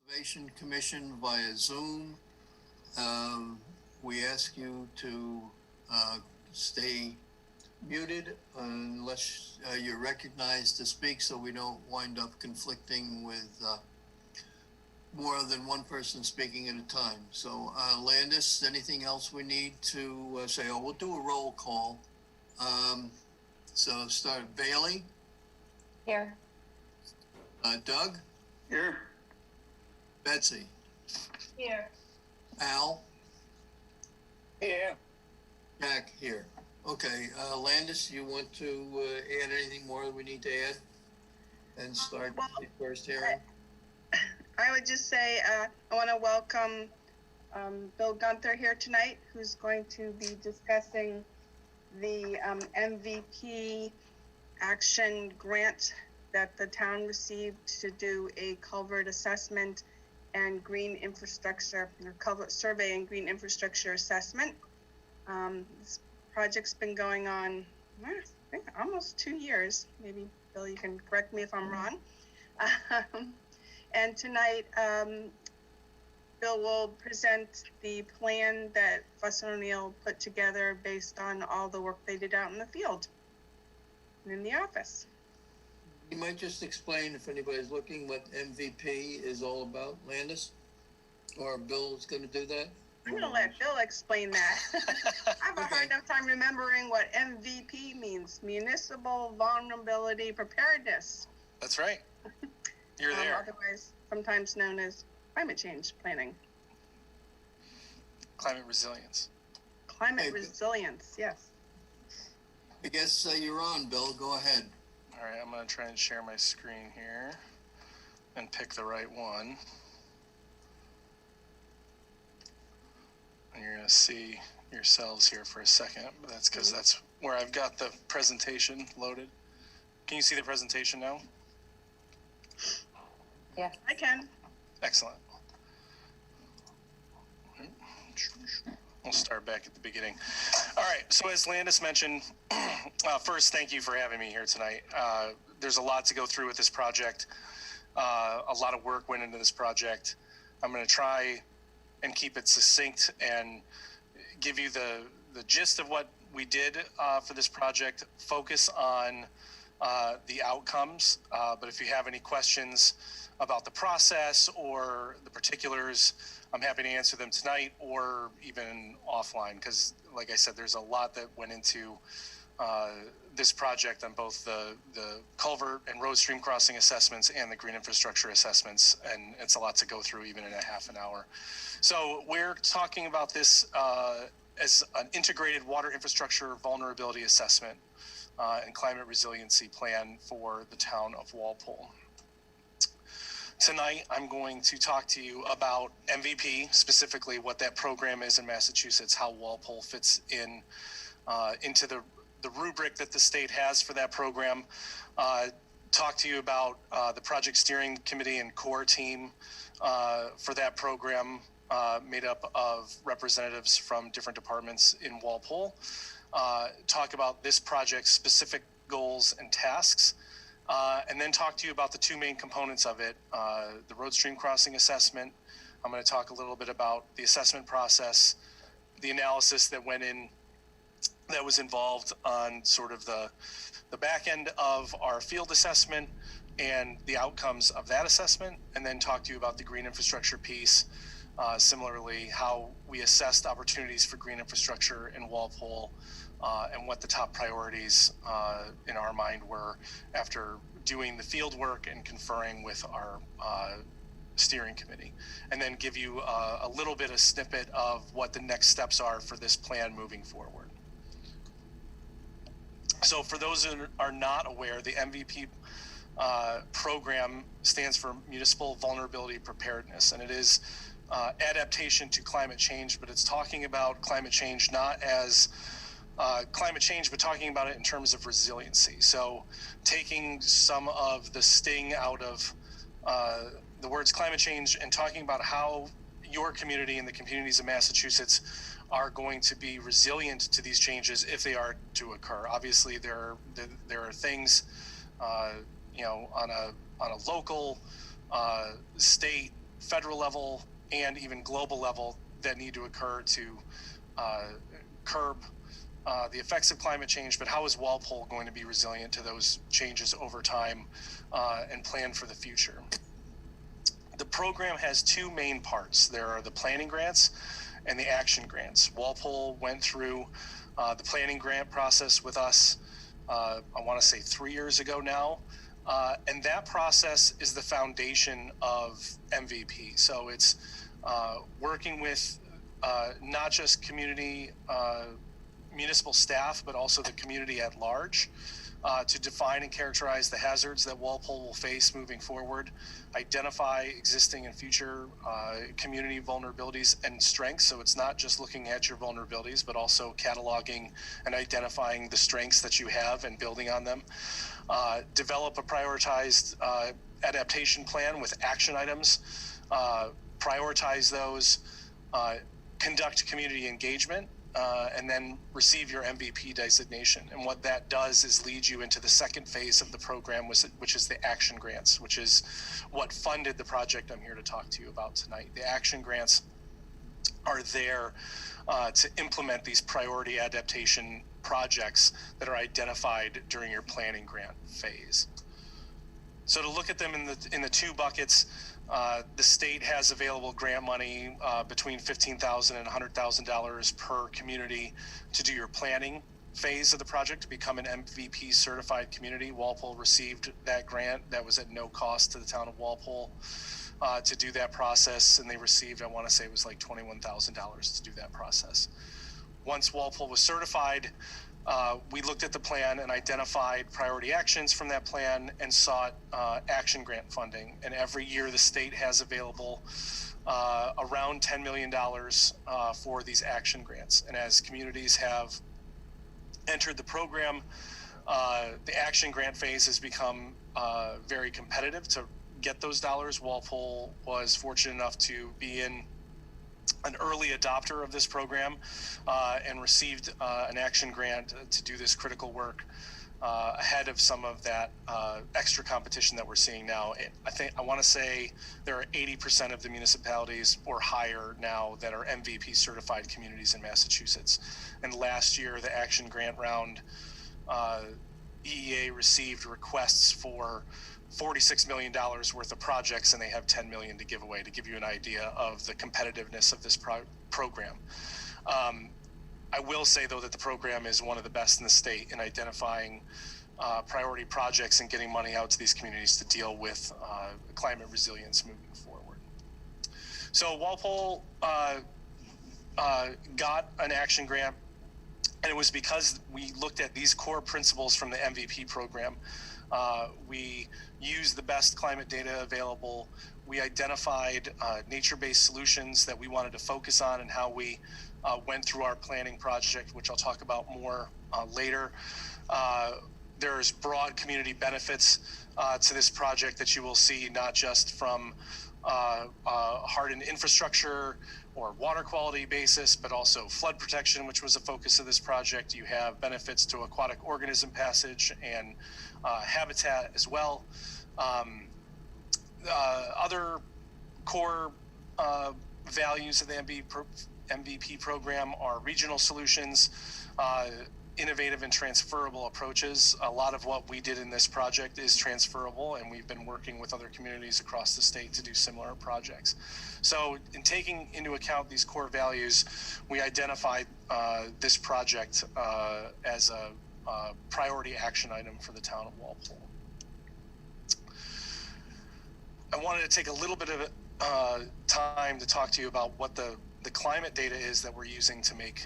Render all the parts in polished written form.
Conservation Commission via Zoom. We ask you to stay muted unless you're recognized to speak, so we don't wind up conflicting with more than one person speaking at a time. So Landis, anything else we need to say? Oh, we'll do a roll call. So start Bailey. Here. Doug. Here. Betsy. Here. Al. Here. Jack here. Okay, Landis, you want to add anything more that we need to add? And start the first hearing? I would just say I want to welcome Bill Gunther here tonight, who's going to be discussing the MVP action grant that the town received to do a culvert assessment and green infrastructure, or culvert survey and green infrastructure assessment. This project's been going on, I think, almost 2 years. Maybe, Bill, you can correct me if I'm wrong. And tonight, Bill will present the plan that Fuss and O'Neill put together based on all the work they did out in the field and in the office. You might just explain, if anybody's looking, what MVP is all about, Landis? Or Bill's going to do that? I'm going to let Bill explain that. I have a hard enough time remembering what MVP means, Municipal Vulnerability Preparedness. That's right. You're there. Otherwise, sometimes known as climate change planning. Climate resilience. Climate resilience, yes. I guess you're on, Bill. Go ahead. All right, I'm going to try and share my screen here and pick the right one. And you're going to see yourselves here for a second, but that's because that's where I've got the presentation loaded. Can you see the presentation now? Yeah. I can. Excellent. We'll start back at the beginning. All right, so as Landis mentioned, first, thank you for having me here tonight. There's a lot to go through with this project. A lot of work went into this project. I'm going to try and keep it succinct and give you the gist of what we did for this project, focus on the outcomes. But if you have any questions about the process or the particulars, I'm happy to answer them tonight or even offline, because like I said, there's a lot that went into this project on both the culvert and road stream crossing assessments and the green infrastructure assessments, and it's a lot to go through even in a half an hour. So we're talking about this as an integrated water infrastructure vulnerability assessment and climate resiliency plan for the town of Walpole. Tonight, I'm going to talk to you about MVP, specifically what that program is in Massachusetts, how Walpole fits in into the rubric that the state has for that program. Talk to you about the project steering committee and core team for that program, made up of representatives from different departments in Walpole. Talk about this project's specific goals and tasks. And then talk to you about the two main components of it, the road stream crossing assessment. I'm going to talk a little bit about the assessment process, the analysis that went in, that was involved on sort of the back end of our field assessment and the outcomes of that assessment, and then talk to you about the green infrastructure piece. Similarly, how we assessed opportunities for green infrastructure in Walpole, and what the top priorities in our mind were after doing the field work and conferring with our steering committee, and then give you a little bit of snippet of what the next steps are for this plan moving forward. So for those who are not aware, the MVP program stands for Municipal Vulnerability Preparedness, and it is adaptation to climate change, but it's talking about climate change not as climate change, but talking about it in terms of resiliency. So taking some of the sting out of the words climate change and talking about how your community and the communities of Massachusetts are going to be resilient to these changes if they are to occur. Obviously, there are things, on a local, state, federal level and even global level that need to occur to curb the effects of climate change, but how is Walpole going to be resilient to those changes over time and plan for the future? The program has two main parts. There are the planning grants and the action grants. Walpole went through the planning grant process with us, I want to say 3 years ago now. And that process is the foundation of MVP. So it's working with not just community municipal staff, but also the community at large to define and characterize the hazards that Walpole will face moving forward, identify existing and future community vulnerabilities and strengths. So it's not just looking at your vulnerabilities, but also cataloging and identifying the strengths that you have and building on them. Develop a prioritized adaptation plan with action items, prioritize those, conduct community engagement, and then receive your MVP designation. And what that does is lead you into the second phase of the program, which is the action grants, which is what funded the project I'm here to talk to you about tonight. The action grants are there to implement these priority adaptation projects that are identified during your planning grant phase. So to look at them in the two buckets, the state has available grant money between $15,000 and $100,000 per community to do your planning phase of the project to become an MVP certified community. Walpole received that grant that was at no cost to the town of Walpole to do that process, and they received, I want to say it was like $21,000 to do that process. Once Walpole was certified, we looked at the plan and identified priority actions from that plan and sought action grant funding. And every year the state has available around $10 million for these action grants. And as communities have entered the program, the action grant phase has become very competitive to get those dollars. Walpole was fortunate enough to be an early adopter of this program and received an action grant to do this critical work ahead of some of that extra competition that we're seeing now. I want to say there are 80% of the municipalities or higher now that are MVP certified communities in Massachusetts. And last year, the action grant round, EEA received requests for $46 million worth of projects, and they have $10 million to give away, to give you an idea of the competitiveness of this program. I will say, though, that the program is one of the best in the state in identifying priority projects and getting money out to these communities to deal with climate resilience moving forward. So Walpole got an action grant, and it was because we looked at these core principles from the MVP program. We used the best climate data available. We identified nature-based solutions that we wanted to focus on and how we went through our planning project, which I'll talk about more later. There's broad community benefits to this project that you will see, not just from hardened infrastructure or water quality basis, but also flood protection, which was a focus of this project. You have benefits to aquatic organism passage and habitat as well. Other core values of the MVP program are regional solutions, innovative and transferable approaches. A lot of what we did in this project is transferable, and we've been working with other communities across the state to do similar projects. So in taking into account these core values, we identified this project as a priority action item for the town of Walpole. I wanted to take a little bit of time to talk to you about what the climate data is that we're using to make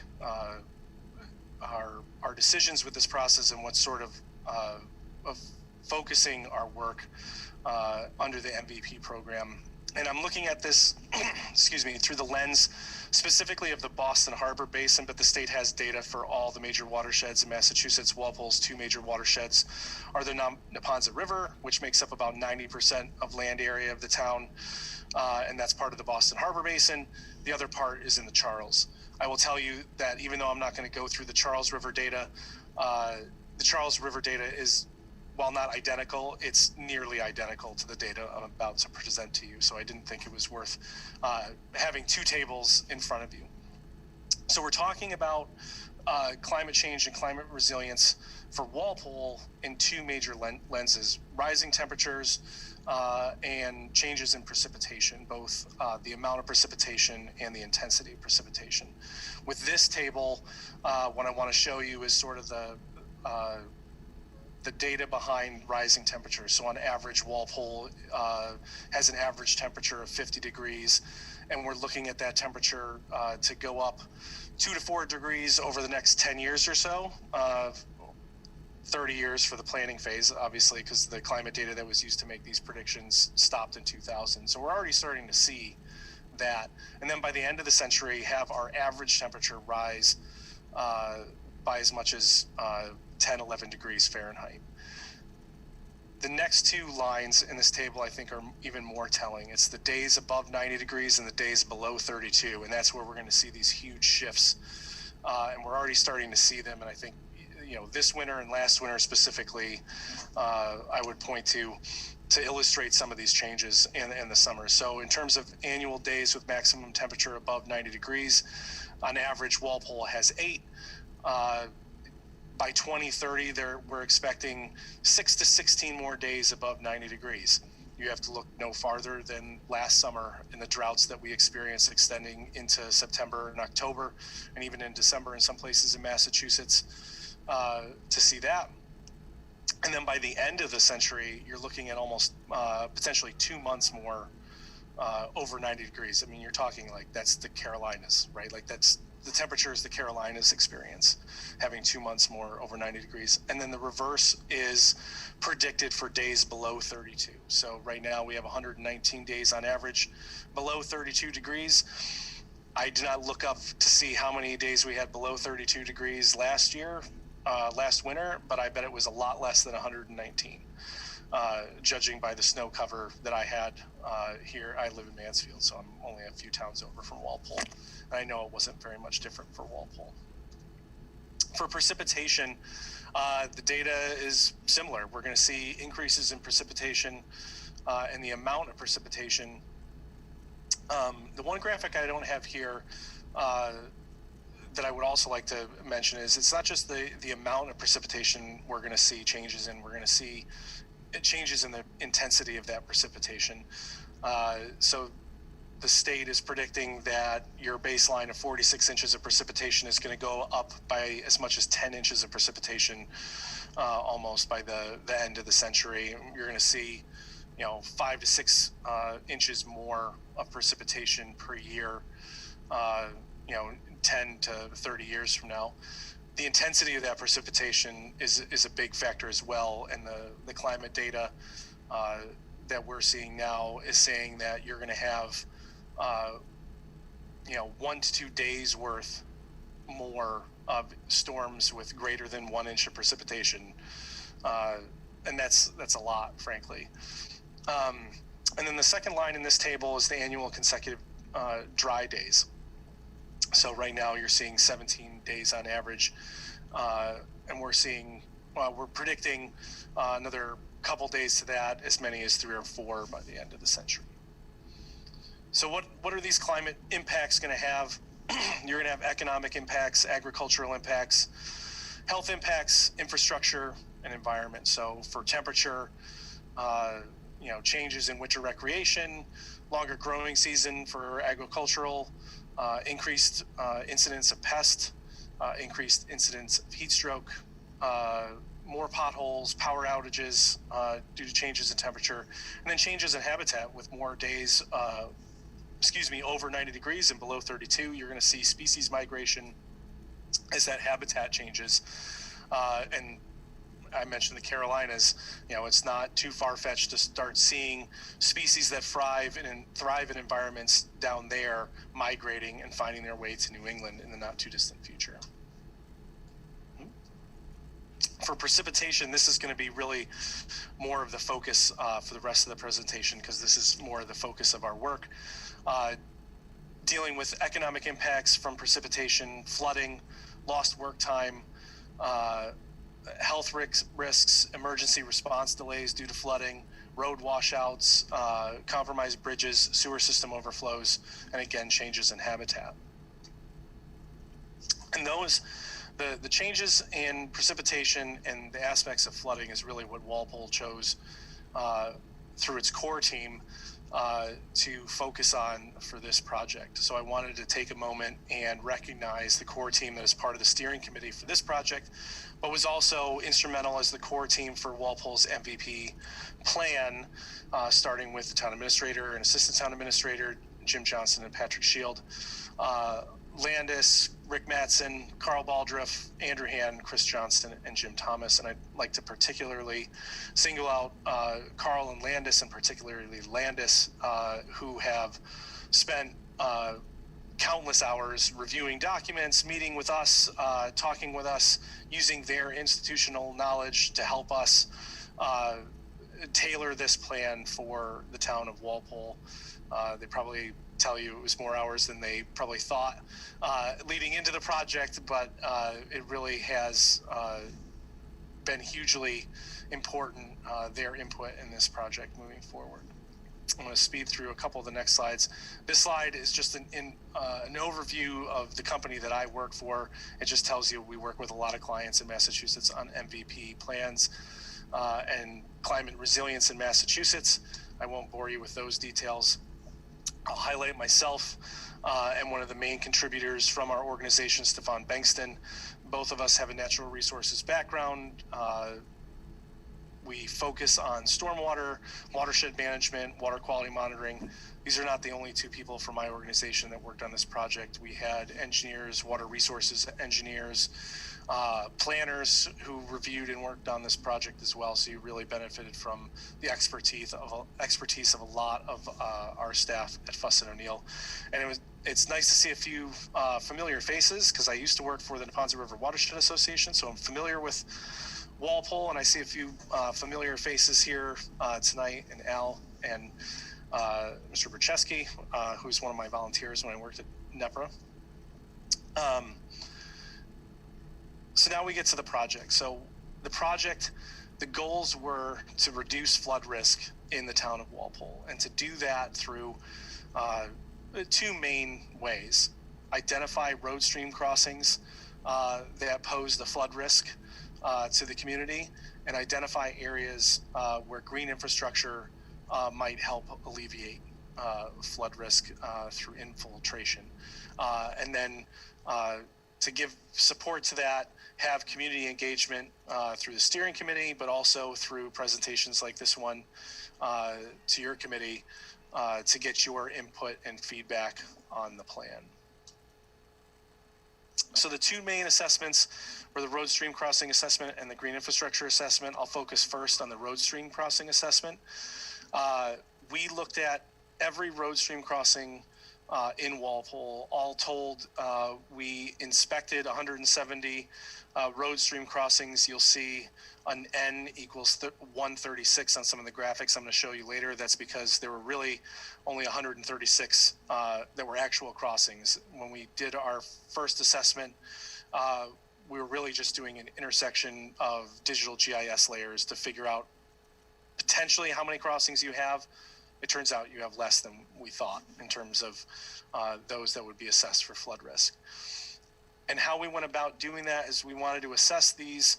our decisions with this process, and what's sort of focusing our work under the MVP program. And I'm looking at this, excuse me, through the lens specifically of the Boston Harbor Basin, but the state has data for all the major watersheds in Massachusetts. Walpole's two major watersheds are the Neponset River, which makes up about 90% of land area of the town, and that's part of the Boston Harbor Basin. The other part is in the Charles. I will tell you that even though I'm not going to go through the Charles River data is while not identical, it's nearly identical to the data I'm about to present to you. So I didn't think it was worth having two tables in front of you. So we're talking about climate change and climate resilience for Walpole in two major lenses: rising temperatures and changes in precipitation, both the amount of precipitation and the intensity of precipitation. With this table, what I want to show you is sort of the data behind rising temperatures. So on average, Walpole has an average temperature of 50 degrees, and we're looking at that temperature to go up 2 to 4 degrees over the next 10 years or so. 30 years for the planning phase, obviously, because the climate data that was used to make these predictions stopped in 2000. So we're already starting to see that. And then by the end of the century, have our average temperature rise by as much as 10, 11 degrees Fahrenheit. The next two lines in this table, I think, are even more telling. It's the days above 90 degrees and the days below 32. And that's where we're going to see these huge shifts. And we're already starting to see them. And I think, this winter and last winter specifically, I would point to illustrate some of these changes in the summer. So in terms of annual days with maximum temperature above 90 degrees, on average, Walpole has 8. By 2030, we're expecting 6 to 16 more days above 90 degrees. You have to look no farther than last summer and the droughts that we experienced extending into September and October, and even in December in some places in Massachusetts, to see that. And then by the end of the century, you're looking at almost potentially 2 months more over 90 degrees. I mean, you're talking like that's the Carolinas, right? Like that's the temperatures the Carolinas experience, having 2 months more over 90 degrees. And then the reverse is predicted for days below 32. So right now we have 119 days on average below 32 degrees. I did not look up to see how many days we had below 32 degrees last winter, but I bet it was a lot less than 119, judging by the snow cover that I had here. I live in Mansfield, so I'm only a few towns over from Walpole. And I know it wasn't very much different for Walpole. For precipitation, the data is similar. We're going to see increases in precipitation and the amount of precipitation. The one graphic I don't have here that I would also like to mention is it's not just the amount of precipitation we're going to see changes in. We're going to see changes in the intensity of that precipitation. So the state is predicting that your baseline of 46 inches of precipitation is going to go up by as much as 10 inches of precipitation almost by the end of the century. You're going to see 5 to 6 inches more of precipitation per year, 10 to 30 years from now. The intensity of that precipitation is a big factor as well. And the climate data that we're seeing now is saying that you're going to have 1 to 2 days worth more of storms with greater than 1 inch of precipitation. And that's a lot, frankly. And then the second line in this table is the annual consecutive dry days. So right now you're seeing 17 days on average, and we're predicting another couple days to that, as many as 3 or 4 by the end of the century. So what are these climate impacts going to have? You're going to have economic impacts, agricultural impacts, health impacts, infrastructure, and environment. So for temperature, changes in winter recreation, longer growing season for agricultural, increased incidence of pest, increased incidence of heat stroke, more potholes, power outages due to changes in temperature, and then changes in habitat with more days, over 90 degrees and below 32. You're going to see species migration as that habitat changes. And I mentioned the Carolinas, it's not too far-fetched to start seeing species that thrive in environments down there migrating and finding their way to New England in the not too distant future. For precipitation, this is going to be really more of the focus for the rest of the presentation, because this is more of the focus of our work. Dealing with economic impacts from precipitation, flooding, lost work time, health risks, emergency response delays due to flooding, road washouts, compromised bridges, sewer system overflows, and again, changes in habitat. And the changes in precipitation and the aspects of flooding is really what Walpole chose through its core team to focus on for this project. So I wanted to take a moment and recognize the core team that is part of the steering committee for this project, but was also instrumental as the core team for Walpole's MVP plan, starting with the town administrator and assistant town administrator, Jim Johnson and Patrick Shield, Landis, Rick Mattson, Carl Baldriff, Andrew Hand, Chris Johnston, and Jim Thomas. And I'd like to particularly single out Carl and Landis, and particularly Landis, who have spent countless hours reviewing documents, meeting with us, talking with us, using their institutional knowledge to help us tailor this plan for the town of Walpole. They probably tell you it was more hours than they probably thought leading into the project, but it really has been hugely important, their input in this project moving forward. I'm going to speed through a couple of the next slides. This slide is just an overview of the company that I work for. It just tells you we work with a lot of clients in Massachusetts on MVP plans and climate resilience in Massachusetts. I won't bore you with those details. I'll highlight myself and one of the main contributors from our organization, Stefan Bengston. Both of us have a natural resources background. We focus on stormwater, watershed management, water quality monitoring. These are not the only two people from my organization that worked on this project. We had engineers, water resources engineers, planners who reviewed and worked on this project as well. So you really benefited from the expertise of a lot of our staff at Fuss and O'Neill. And it's nice to see a few familiar faces, because I used to work for the Neponset River Watershed Association, so I'm familiar with Walpole, and I see a few familiar faces here tonight, and Al and Mr. Bercheski, who's one of my volunteers when I worked at NEPRA. So now we get to the project. So the project, the goals were to reduce flood risk in the town of Walpole, and to do that through two main ways: identify road stream crossings that pose the flood risk to the community, and identify areas where green infrastructure might help alleviate flood risk through infiltration. And then to give support to that, have community engagement through the steering committee, but also through presentations like this one to your committee to get your input and feedback on the plan. So the two main assessments were the road stream crossing assessment and the green infrastructure assessment. I'll focus first on the road stream crossing assessment. We looked at every road stream crossing in Walpole. All told, we inspected 170 road stream crossings. You'll see an N equals 136 on some of the graphics I'm going to show you later. That's because there were really only 136 that were actual crossings. When we did our first assessment, we were really just doing an intersection of digital GIS layers to figure out potentially how many crossings you have. It turns out you have less than we thought in terms of those that would be assessed for flood risk. And how we went about doing that is we wanted to assess these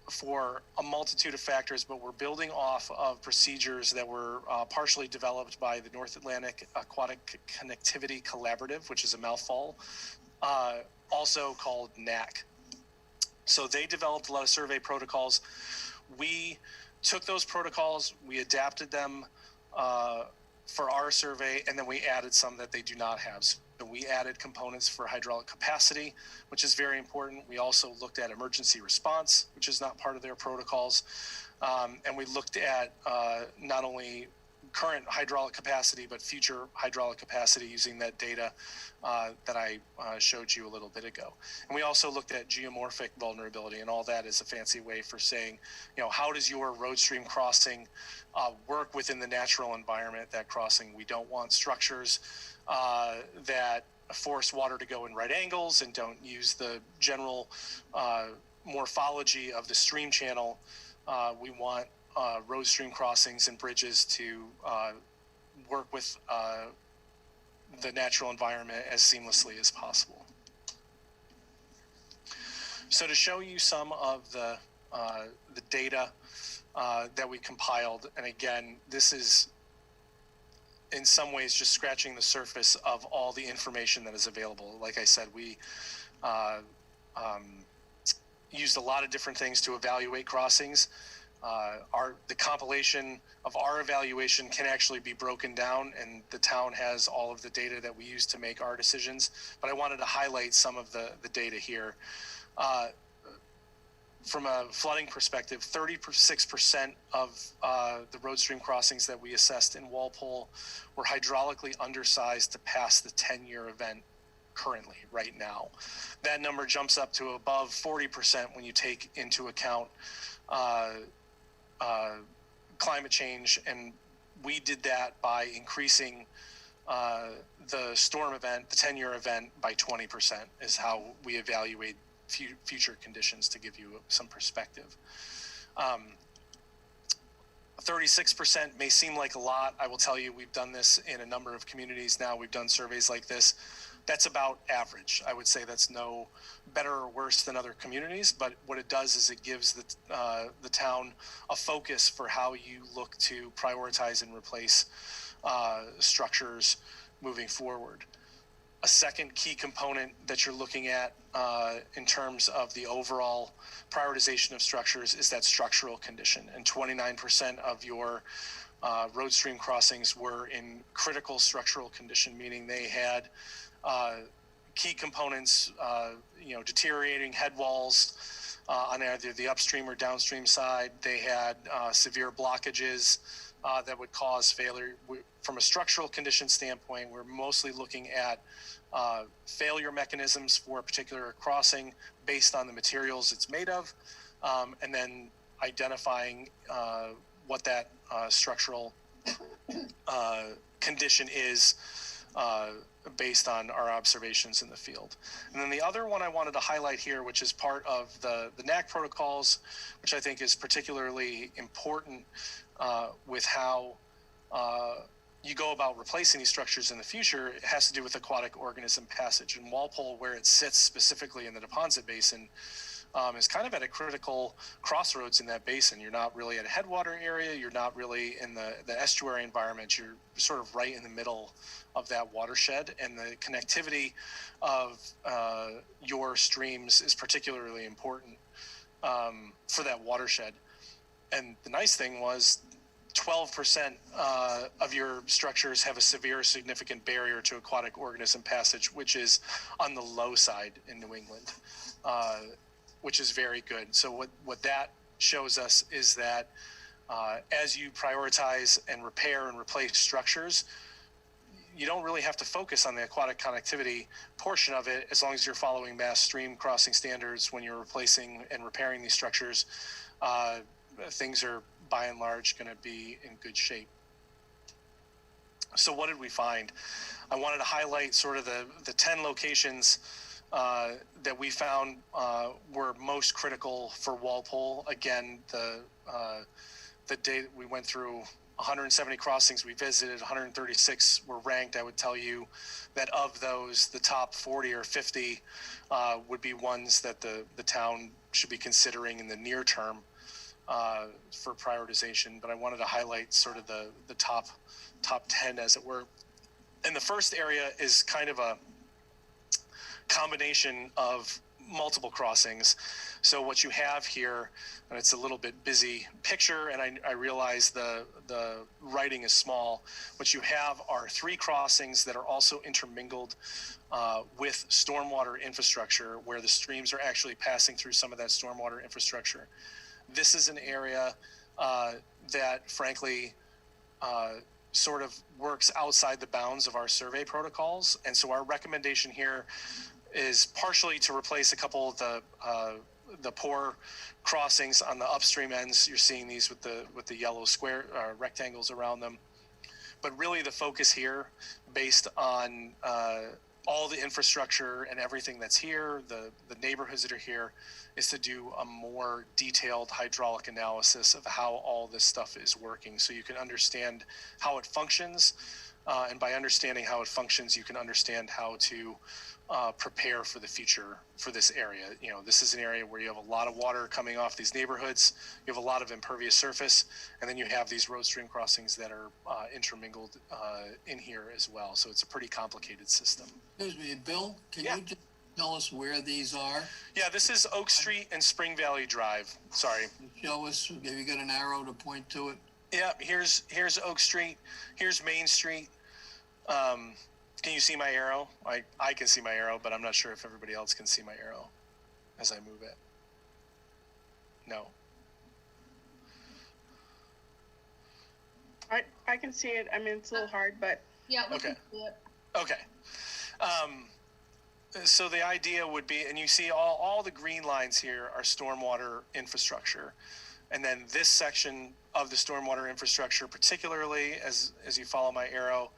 for a multitude of factors, but we're building off of procedures that were partially developed by the North Atlantic Aquatic Connectivity Collaborative, which is a mouthful, also called NAC. So they developed a lot of survey protocols. We took those protocols, we adapted them for our survey, and then we added some that they do not have. So we added components for hydraulic capacity, which is very important. We also looked at emergency response, which is not part of their protocols. And we looked at not only current hydraulic capacity, but future hydraulic capacity using that data that I showed you a little bit ago. And we also looked at geomorphic vulnerability, and all that is a fancy way for saying, you know, how does your road stream crossing work within the natural environment, that crossing? We don't want structures that force water to go in right angles and don't use the general morphology of the stream channel, we want road stream crossings and bridges to work with the natural environment as seamlessly as possible. So to show you some of the data that we compiled, and again, this is in some ways just scratching the surface of all the information that is available. Like I said, we used a lot of different things to evaluate crossings. The compilation of our evaluation can actually be broken down, and the town has all of the data that we use to make our decisions. But I wanted to highlight some of the data here. From a flooding perspective, 36% of the road stream crossings that we assessed in Walpole were hydraulically undersized to pass the 10-year event currently, right now. That number jumps up to above 40% when you take into account climate change, and we did that by increasing the storm event, the 10-year event, by 20% is how we evaluate future conditions, to give you some perspective. 36% may seem like a lot. I will tell you, we've done this in a number of communities now. We've done surveys like this. That's about average. I would say that's no better or worse than other communities, but what it does is it gives the town a focus for how you look to prioritize and replace structures moving forward. A second key component that you're looking at in terms of the overall prioritization of structures is that structural condition. And 29% of your road stream crossings were in critical structural condition, meaning they had key components, deteriorating head walls on either the upstream or downstream side. They had severe blockages that would cause failure. From a structural condition standpoint, we're mostly looking at failure mechanisms for a particular crossing based on the materials it's made of, and then identifying what that structural condition is based on our observations in the field. And then the other one I wanted to highlight here, which is part of the NAC protocols, which I think is particularly important with how you go about replacing these structures in the future. It has to do with aquatic organism passage. And Walpole, where it sits specifically in the deposit basin, is kind of at a critical crossroads in that basin. You're not really at a headwater area. You're not really in the estuary environment. You're sort of right in the middle of that watershed. And the connectivity of your streams is particularly important for that watershed. And the nice thing was 12% of your structures have a severe or significant barrier to aquatic organism passage, which is on the low side in New England, which is very good. So what that shows us is that as you prioritize and repair and replace structures, you don't really have to focus on the aquatic connectivity portion of it, as long as you're following mass stream crossing standards when you're replacing and repairing these structures. Things are by and large going to be in good shape. So what did we find? I wanted to highlight sort of the 10 locations that we found were most critical for Walpole. Again, the data we went through, 170 crossings we visited, 136 were ranked. I would tell you that of those, the top 40 or 50 would be ones that the town should be considering in the near term for prioritization. But I wanted to highlight sort of the top 10, as it were. And the first area is kind of a combination of multiple crossings. So what you have here, and it's a little bit busy picture, and I realize the writing is small. What you have are 3 crossings that are also intermingled with stormwater infrastructure, where the streams are actually passing through some of that stormwater infrastructure. This is an area that, frankly, sort of works outside the bounds of our survey protocols. And so our recommendation here is partially to replace a couple of the poor crossings on the upstream ends. You're seeing these with the yellow square rectangles around them. But really the focus here, based on all the infrastructure and everything that's here, the neighborhoods that are here, is to do a more detailed hydraulic analysis of how all this stuff is working, so you can understand how it functions, and by understanding how it functions, you can understand how to prepare for the future for this area. You know, this is an area where you have a lot of water coming off these neighborhoods, you have a lot of impervious surface, and then you have these road stream crossings that are intermingled in here as well. So it's a pretty complicated system. Excuse me, Bill, can Yeah. you just tell us where these are? Yeah, this is Oak Street and Spring Valley Drive. Sorry. Show us, have you got an arrow to point to it? Yeah, here's Oak Street. Here's Main Street. Can you see my arrow? I can see my arrow, but I'm not sure if everybody else can see my arrow as I move it. No. I can see it. I mean, it's a little hard, but Yeah, we Okay. can do it. Okay. So the idea would be, and you see all the green lines here are stormwater infrastructure. And then this section of the stormwater infrastructure, particularly as you follow my arrow,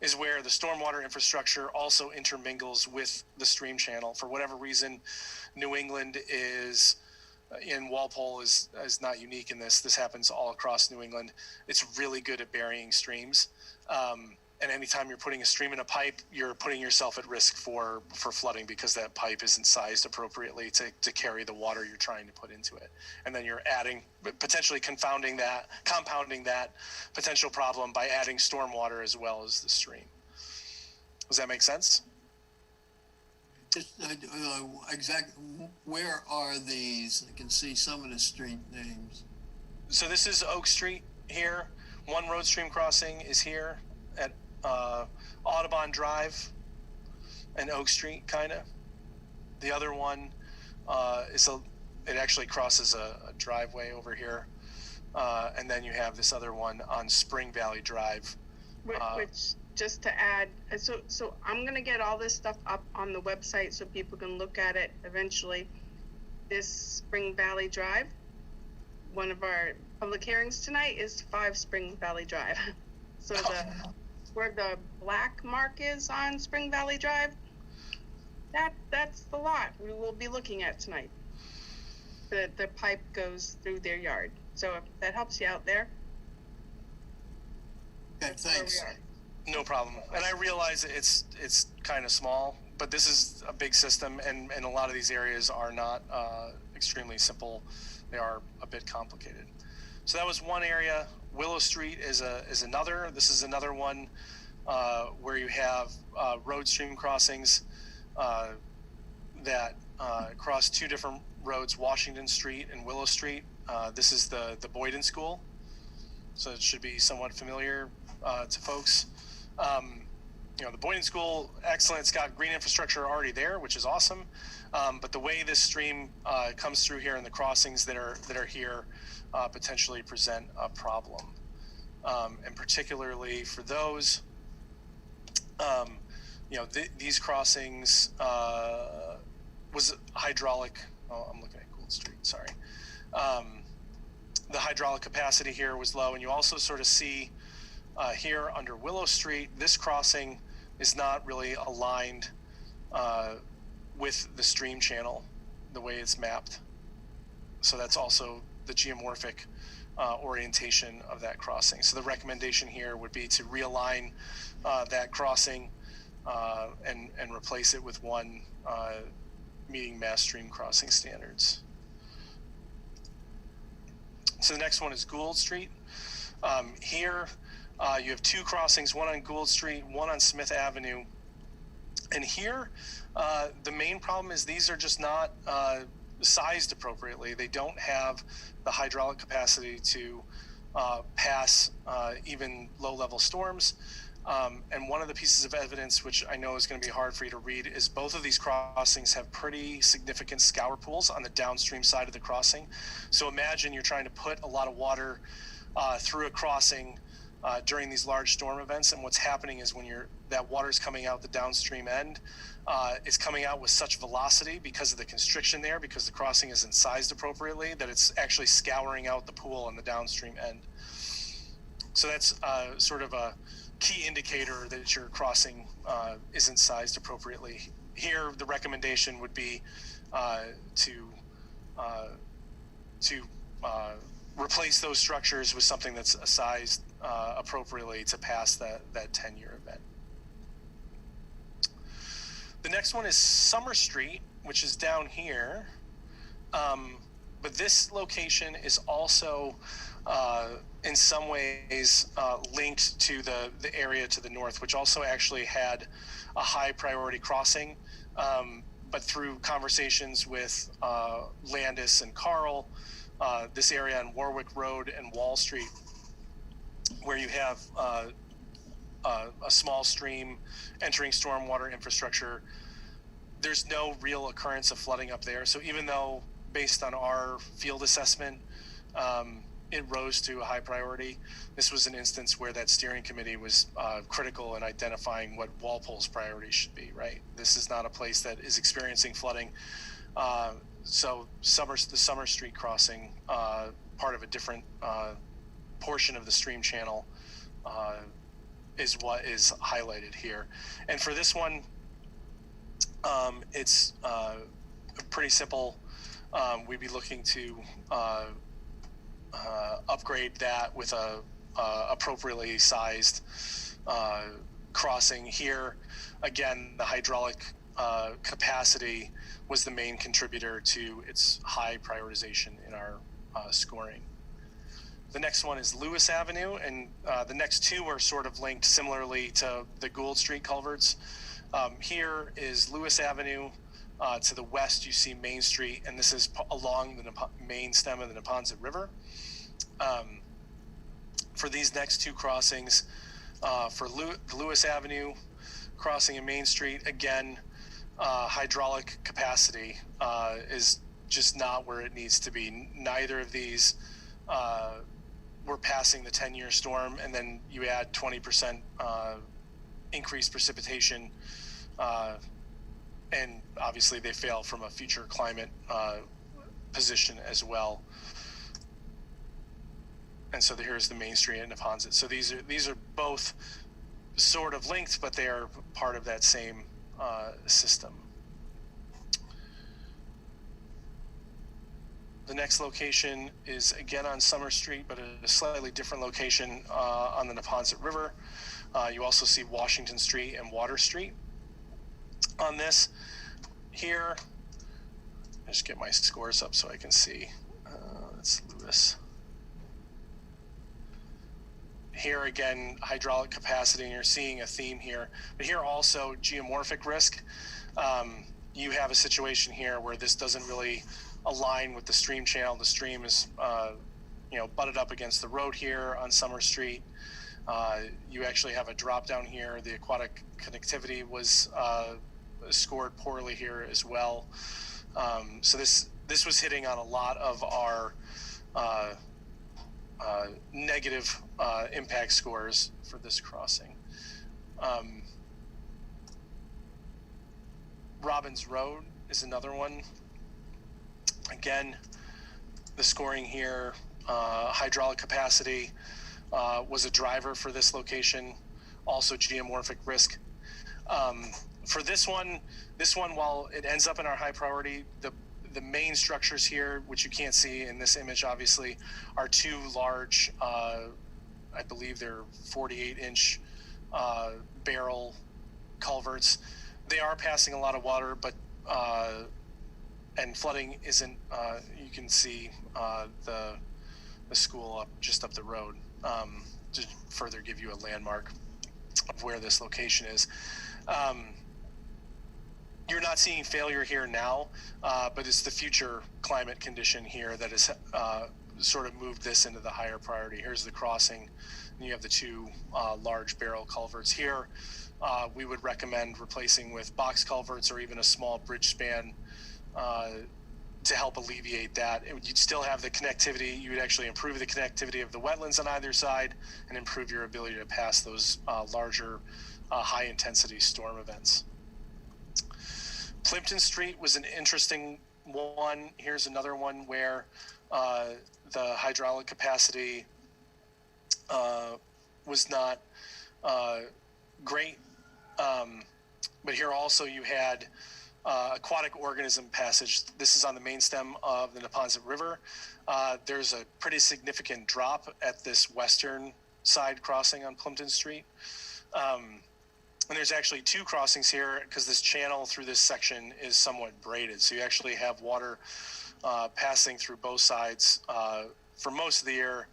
is where the stormwater infrastructure also intermingles with the stream channel. For whatever reason, New England is, in Walpole is not unique in this. This happens all across New England. It's really good at burying streams. And anytime you're putting a stream in a pipe, you're putting yourself at risk for flooding, because that pipe isn't sized appropriately to carry the water you're trying to put into it. And then you're potentially compounding that potential problem by adding stormwater as well as the stream. Does that make sense? Just exactly, where are these? I can see some of the street names. So this is Oak Street here. One road stream crossing is here at Audubon Drive and Oak Street, kind of. The other one it actually crosses a driveway over here, and then you have this other one on Spring Valley Drive. which just to add, so I'm gonna get all this stuff up on the website so people can look at it eventually. This Spring Valley Drive, one of our public hearings tonight is 5 Spring Valley Drive. So where the black mark is on Spring Valley Drive, that's the lot we will be looking at tonight. The pipe goes through their yard. So if that helps you out there. Okay, that's where we thanks. are. No problem. And I realize it's kind of small, but this is a big system, and a lot of these areas are not extremely simple. They are a bit complicated. So that was one area. Willow Street is another. This is another one where you have road stream crossings that cross 2 different roads, Washington Street and Willow Street. This is the Boyden School, so it should be somewhat familiar to folks. The Boyden School, excellent. It's got green infrastructure already there, which is awesome. But the way this stream comes through here and the crossings that are here potentially present a problem. And particularly for those, these crossings was hydraulic. Oh, I'm looking at Gould Street, sorry. The hydraulic capacity here was low, and you also sort of see here under Willow Street, this crossing is not really aligned with the stream channel, the way it's mapped. So that's also the geomorphic orientation of that crossing. So the recommendation here would be to realign that crossing and replace it with one meeting mass stream crossing standards. So the next one is Gould Street. Here you have 2 crossings, one on Gould Street, one on Smith Avenue. And here, the main problem is these are just not sized appropriately. They don't have the hydraulic capacity to pass even low-level storms. And one of the pieces of evidence, which I know is going to be hard for you to read, is both of these crossings have pretty significant scour pools on the downstream side of the crossing. So imagine you're trying to put a lot of water through a crossing during these large storm events, and what's happening is when that water is coming out the downstream end, it's coming out with such velocity because of the constriction there, because the crossing isn't sized appropriately, that it's actually scouring out the pool on the downstream end. So that's sort of a key indicator that your crossing isn't sized appropriately. Here, the recommendation would be to replace those structures with something that's sized appropriately to pass that 10-year event. The next one is Summer Street, which is down here. But this location is also in some ways linked to the area to the north, which also actually had a high priority crossing. But through conversations with Landis and Carl, this area on Warwick Road and Wall Street, where you have a small stream entering stormwater infrastructure, there's no real occurrence of flooding up there. So even though based on our field assessment, it rose to a high priority, this was an instance where that steering committee was critical in identifying what Walpole's priorities should be, right? This is not a place that is experiencing flooding. So the Summer Street crossing, part of a different portion of the stream channel, is what is highlighted here. And for this one, it's pretty simple. We'd be looking to upgrade that with a appropriately sized crossing here. Again, the hydraulic capacity was the main contributor to its high prioritization in our scoring. The next one is Lewis Avenue, and the next two are sort of linked similarly to the Gould Street culverts. Here is Lewis Avenue. To the west, you see Main Street, and this is along the main stem of the Neponset River. For these next two crossings, for Lewis Avenue crossing in Main Street, again, hydraulic capacity is just not where it needs to be. Neither of these were passing the 10-year storm, and then you add 20% increased precipitation, and obviously they fail from a future climate position as well. And so here's the Main Street and Honza. So these are both sort of linked, but they are part of that same system. The next location is again on Summer Street, but at a slightly different location on the Neponset River. You also see Washington Street and Water Street on this. Here, I just get my scores up so I can see. That's Lewis. Here again, hydraulic capacity, and you're seeing a theme here. But here also, geomorphic risk. You have a situation here where this doesn't really align with the stream channel. The stream is, butted up against the road here on Summer Street. You actually have a drop down here. The aquatic connectivity was scored poorly here as well. So this was hitting on a lot of our negative impact scores for this crossing. Robbins Road is another one. Again, the scoring here, hydraulic capacity was a driver for this location, also geomorphic risk. For this one, while it ends up in our high priority, the main structures here, which you can't see in this image, obviously, are two large, I believe they're 48-inch barrel culverts. They are passing a lot of water, but and flooding isn't. You can see the school just up the road to further give you a landmark of where this location is. You're not seeing failure here now, but it's the future climate condition here that has sort of moved this into the higher priority. Here's the crossing, and you have the two large barrel culverts here. We would recommend replacing with box culverts or even a small bridge span to help alleviate that. You'd still have the connectivity. You would actually improve the connectivity of the wetlands on either side and improve your ability to pass those larger high-intensity storm events. Plimpton Street was an interesting one. Here's another one where the hydraulic capacity was not great. But here also you had aquatic organism passage. This is on the main stem of the Neponset River. There's a pretty significant drop at this western side crossing on Plimpton Street. And there's actually two crossings here because this channel through this section is somewhat braided. So you actually have water passing through both sides for most of the year.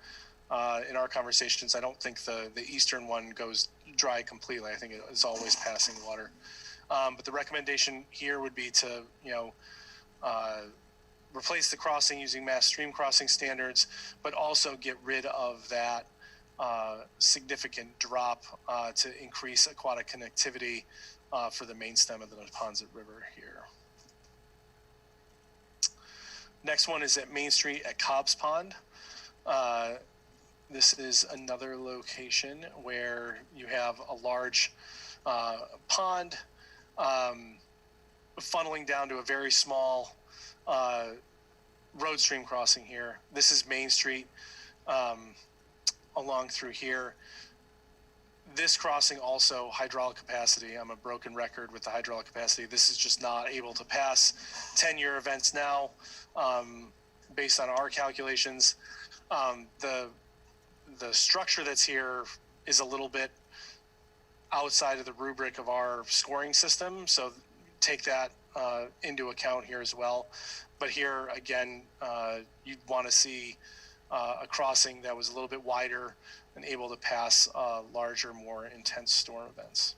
In our conversations, I don't think the eastern one goes dry completely. I think it's always passing water. But the recommendation here would be to, replace the crossing using mass stream crossing standards, but also get rid of that significant drop to increase aquatic connectivity for the main stem of the Neponset River here. Next one is at Main Street at Cobb's Pond. This is another location where you have a large pond funneling down to a very small road stream crossing here. This is Main Street along through here. This crossing also hydraulic capacity. I'm a broken record with the hydraulic capacity. This is just not able to pass 10-year events now based on our calculations. The structure that's here is a little bit outside of the rubric of our scoring system. So take that into account here as well. But here again, you'd want to see a crossing that was a little bit wider and able to pass larger, more intense storm events.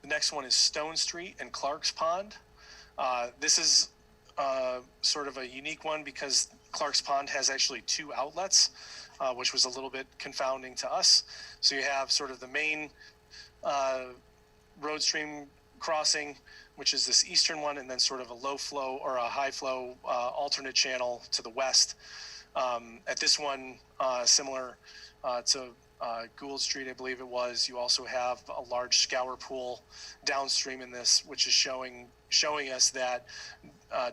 The next one is Stone Street and Clark's Pond. This is sort of a unique one because Clark's Pond has actually two outlets, which was a little bit confounding to us. So you have sort of the main road stream crossing, which is this eastern one, and then sort of a low flow or a high flow alternate channel to the west. At this one, similar to Gould Street, I believe it was, you also have a large scour pool downstream in this, which is showing us that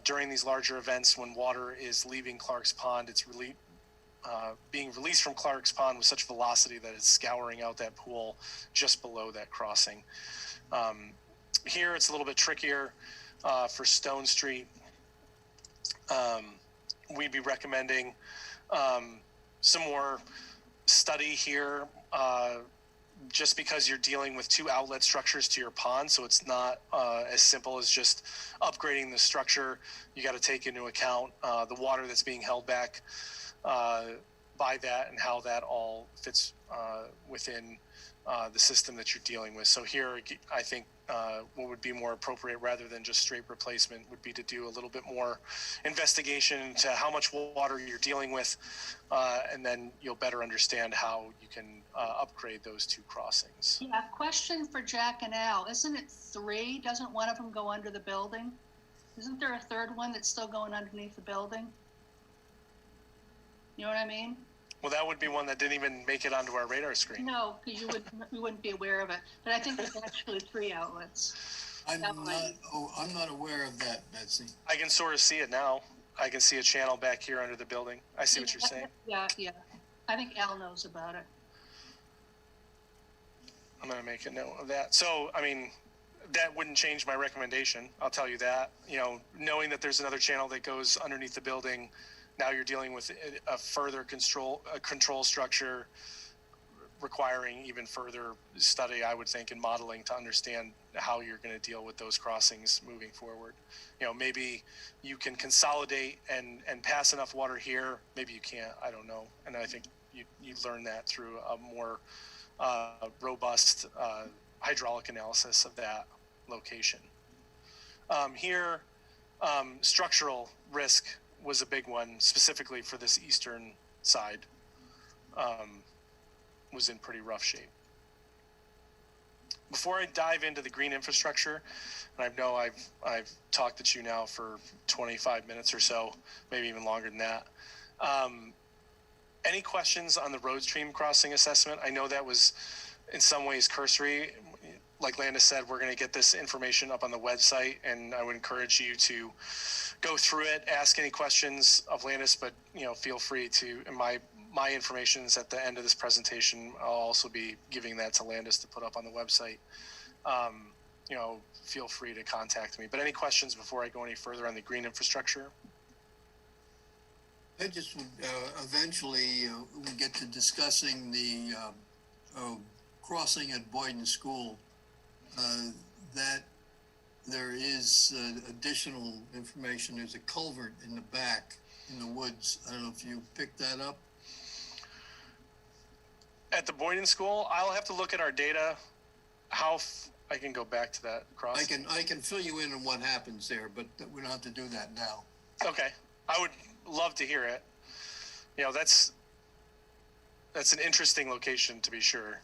during these larger events, when water is leaving Clark's Pond, it's really being released from Clark's Pond with such velocity that it's scouring out that pool just below that crossing. Here it's a little bit trickier for Stone Street. We'd be recommending some more study here just because you're dealing with two outlet structures to your pond, so it's not as simple as just upgrading the structure. You got to take into account the water that's being held back by that and how that all fits within the system that you're dealing with. So here, I think what would be more appropriate rather than just straight replacement would be to do a little bit more investigation into how much water you're dealing with, and then you'll better understand how you can upgrade those two crossings. Yeah, question for Jack and Al. Isn't it 3? Doesn't one of them go under the building? Isn't there a third one that's still going underneath the building? You know what I mean? Well, that would be one that didn't even make it onto our radar screen. No, because you wouldn't be aware of it. But I think there's actually 3 outlets. I'm not aware of that, Betsy. I can sort of see it now. I can see a channel back here under the building. I see what you're saying. Yeah. I think Al knows about it. I'm going to make a note of that. So, I mean, that wouldn't change my recommendation. I'll tell you that. Knowing that there's another channel that goes underneath the building, now you're dealing with a further control structure requiring even further study, I would think, and modeling to understand how you're going to deal with those crossings moving forward. Maybe you can consolidate and pass enough water here. Maybe you can't. I don't know. And I think you learn that through a more robust hydraulic analysis of that location. Here, structural risk was a big one, specifically for this eastern side. Was in pretty rough shape. Before I dive into the green infrastructure, and I know I've talked at you now for 25 minutes or so, maybe even longer than that. Any questions on the road stream crossing assessment? I know that was in some ways cursory. Like Landis said, we're going to get this information up on the website, and I would encourage you to go through it, ask any questions of Landis, but feel free to, in my information is at the end of this presentation. I'll also be giving that to Landis to put up on the website. Feel free to contact me. But any questions before I go any further on the green infrastructure? I just would eventually we get to discussing the crossing at Boyden School. That there is additional information. There's a culvert in the back in the woods. I don't know if you picked that up. At the Boyden School, I'll have to look at our data. I can go back to that crossing. I can fill you in on what happens there, but we don't have to do that now. Okay, I would love to hear it. That's an interesting location to be sure.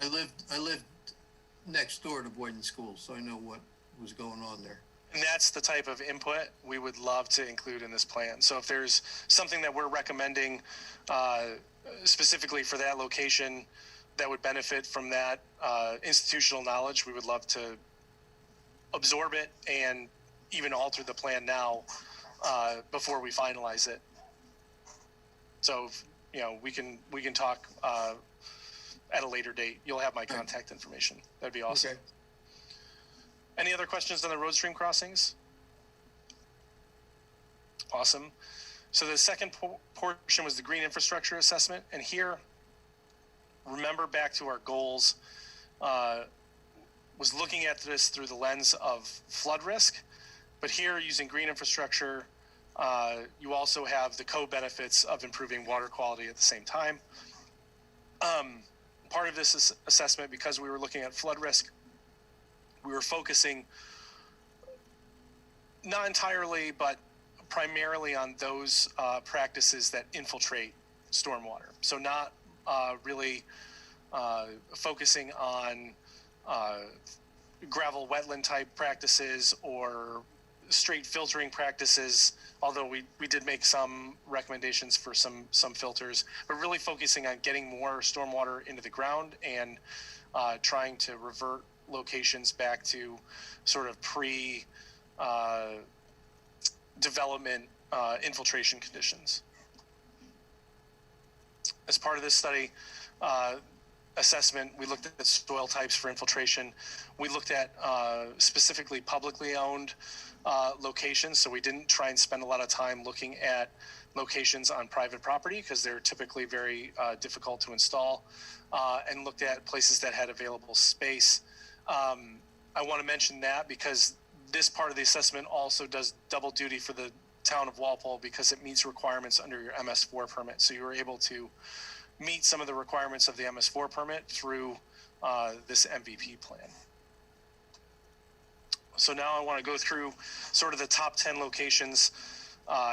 I lived next door to Boyden School, so I know what was going on there. And that's the type of input we would love to include in this plan. So if there's something that we're recommending specifically for that location that would benefit from that institutional knowledge, we would love to absorb it and even alter the plan now before we finalize it. So, we can talk at a later date. You'll have my contact information. That'd be awesome. Okay. Any other questions on the road stream crossings? Awesome. So the second portion was the green infrastructure assessment. And here, remember back to our goals, was looking at this through the lens of flood risk. But here, using green infrastructure, you also have the co-benefits of improving water quality at the same time. Part of this assessment, because we were looking at flood risk, we were focusing not entirely, but primarily on those practices that infiltrate stormwater. So not really focusing on gravel wetland type practices or straight filtering practices, although we did make some recommendations for some filters, but really focusing on getting more stormwater into the ground and trying to revert locations back to sort of pre-development infiltration conditions. As part of this study assessment, we looked at soil types for infiltration. We looked at specifically publicly owned locations, so we didn't try and spend a lot of time looking at locations on private property because they're typically very difficult to install, and looked at places that had available space. I want to mention that because this part of the assessment also does double duty for the town of Walpole because it meets requirements under your MS4 permit. So you were able to meet some of the requirements of the MS4 permit through this MVP plan. So now I want to go through sort of the top 10 locations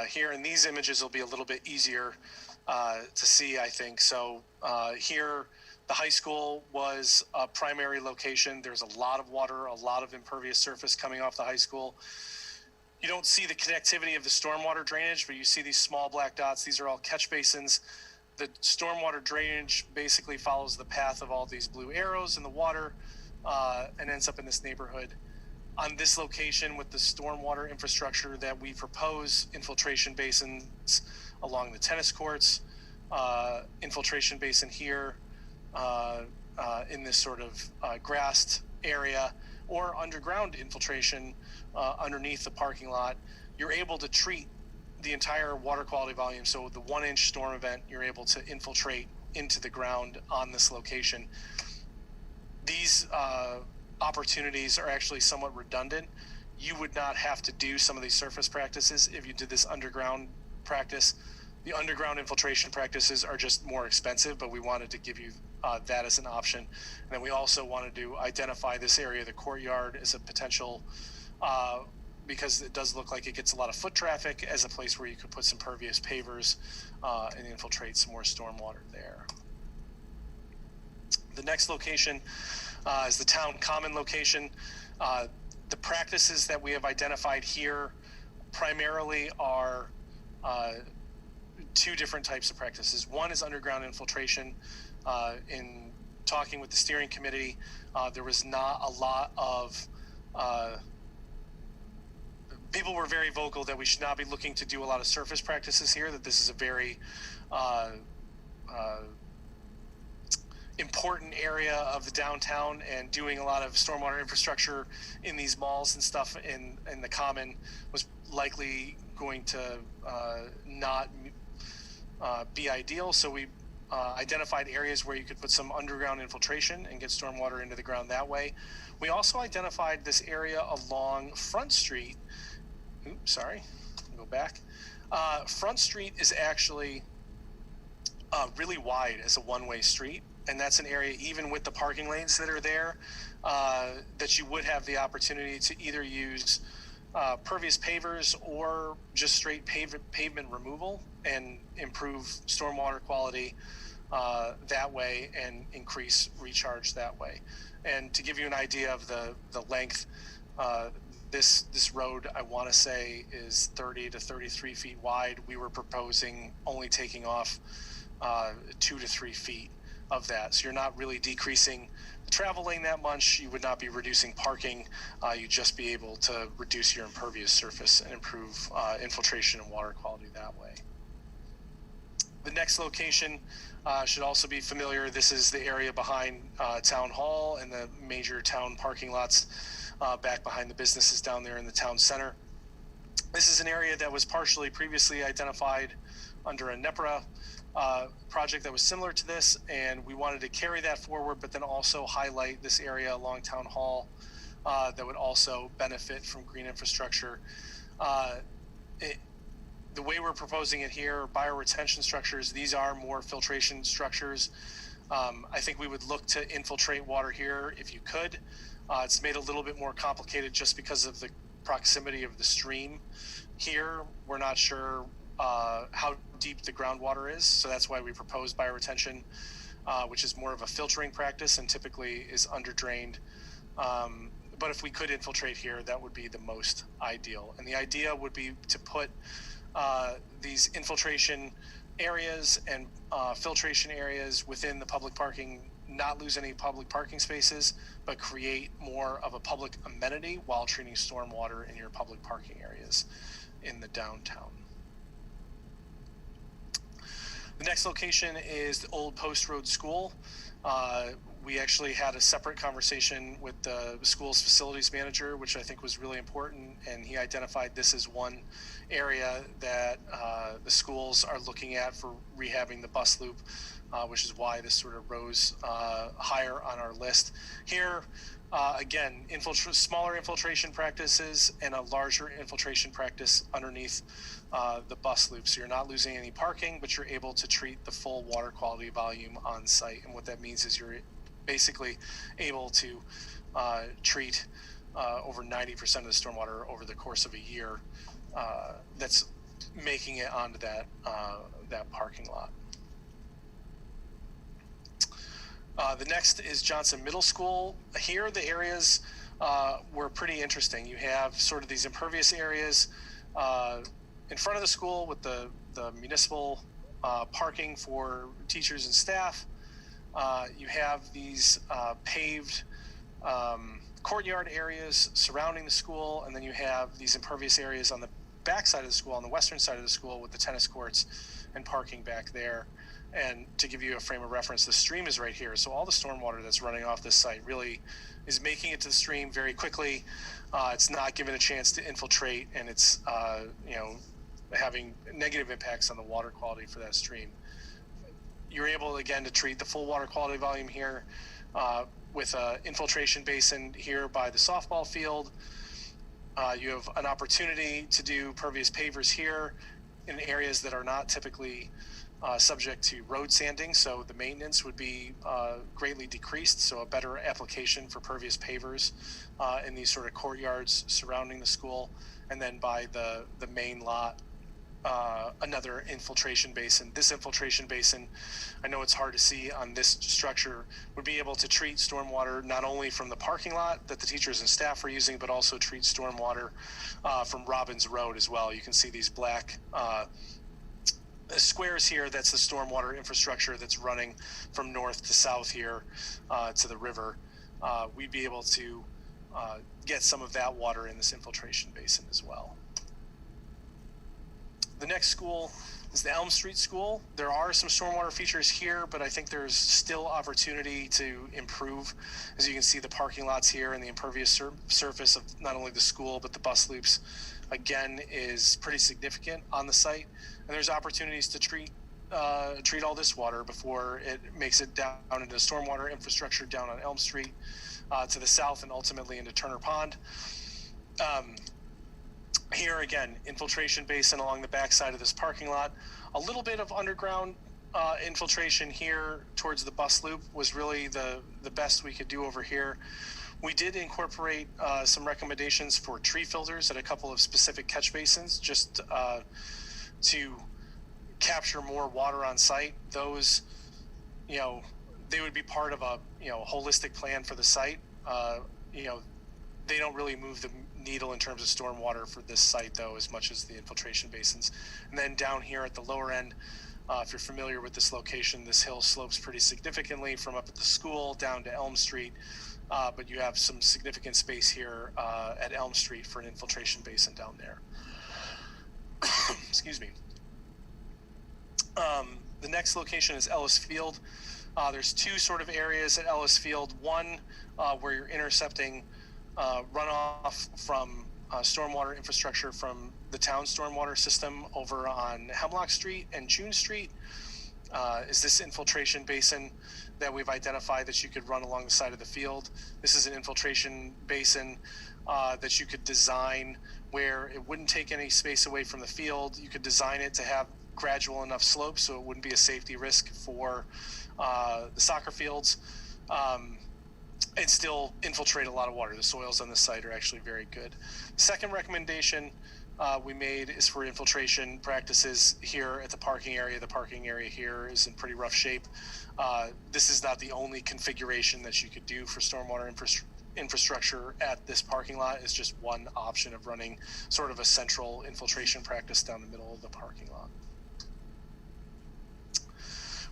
here, and these images will be a little bit easier to see, I think. So here, the high school was a primary location. There's a lot of water, a lot of impervious surface coming off the high school. You don't see the connectivity of the stormwater drainage, but you see these small black dots. These are all catch basins. The stormwater drainage basically follows the path of all these blue arrows in the water and ends up in this neighborhood. On this location with the stormwater infrastructure that we propose, infiltration basins along the tennis courts, infiltration basin here in this sort of grassed area, or underground infiltration underneath the parking lot, you're able to treat the entire water quality volume. So the 1-inch storm event, you're able to infiltrate into the ground on this location. These opportunities are actually somewhat redundant. You would not have to do some of these surface practices if you did this underground practice. The underground infiltration practices are just more expensive, but we wanted to give you that as an option. And then we also wanted to identify this area, the courtyard, as a potential, because it does look like it gets a lot of foot traffic, as a place where you could put some pervious pavers and infiltrate some more stormwater there. The next location is the town common location. The practices that we have identified here primarily are two different types of practices. One is underground infiltration. In talking with the steering committee, there was not a lot of people were very vocal that we should not be looking to do a lot of surface practices here, that this is a very important area of the downtown, and doing a lot of stormwater infrastructure in these malls and stuff in the common was likely going to not be ideal. So we identified areas where you could put some underground infiltration and get stormwater into the ground that way. We also identified this area along Front Street. Oops, sorry, go back. Front Street is actually really wide as a one-way street, and that's an area, even with the parking lanes that are there, that you would have the opportunity to either use pervious pavers or just straight pavement removal and improve stormwater quality that way and increase recharge that way. And to give you an idea of the length, this road, I want to say, is 30 to 33 feet wide. We were proposing only taking off 2 to 3 feet of that. So you're not really decreasing the travel lane that much. You would not be reducing parking. You'd just be able to reduce your impervious surface and improve infiltration and water quality that way. The next location should also be familiar. This is the area behind Town Hall and the major town parking lots back behind the businesses down there in the town center. This is an area that was partially previously identified under a NEPRA project that was similar to this, and we wanted to carry that forward, but then also highlight this area along Town Hall that would also benefit from green infrastructure. The way we're proposing it here, bioretention structures, these are more filtration structures. I think we would look to infiltrate water here if you could. It's made a little bit more complicated just because of the proximity of the stream here. We're not sure how deep the groundwater is, so that's why we propose bioretention, which is more of a filtering practice and typically is underdrained. But if we could infiltrate here, that would be the most ideal. And the idea would be to put these infiltration areas and filtration areas within the public parking, not lose any public parking spaces, but create more of a public amenity while treating stormwater in your public parking areas in the downtown. The next location is the old Post Road School. We actually had a separate conversation with the school's facilities manager, which I think was really important, and he identified this as one area that the schools are looking at for rehabbing the bus loop, which is why this sort of rose higher on our list. Here, again, smaller infiltration practices and a larger infiltration practice underneath the bus loop. So you're not losing any parking, but you're able to treat the full water quality volume on site. And what that means is you're basically able to treat over 90% of the stormwater over the course of a year that's making it onto that parking lot. The next is Johnson Middle School. Here, the areas were pretty interesting. You have sort of these impervious areas in front of the school with the municipal parking for teachers and staff. You have these paved courtyard areas surrounding the school, and then you have these impervious areas on the back side of the school, on the western side of the school, with the tennis courts and parking back there. And to give you a frame of reference, the stream is right here. So all the stormwater that's running off this site really is making it to the stream very quickly. It's not given a chance to infiltrate, and it's having negative impacts on the water quality for that stream. You're able, again, to treat the full water quality volume here with an infiltration basin here by the softball field. You have an opportunity to do pervious pavers here in areas that are not typically subject to road sanding, so the maintenance would be greatly decreased, so a better application for pervious pavers in these sort of courtyards surrounding the school. And then by the main lot, another infiltration basin. This infiltration basin, I know it's hard to see on this structure, would be able to treat stormwater not only from the parking lot that the teachers and staff are using, but also treat stormwater from Robbins Road as well. You can see these black squares here. That's the stormwater infrastructure that's running from north to south here to the river. We'd be able to get some of that water in this infiltration basin as well. The next school is the Elm Street School. There are some stormwater features here, but I think there's still opportunity to improve. As you can see, the parking lots here and the impervious surface of not only the school, but the bus loops, again, is pretty significant on the site. And there's opportunities to treat all this water before it makes it down into stormwater infrastructure down on Elm Street to the south and ultimately into Turner Pond. Here again, infiltration basin along the backside of this parking lot. A little bit of underground infiltration here towards the bus loop was really the best we could do over here. We did incorporate some recommendations for tree filters at a couple of specific catch basins just to capture more water on site. Those, they would be part of a, holistic plan for the site. They don't really move the needle in terms of stormwater for this site though, as much as the infiltration basins. And then down here at the lower end, if you're familiar with this location, this hill slopes pretty significantly from up at the school down to Elm Street. But you have some significant space here at Elm Street for an infiltration basin down there. Excuse me. The next location is Ellis Field. There's two sort of areas at Ellis Field. One where you're intercepting runoff from stormwater infrastructure from the town stormwater system over on Hemlock Street and June Street. Is this infiltration basin that we've identified that you could run along the side of the field. This is an infiltration basin that you could design where it wouldn't take any space away from the field. You could design it to have gradual enough slopes so it wouldn't be a safety risk for the soccer fields. And still infiltrate a lot of water. The soils on the site are actually very good. The second recommendation we made is for infiltration practices here at the parking area. The parking area here is in pretty rough shape. This is not the only configuration that you could do for stormwater infrastructure at this parking lot. It's just one option of running sort of a central infiltration practice down the middle of the parking lot.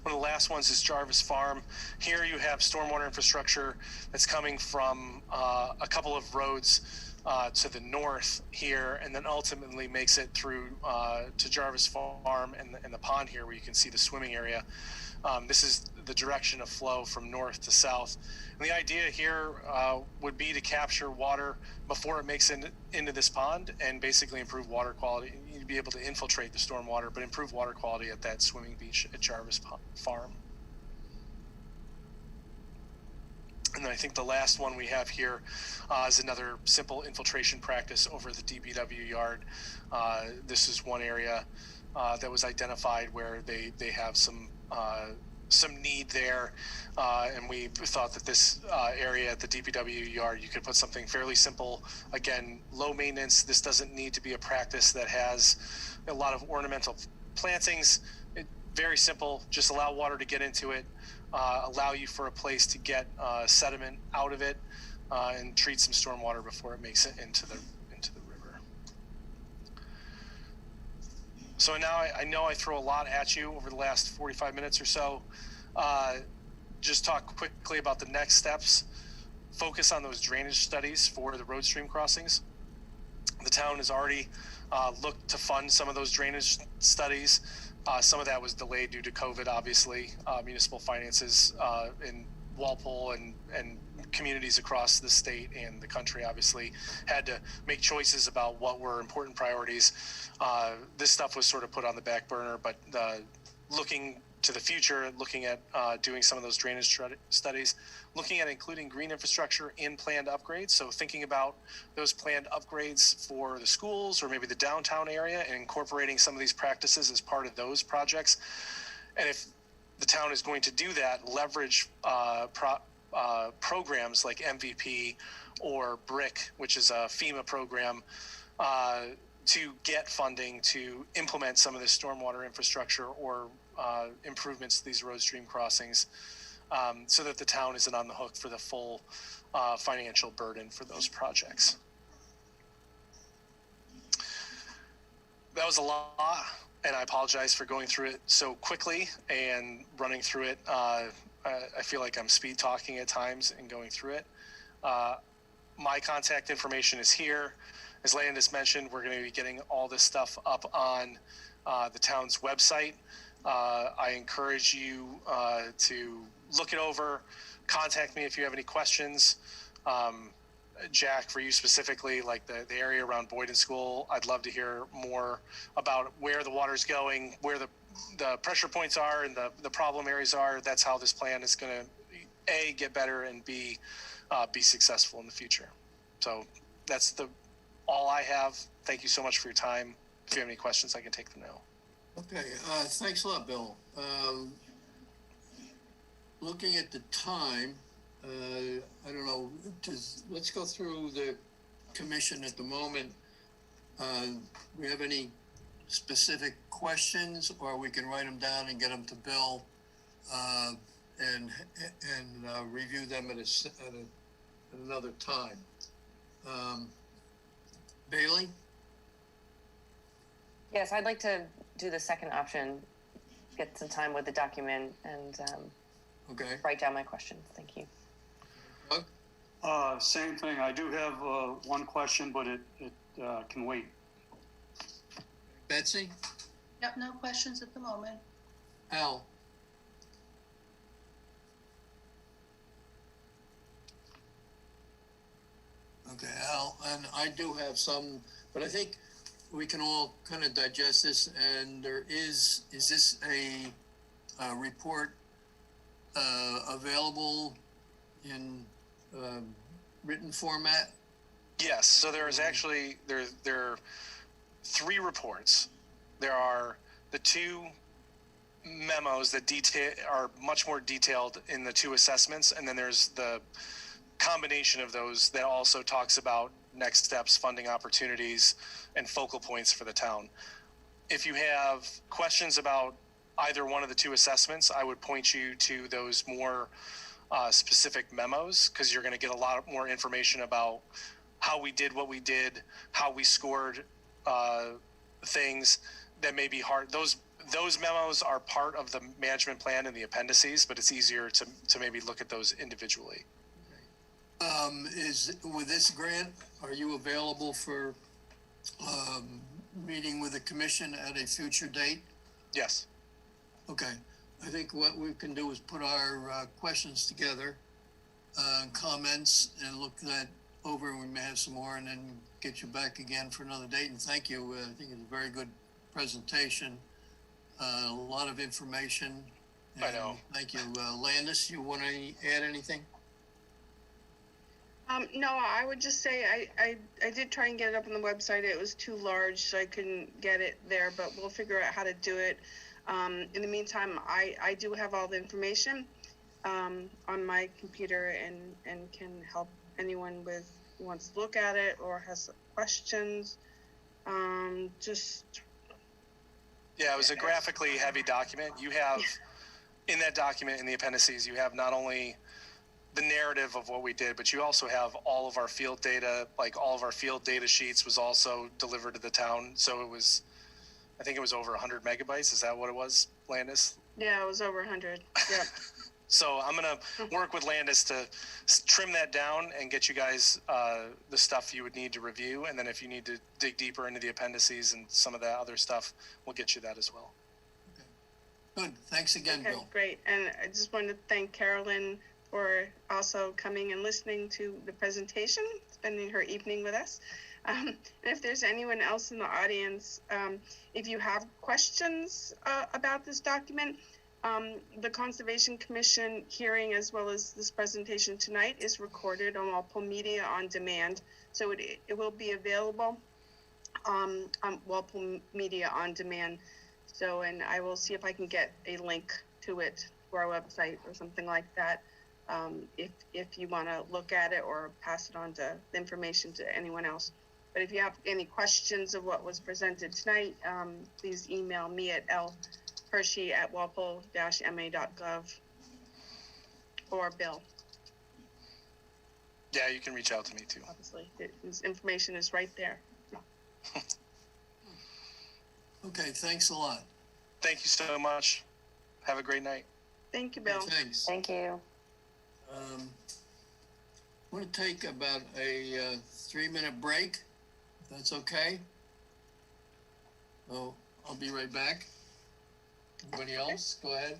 One of the last ones is Jarvis Farm. Here you have stormwater infrastructure that's coming from a couple of roads to the north here, and then ultimately makes it through to Jarvis Farm and the pond here where you can see the swimming area. This is the direction of flow from north to south. And the idea here would be to capture water before it makes it into this pond and basically improve water quality. You'd be able to infiltrate the stormwater, but improve water quality at that swimming beach at Jarvis Farm. And then I think the last one we have here is another simple infiltration practice over the DBW Yard. This is one area that was identified where they have some need there, and we thought that this area at the DBW Yard, you could put something fairly simple. Again, low maintenance. This doesn't need to be a practice that has a lot of ornamental plantings. Very simple. Just allow water to get into it. Allow you for a place to get sediment out of it, and treat some stormwater before it makes it into the river. So now I know I throw a lot at you over the last 45 minutes or so. Just talk quickly about the next steps. Focus on those drainage studies for the road stream crossings. The town has already looked to fund some of those drainage studies. Some of that was delayed due to COVID, obviously. Municipal finances in Walpole and communities across the state and the country obviously had to make choices about what were important priorities. This stuff was sort of put on the back burner, but looking to the future, looking at doing some of those drainage studies, looking at including green infrastructure in planned upgrades. So thinking about those planned upgrades for the schools or maybe the downtown area and incorporating some of these practices as part of those projects. And if the town is going to do that, leverage programs like MVP or BRIC, which is a FEMA program, to get funding to implement some of this stormwater infrastructure or improvements to these road stream crossings, so that the town isn't on the hook for the full financial burden for those projects. That was a lot, and I apologize for going through it so quickly and running through it. I feel like I'm speed talking at times and going through it. My contact information is here. As Landis mentioned, we're going to be getting all this stuff up on the town's website. I encourage you to look it over, contact me if you have any questions. Jack, for you specifically, like the area around Boyden School, I'd love to hear more about where the water's going, where the pressure points are and the problem areas are. That's how this plan is going to, A, get better, and B, be successful in the future. So that's all I have. Thank you so much for your time. If you have any questions, I can take them now. Okay, thanks a lot, Bill. Looking at the time, I don't know, let's go through the commission at the moment. We have any specific questions, or we can write them down and get them to Bill and review them at another time. Bailey? Yes, I'd like to do the second option, get some time with the document and Okay. write down my questions. Thank you. Doug? Same thing. I do have one question, but it can wait. Betsy? Yep, no questions at the moment. Al? Okay, Al, and I do have some, but I think we can all kind of digest this, and is this a report available in written format? Yes. So there is actually there are 3 reports. There are the 2 memos that are much more detailed in the 2 assessments, and then there's the combination of those that also talks about next steps, funding opportunities, and focal points for the town. If you have questions about either one of the 2 assessments, I would point you to those more specific memos, because you're going to get a lot more information about how we did what we did, how we scored things that may be hard. Those memos are part of the management plan and the appendices, but it's easier to maybe look at those individually. With this grant, are you available for meeting with the commission at a future date? Yes. Okay. I think what we can do is put our questions together, comments, and look that over. We may have some more, and then get you back again for another date. And thank you. I think it's a very good presentation. A lot of information. I know. Thank you. Landis, you want to add anything? No, I would just say I did try and get it up on the website. It was too large, so I couldn't get it there, but we'll figure out how to do it. In the meantime, I do have all the information on my computer and can help anyone who wants to look at it or has questions. Yeah, it was a graphically heavy document. You have, in that document, in the appendices, you have not only the narrative of what we did, but you also have all of our field data, like all of our field data sheets was also delivered to the town. So it was, I think it was over 100 megabytes. Is that what it was, Landis? Yeah, it was over 100. Yep. So I'm going to work with Landis to trim that down and get you guys the stuff you would need to review. And then if you need to dig deeper into the appendices and some of that other stuff, we'll get you that as well. Good. Thanks again, Okay, Bill. great. And I just wanted to thank Carolyn for also coming and listening to the presentation, spending her evening with us. And if there's anyone else in the audience, if you have questions about this document, the Conservation Commission hearing as well as this presentation tonight is recorded on Walpole Media on demand. So it will be available on Walpole Media on demand. So, and I will see if I can get a link to it to our website or something like that. If you want to look at it or pass it on to the information to anyone else. But if you have any questions of what was presented tonight, please email me at lhershey@walpole-ma.gov or Bill. Yeah, you can reach out to me too. Obviously, his information is right there. Okay, thanks a lot. Thank you so much. Have a great night. Thank you, Bill. Thanks. Thank you. I'm going to take about a 3-minute break, if that's okay. So I'll be right back. Anybody else? Go ahead.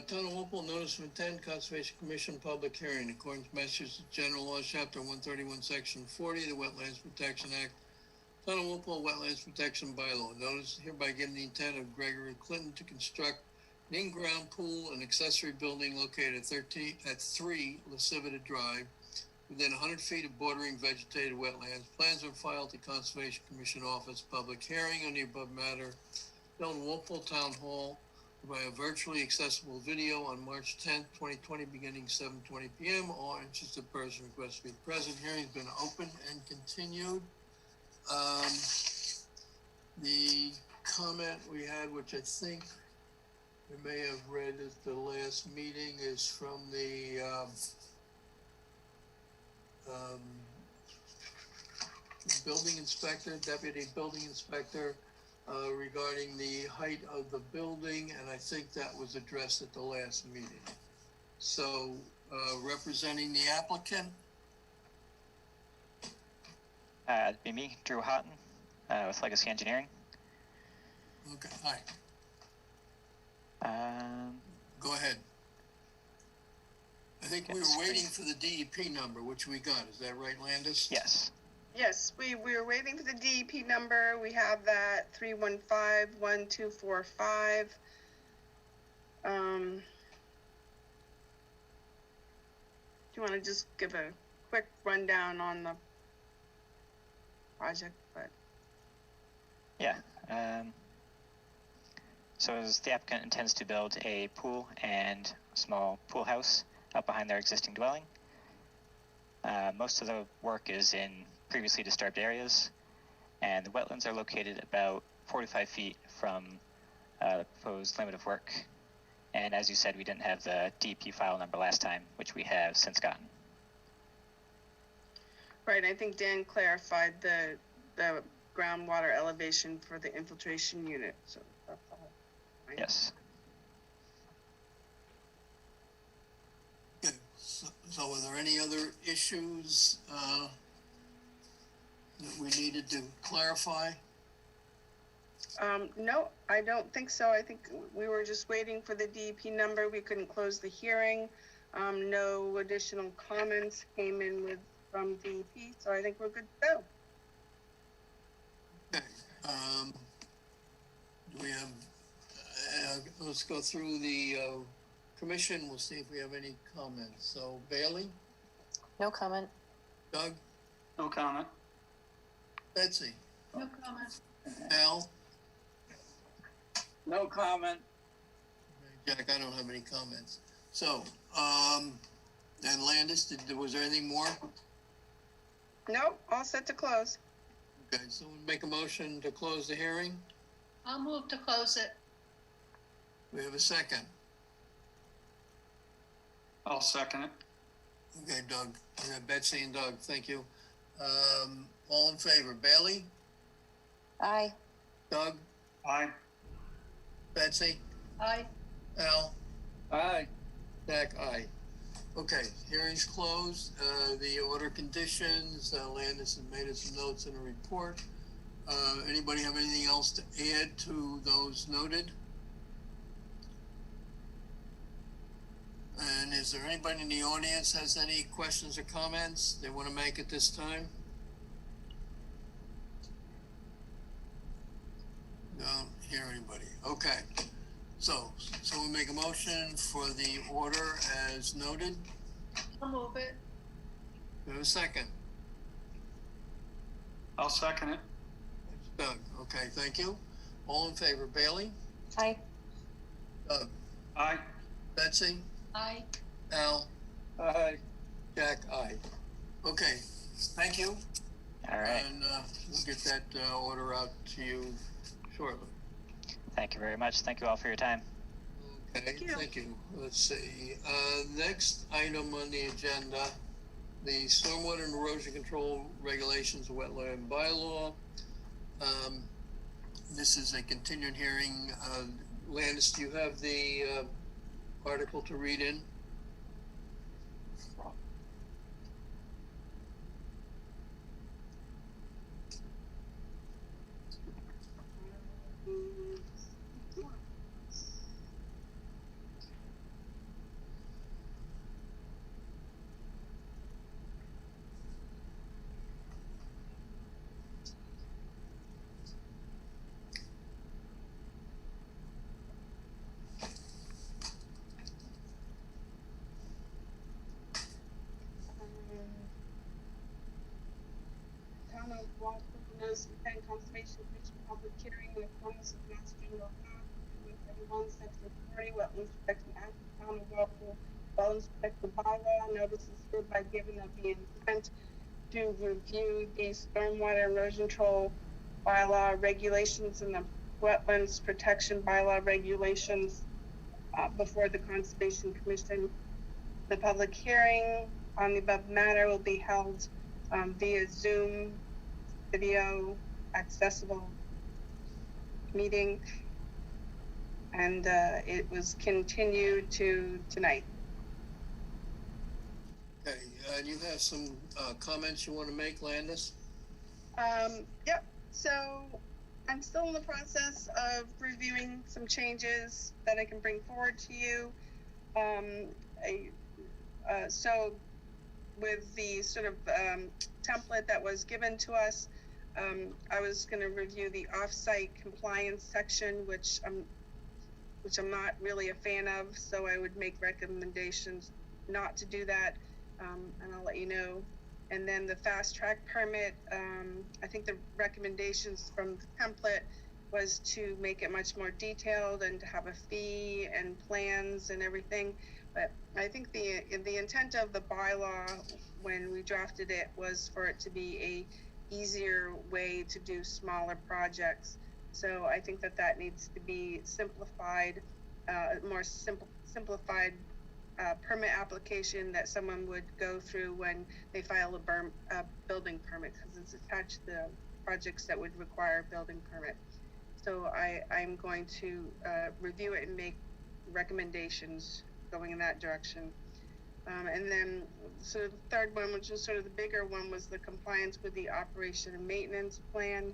Town of Walpole notice of intent, Conservation Commission public hearing, according to Massachusetts General Laws, Chapter 131, Section 40, the Wetlands Protection Act. Town of Walpole Wetlands Protection Bylaw. Notice hereby given the intent of Gregory Clinton to construct an in-ground pool and accessory building located at 3 Lasivita Drive, within 100 feet of bordering vegetated wetlands. Plans are filed to Conservation Commission Office. Public hearing on the above matter held in Walpole Town Hall by a virtually accessible video on March 10th, 2020, beginning 7:20 p.m. All interested person requested to be present. Hearing's been opened and continued. The comment we had, which I think we may have read at the last meeting, is from the building inspector, deputy building inspector, regarding the height of the building, and I think that was addressed at the last meeting. So, representing the applicant. It'd be me, Drew Houghton, with Legacy Engineering. Okay, hi. Go ahead. I think we were waiting for the DEP number, which we got. Is that right, Landis? Yes. Yes, we were waiting for the DEP number. We have that 315-1245. you want to just give a quick rundown on the project, but Yeah. So as the applicant intends to build a pool and a small pool house up behind their existing dwelling. Most of the work is in previously disturbed areas, and the wetlands are located about 45 feet from the proposed limit of work. And as you said, we didn't have the DP file number last time, which we have since gotten. right, I think Dan clarified the groundwater elevation for the infiltration unit, so that's all. Right? Yes. Good. So are there any other issues that we needed to clarify? No, I don't think so. I think we were just waiting for the DEP number. We couldn't close the hearing. No additional comments came in from DEP, so I think we're good to go. Okay. Do we have, let's go through the commission. We'll see if we have any comments. So Bailey, No comment. Doug, No comment. Betsy, No comment. Al, No comment. Jack, I don't have any comments. So, and Landis, was there anything more? Nope, all set to close. Okay, someone make a motion to close the hearing? I'll move to close it. We have a second. I'll second it. Okay, Doug, Betsy and Doug, thank you. All in favor, Bailey, Aye. Doug, Aye. Betsy, Aye. Al, Aye. Jack, aye. Okay, hearing's closed. The order conditions, Landis has made us some notes in a report. Anybody have anything else to add to those noted? And is there anybody in the audience has any questions or comments they want to make at this time? Don't hear anybody. Okay. So we'll make a motion for the order as noted. I'll move it. We have a second. I'll second it. Doug, okay, thank you. All in favor, Bailey, Aye. Doug, Aye. Betsy, Aye. Al, Aye. Jack, aye. Okay, thank you. All right. And we'll get that order out to you shortly. Thank you very much. Thank you all for your time. Okay, you. thank you. Let's see. Next item on the agenda, the stormwater and erosion control regulations, wetland bylaw. This is a continuing hearing. Landis, do you have the article to read in? Town of Washington knows and Conservation Commission public hearing in accordance with Mass General Law, 71, Section 40, Wetlands Protection Act, Town of Walpole, Wetlands Protection Bylaw. Notice is hereby given of the intent to review the stormwater erosion control bylaw regulations and the wetlands protection bylaw regulations before the Conservation Commission. The public hearing on the above matter will be held via Zoom video accessible meeting, and it was continued to tonight. Okay, you have some comments you want to make, Landis? Yep, so I'm still in the process of reviewing some changes that I can bring forward to you. So with the sort of template that was given to us, I was going to review the off-site compliance section, which I'm not really a fan of, so I would make recommendations not to do that and I'll let you know. And then the fast track permit, I think the recommendations from the template was to make it much more detailed and to have a fee and plans and everything. But I think the intent of the bylaw when we drafted it was for it to be a easier way to do smaller projects. So I think that needs to be simplified, simplified permit application that someone would go through when they file a building permit, because it's attached to the projects that would require a building permit. So I'm going to review it and make recommendations going in that direction. And then, so the third one, which is sort of the bigger one, was the compliance with the operation and maintenance plan.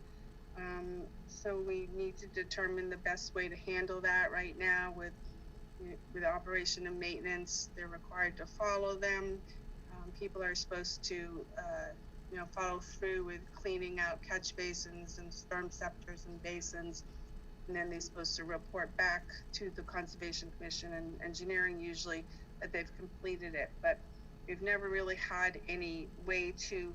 So we need to determine the best way to handle that right now with operation and maintenance. They're required to follow them. People are supposed to, follow through with cleaning out catch basins and storm scepters and basins. And then they're supposed to report back to the Conservation Commission and engineering usually that they've completed it. But we've never really had any way to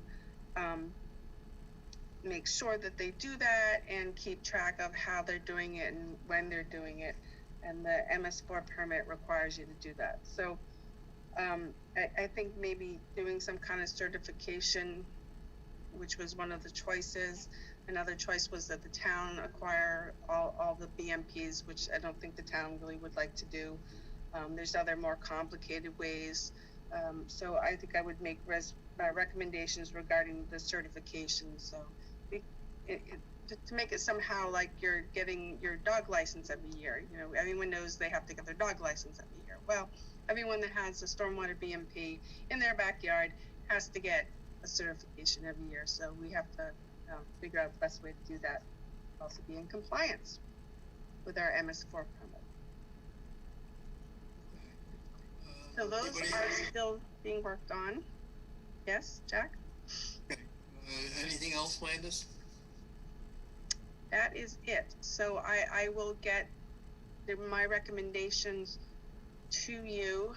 make sure that they do that and keep track of how they're doing it and when they're doing it. And the MS4 permit requires you to do that. So I think maybe doing some kind of certification, which was one of the choices. Another choice was that the town acquire all the BMPs, which I don't think the town really would like to do. There's other more complicated ways. So I think I would make recommendations regarding the certification. So to make it somehow like you're getting your dog license every year. You know, everyone knows they have to get their dog license every year. Well, everyone that has a stormwater BMP in their backyard has to get a certification every year. So we have to figure out the best way to do that. Also be in compliance with our MS4 permit. So those are still being worked on. Yes, Jack? Okay. Anything else, Landis? That is it. So I will get my recommendations to you.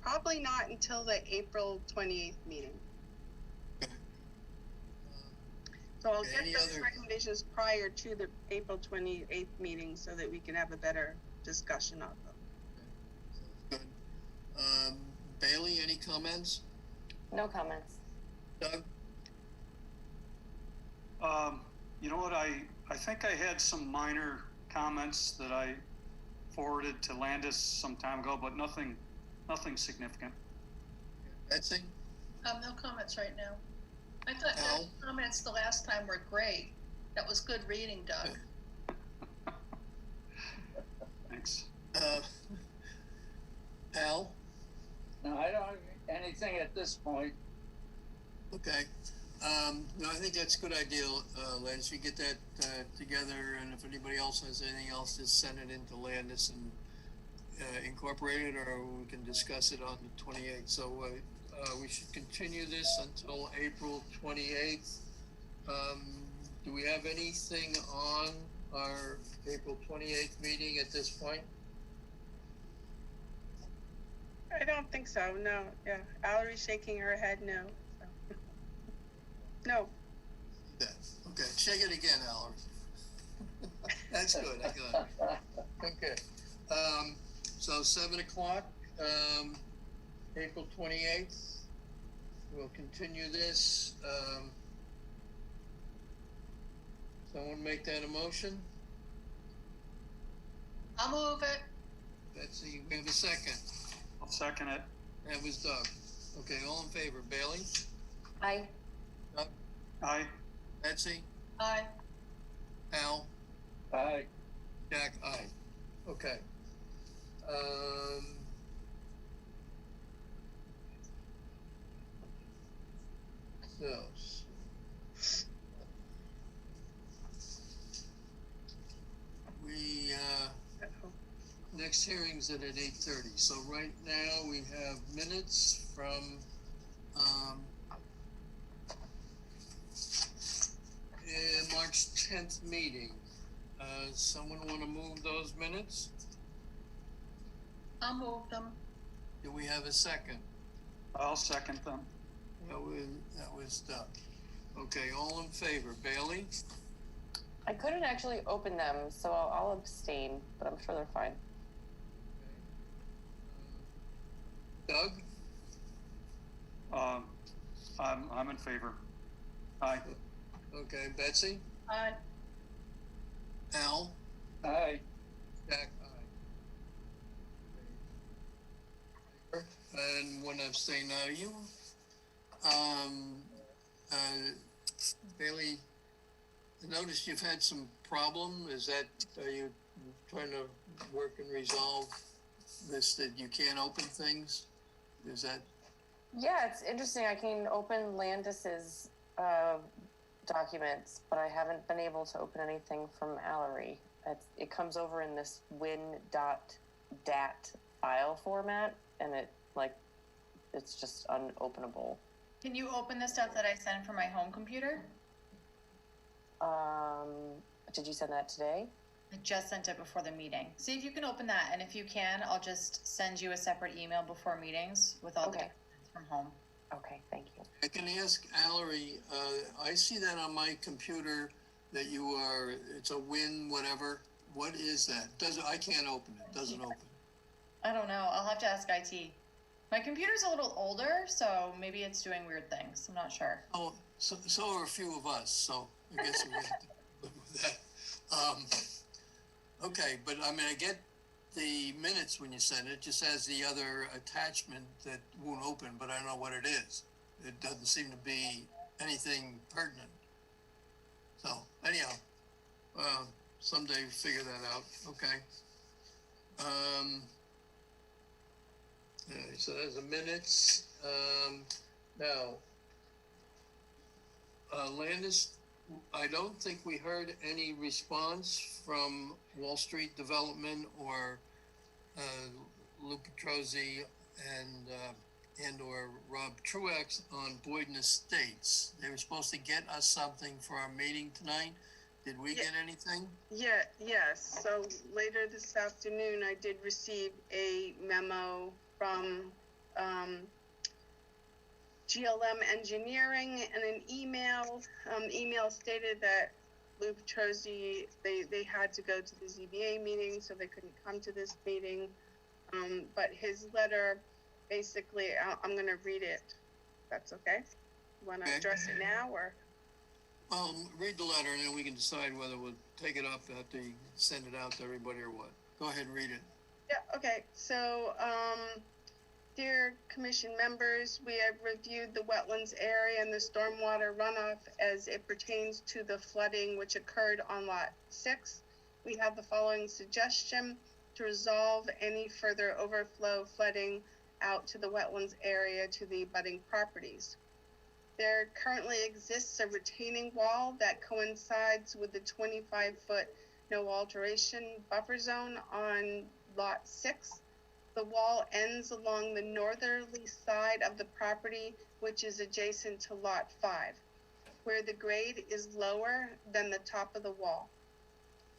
Probably not until the April 28th meeting. So I'll get those recommendations prior to the April 28th meeting so that we can have a better discussion of them. Good. Bailey, any comments? No comments. Doug? You know what, I think I had some minor comments that I forwarded to Landis some time ago, but nothing significant. Betsy? No comments right now. I thought Al? those comments the last time were great. That was good reading, Doug. Thanks. Al? No, I don't have anything at this point. Okay. No, I think that's a good idea, Landis. You get that together, and if anybody else has anything else, just send it into Landis and incorporate it, or we can discuss it on the 28th. So we should continue this until April 28th. Do we have anything on our April 28th meeting at this point? I don't think so, no. Yeah, Valerie's shaking her head no. So. No. Yeah. Okay, shake it again, Valerie. That's good, I got it. Okay. So 7 o'clock, April 28th. We'll continue this. Someone make that a motion? I'll move it. Betsy, we have a second. I'll second it. That was Doug. Okay, all in favor. Bailey? Aye. Doug? Aye. Betsy? Aye. Al? Aye. Jack? Aye. Okay. So we next hearing's at 8:30. So right now we have minutes from March 10th meeting. Someone want to move those minutes? I'll move them. Do we have a second? I'll second them. That was Doug. Okay, all in favor, Bailey? I couldn't actually open them, so I'll abstain, but I'm sure they're fine. Doug? I'm in favor. Aye. Okay, Betsy? Aye. Al? Aye. Jack, aye. And one abstain. Now you, Bailey, I noticed you've had some problem. Are you trying to work and resolve this, that you can't open things? Is that? Yeah, it's interesting. I can open Landis's documents, but I haven't been able to open anything from Allery. It comes over in this win.dat file format, and it's just unopenable. Can you open the stuff that I sent from my home computer? Did you send that today? I just sent it before the meeting. See if you can open that, and if you can, I'll just send you a separate email before meetings with all the documents from home. Okay, thank you. I can ask Allery, I see that on my computer that it's a win, whatever. What is that? I can't open it. Doesn't open. I don't know. I'll have to ask IT. My computer's a little older, so maybe it's doing weird things. I'm not sure. Oh, so are a few of us, so I guess we have to live with that. Okay, but I mean, I get the minutes when you send it. It just has the other attachment that won't open, but I don't know what it is. It doesn't seem to be anything pertinent. So anyhow, someday we'll figure that out. Okay. So there's the minutes. Now, Landis, I don't think we heard any response from Wall Street Development or Lou Petrozzi and or Rob Truex on Boyden Estates. They were supposed to get us something for our meeting tonight. Did we get anything? Yes. So later this afternoon, I did receive a memo from GLM Engineering and an email. Email stated that Lou Petrozzi, they had to go to the ZBA meeting, so they couldn't come to this meeting. But his letter, basically, I'm going to read it. That's okay? You want to address it now, or? Read the letter, and then we can decide whether we'll take it up after you send it out to everybody or what. Go ahead and read it. Yeah, okay. So, dear commission members, we have reviewed the wetlands area and the stormwater runoff as it pertains to the flooding which occurred on lot 6. We have the following suggestion: to resolve any further overflow flooding out to the wetlands area to the abutting properties. There currently exists a retaining wall that coincides with the 25-foot no alteration buffer zone on lot 6. The wall ends along the northerly side of the property, which is adjacent to lot 5, where the grade is lower than the top of the wall.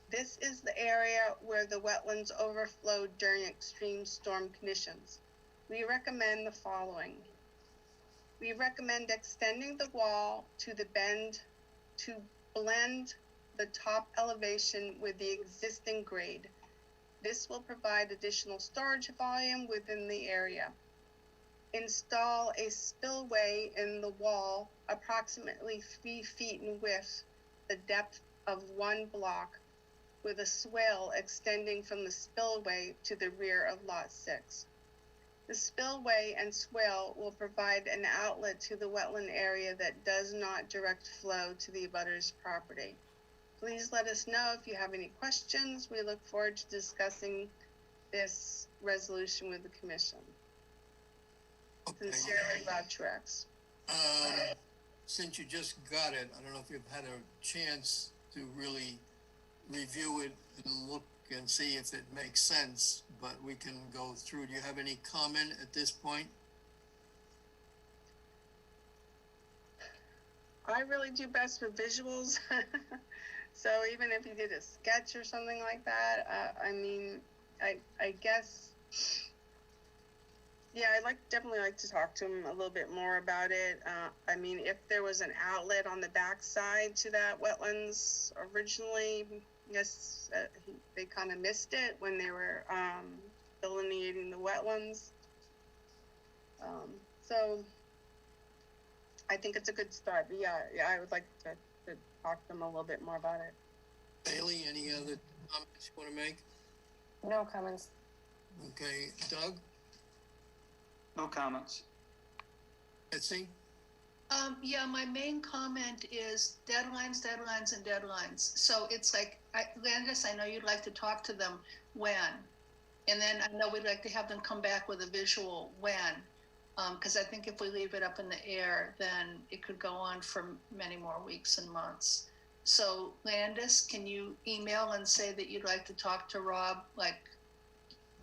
This is the area where the wetlands overflowed during extreme storm conditions. We recommend the following. We recommend extending the wall to the bend to blend the top elevation with the existing grade. This will provide additional storage volume within the area. Install a spillway in the wall approximately 3 feet in width, the depth of 1 block, with a swale extending from the spillway to the rear of lot 6. The spillway and swale will provide an outlet to the wetland area that does not direct flow to the abutter's property. Please let us know if you have any questions. We look forward to discussing this resolution with the commission. Okay. Sincerely, Rob Truex. Since you just got it, I don't know if you've had a chance to really review it and look and see if it makes sense, but we can go through. Do you have any comment at this point? I really do best with visuals. So even if you did a sketch or something like that, I mean, I guess Yeah, definitely like to talk to him a little bit more about it. I mean, if there was an outlet on the backside to that wetlands originally, yes, they kind of missed it when they were delineating the wetlands. So I think it's a good start. But yeah, I would like to talk to them a little bit more about it. Bailey, any other comments you want to make? No comments. Okay, Doug, No comments. Betsy? Yeah, my main comment is deadlines, deadlines, and deadlines. So it's like, Landis, I know you'd like to talk to them when, and then I know we'd like to have them come back with a visual when, because I think if we leave it up in the air, then it could go on for many more weeks and months. So Landis, can you email and say that you'd like to talk to Rob like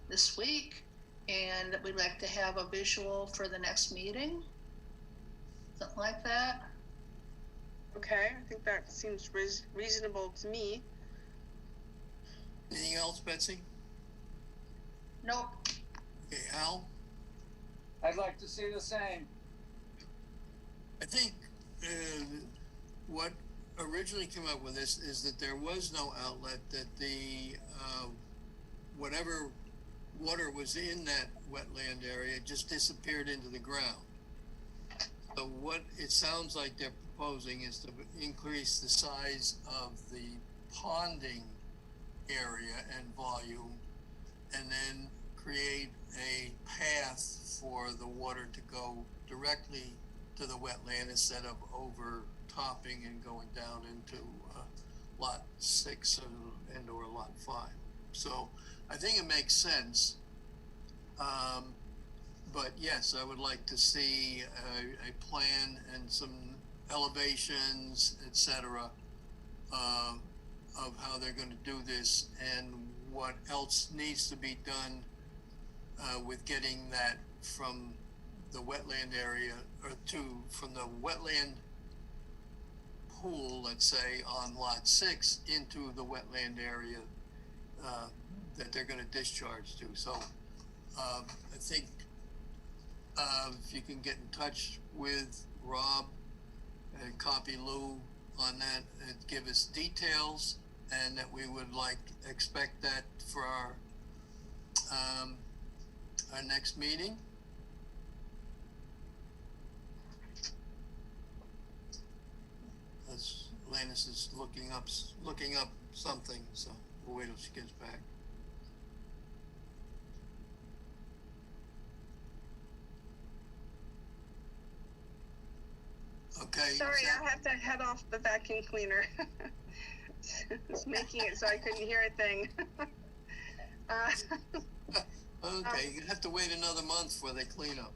this week, and that we'd like to have a visual for the next meeting? Something like that. Okay, I think that seems reasonable to me. Anything else, Betsy? Nope. Okay, Al? I'd like to see the same. I think what originally came up with this is that there was no outlet, that the whatever water was in that wetland area just disappeared into the ground. So what it sounds like they're proposing is to increase the size of the ponding area and volume, and then create a path for the water to go directly to the wetland instead of overtopping and going down into lot 6 and or lot 5. So I think it makes sense. But yes, I would like to see a plan and some elevations, etc., of how they're going to do this and what else needs to be done with getting that from the wetland area from the wetland pool, let's say, on lot 6 into the wetland area that they're going to discharge to. So I think if you can get in touch with Rob and copy Lou on that and give us details, and that we would expect that for our next meeting. As Lannis is looking up something, so we'll wait till she gets back. Okay. Sorry, I have to head off the vacuum cleaner. It's making it so I couldn't hear a thing. Okay, you have to wait another month for the cleanup.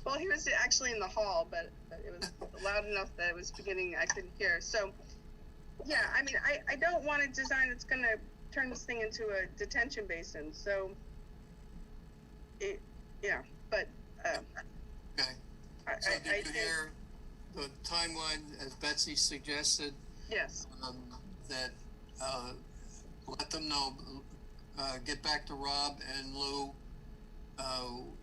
Well, he was actually in the hall, but it was loud enough that it was beginning, I couldn't hear. So, yeah, I mean, I don't want a design that's going to turn this thing into a detention basin. So, but. Okay. So did you hear the timeline, as Betsy suggested? Yes. That let them know, get back to Rob and Lou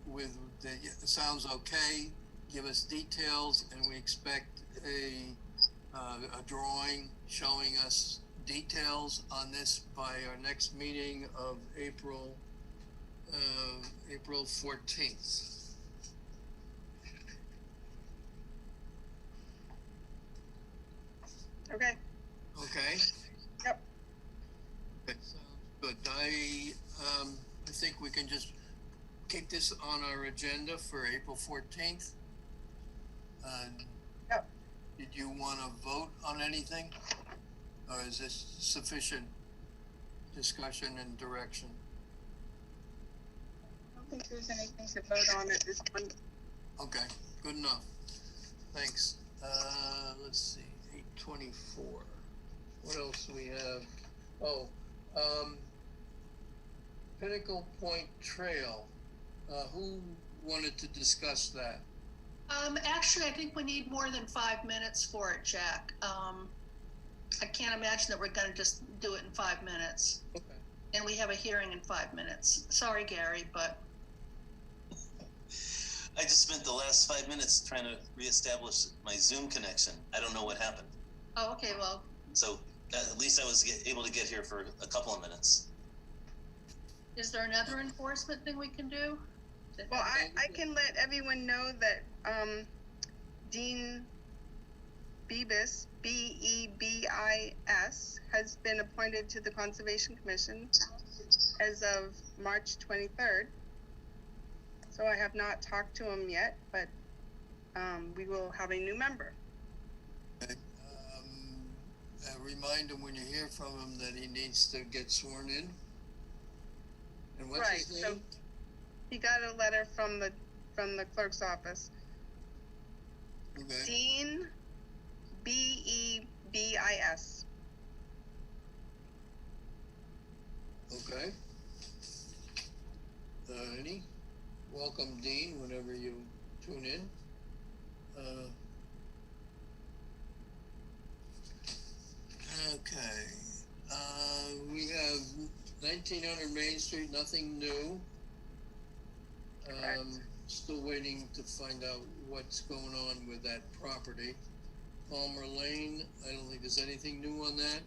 with it sounds okay, give us details, and we expect a drawing showing us details on this by our next meeting of April 14th. Okay. Okay. Yep. That sounds good. I think we can just keep this on our agenda for April 14th. Yep. Did you want to vote on anything? Or is this sufficient discussion and direction? I don't think there's anything to vote on at this point. Okay, good enough. Thanks. Let's see. 824. What else do we have? Oh, Pinnacle Point Trail. Who wanted to discuss that? Actually, I think we need more than 5 minutes for it, Jack. I can't imagine that we're going to just do it in 5 minutes. Okay. And we have a hearing in 5 minutes. Sorry, Gary, but. I just spent the last 5 minutes trying to reestablish my Zoom connection. I don't know what happened. Oh, okay, well, So at least I was able to get here for a couple of minutes. is there another enforcement thing we can do? Well, I can let everyone know that Dean Bebis, Bebis, has been appointed to the Conservation Commission as of March 23rd. So I have not talked to him yet, but we will have a new member. Okay. Remind him when you hear from him that he needs to get sworn in. And what's Right, his name? so he got a letter from the clerk's office. Okay. Dean Bebis. Okay. Any? Welcome, Dean, whenever you tune in. Okay. We have 1900 Main Street, nothing new. Correct. Still waiting to find out what's going on with that property. Palmer Lane, I don't think there's anything new on that.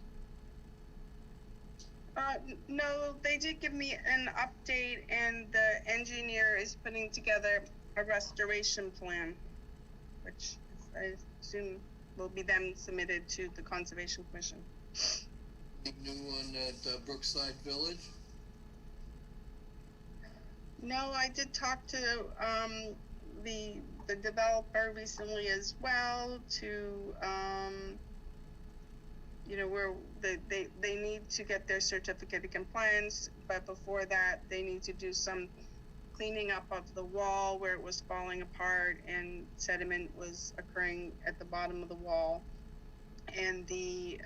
No, they did give me an update, and the engineer is putting together a restoration plan, which I assume will be then submitted to the Conservation Commission. Anything new on that Brookside Village? No, I did talk to the developer recently as well to where they need to get their certificate of compliance, but before that they need to do some cleaning up of the wall where it was falling apart and sediment was occurring at the bottom of the wall, and the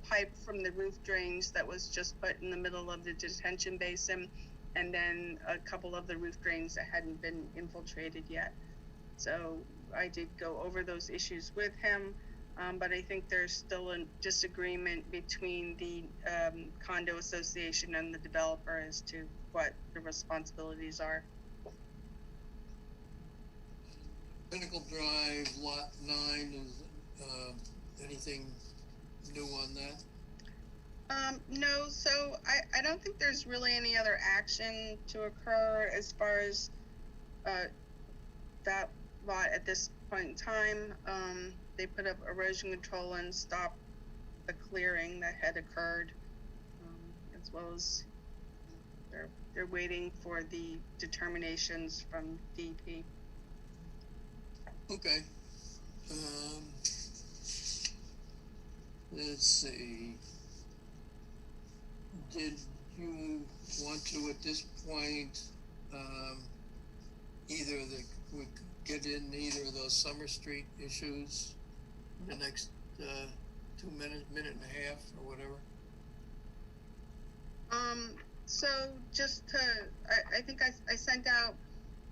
pipe from the roof drains that was just put in the middle of the detention basin, and then a couple of the roof drains that hadn't been infiltrated yet. So I did go over those issues with him, but I think there's still a disagreement between the condo association and the developer as to what the responsibilities are. Pinnacle Drive, Lot 9, is anything new on that? No, so I don't think there's really any other action to occur as far as that lot at this point in time. They put up erosion control and stopped the clearing that had occurred, as well as they're waiting for the determinations from DEP. Okay. Let's see. Did you want to, at this point, we get in either of those Summer Street issues in the next 2 minutes, minute and a half, or whatever? So just to, I think I sent out,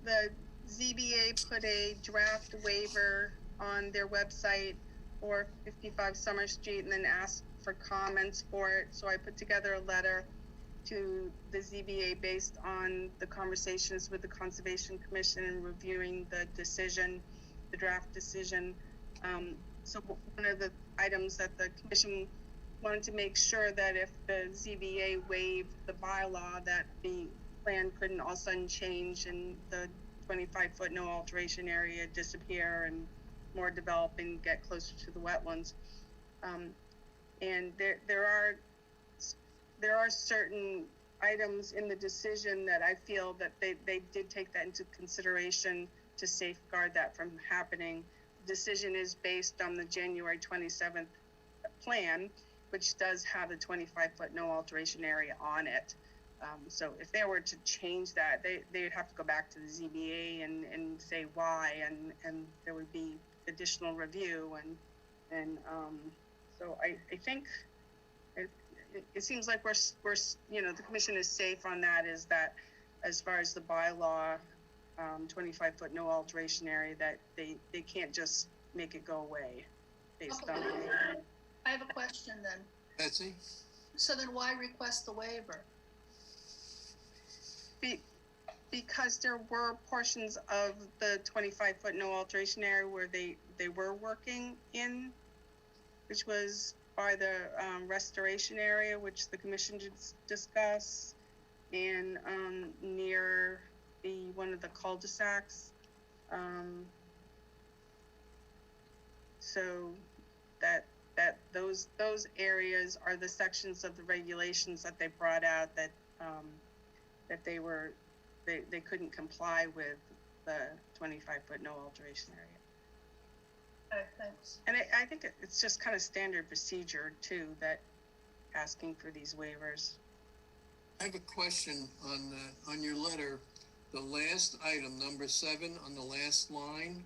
the ZBA put a draft waiver on their website for 55 Summer Street and then asked for comments for it. So I put together a letter to the ZBA based on the conversations with the Conservation Commission and reviewing the decision, the draft decision. So one of the items that the commission wanted to make sure that if the ZBA waived the bylaw, that the plan couldn't all of a sudden change and the 25-foot no alteration area disappear and more developing get closer to the wetlands. And there are certain items in the decision that I feel that they did take that into consideration to safeguard that from happening. The decision is based on the January 27th plan, which does have the 25-foot no alteration area on it. So if they were to change that, they'd have to go back to the ZBA and say why, and there would be additional review, and so I think it seems like we're the commission is safe on that, is that as far as the bylaw 25-foot no alteration area, that they can't just make it go away based on I have a question then. Betsy? So then why request the waiver? because there were portions of the 25-foot no alteration area where they were working in, which was by the restoration area, which the commission did discuss, and near one of the cul-de-sacs. So those areas are the sections of the regulations that they brought out that they couldn't comply with the 25-foot no alteration area. Thanks. And I think it's just kind of standard procedure too, that asking for these waivers. I have a question on your letter, the last item, number 7, on the last line.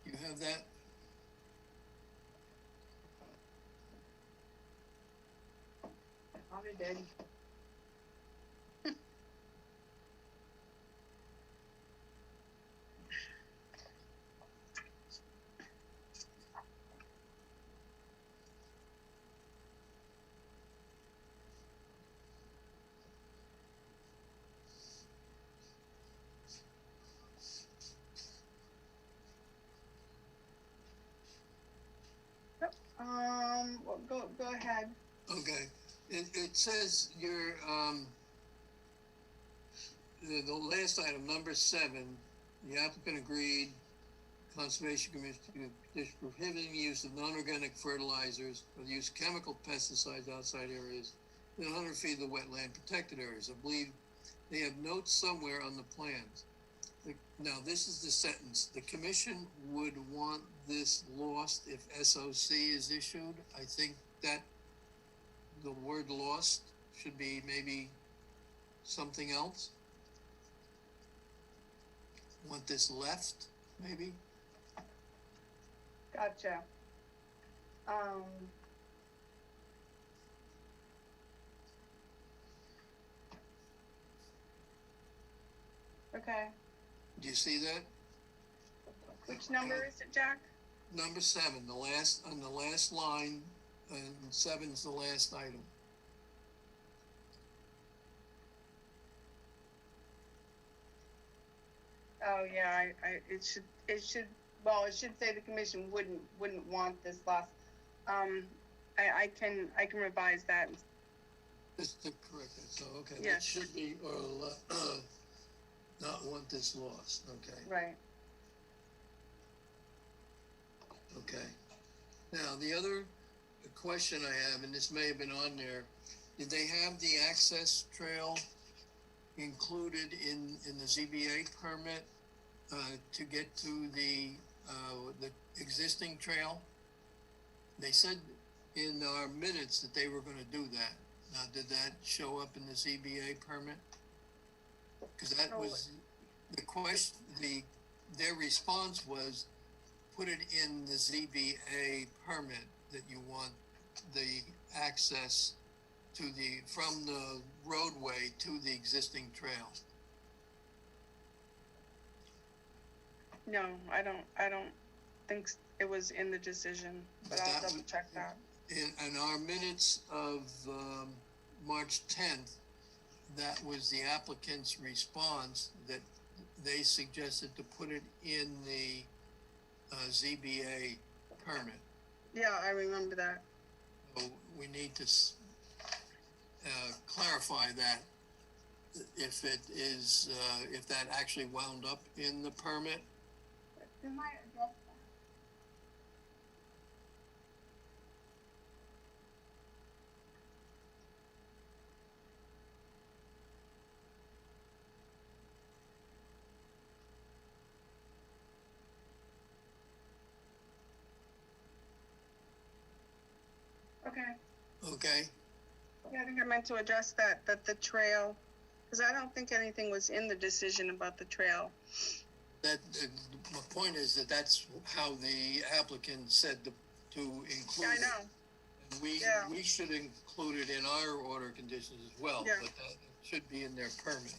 You have that? I did. Well, go ahead. Okay. It says your the last item, number 7, the applicant agreed, Conservation Commission is prohibiting the use of non-organic fertilizers or the use of chemical pesticides outside areas within 100 feet of the wetland protected areas. I believe they have notes somewhere on the plans. Now, this is the sentence. The commission would want this lost if SOC is issued. I think that the word lost should be maybe something else. Want this left, maybe? Gotcha. Okay. Do you see that? Which number is it, Jack? Number 7, on the last line, and 7 is the last item. Oh yeah, it should say the commission wouldn't want this last. I can revise that. Just to correct it. So okay, Yeah. that should be or not want this lost. Okay. Right. Okay. Now, the other question I have, and this may have been on there, did they have the access trail included in the ZBA permit to get to the existing trail? They said in our minutes that they were going to do that. Now, did that show up in the ZBA permit? Because that was the question. Their response was, put it in the ZBA permit that you want the access to from the roadway to the existing trail. No, I don't think it was in the decision, but I'll double check that. In our minutes of March 10th, that was the applicant's response, that they suggested to put it in the ZBA permit. Yeah, I remember that. So we need to clarify that, if it is, if that actually wound up in the permit. Didn't I address that? Okay. Okay. Yeah, I think I meant to address that the trail, because I don't think anything was in the decision about the trail. That my point is that that's how the applicant said to include Yeah, I it. know. And we should include it in our order conditions as well, Yeah. but that should be in their permit.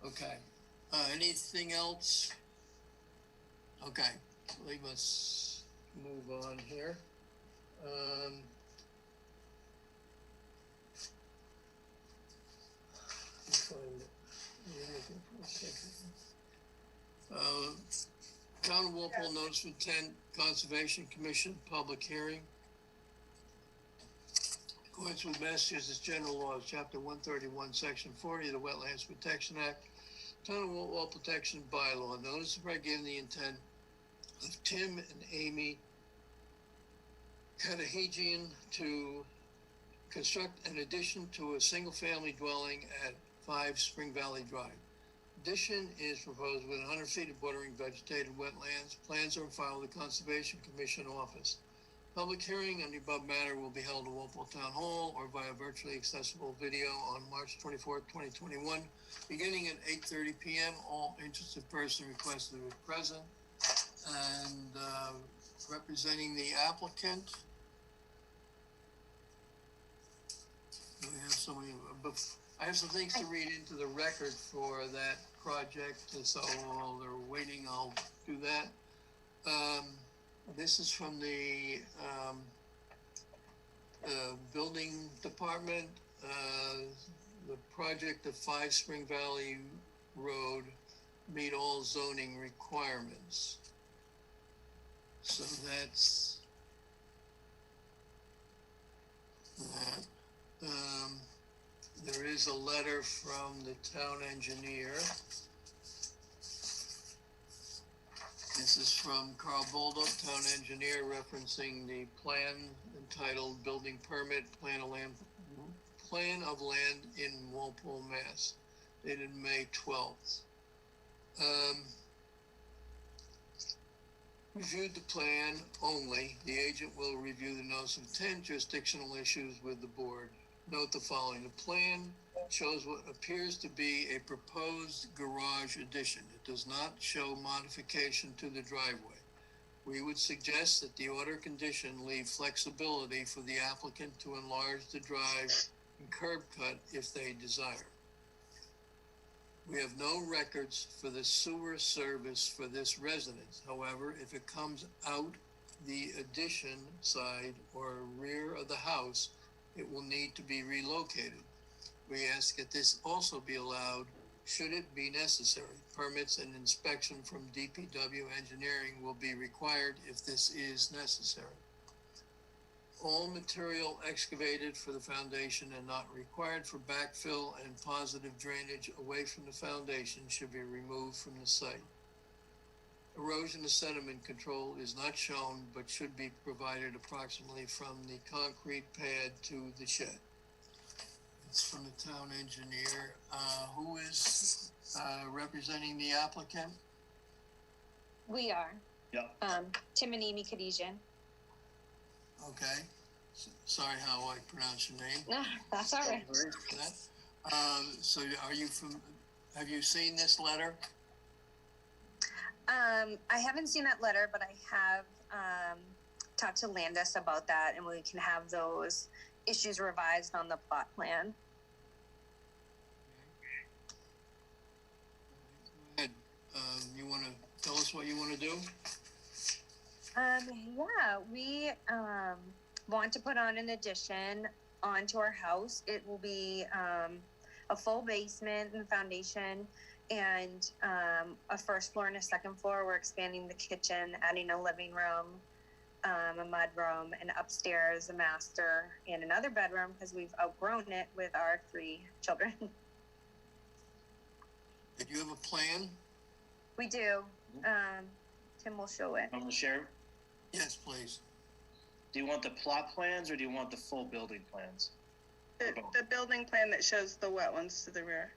Okay. Anything else? Okay, we must move on here. Town of Walpole notice of intent, Conservation Commission, public hearing. In accordance with Massachusetts General Laws, Chapter 131, Section 40 of the Wetlands Protection Act, Town of Walpole Protection Bylaw, notice of given the intent of Tim and Amy Katahijian to construct an addition to a single-family dwelling at 5 Spring Valley Drive. Addition is proposed within 100 feet of bordering vegetated wetlands. Plans are on file with the Conservation Commission office. Public hearing on the above matter will be held at Walpole Town Hall or via virtually accessible video on March 24th, 2021, beginning at 8:30 p.m. All interested persons requested to be present. And representing the applicant, we have somebody. I have some things to read into the record for that project, and so while they're waiting, I'll do that. This is from the building department. The project of 5 Spring Valley Road meet all zoning requirements. So that's that. There is a letter from the town engineer. This is from Carl Boldup, town engineer, referencing the plan entitled Building Permit Plan of Land in Walpole, Mass, dated May 12th. Reviewed the plan only. The agent will review the notice of intent, jurisdictional issues with the board. Note the following. The plan shows what appears to be a proposed garage addition. It does not show modification to the driveway. We would suggest that the order condition leave flexibility for the applicant to enlarge the drive and curb cut if they desire. We have no records for the sewer service for this residence. However, if it comes out the addition side or rear of the house, it will need to be relocated. We ask that this also be allowed should it be necessary. Permits and inspection from DBW engineering will be required if this is necessary. All material excavated for the foundation and not required for backfill and positive drainage away from the foundation should be removed from the site. Erosion and sediment control is not shown, but should be provided approximately from the concrete pad to the shed. It's from the town engineer. Who is representing the applicant? We are. Yep. Tim and Amy Khadijan. Okay. Sorry how I pronounce your name. No, that's all right. So have you seen this letter? I haven't seen that letter, but I have talked to Landis about that, and we can have those issues revised on the plot plan. Go ahead. You want to tell us what you want to do? Yeah, we want to put on an addition onto our house. It will be a full basement and foundation, and a first floor and a second floor. We're expanding the kitchen, adding a living room, a mud room, and upstairs a master and another bedroom because we've outgrown it with our 3 children. Did you have a plan? We do. Tim will show it. I'm gonna share. Yes, please. Do you want the plot plans or do you want the full building plans? The building plan that shows the wetlands to the rear.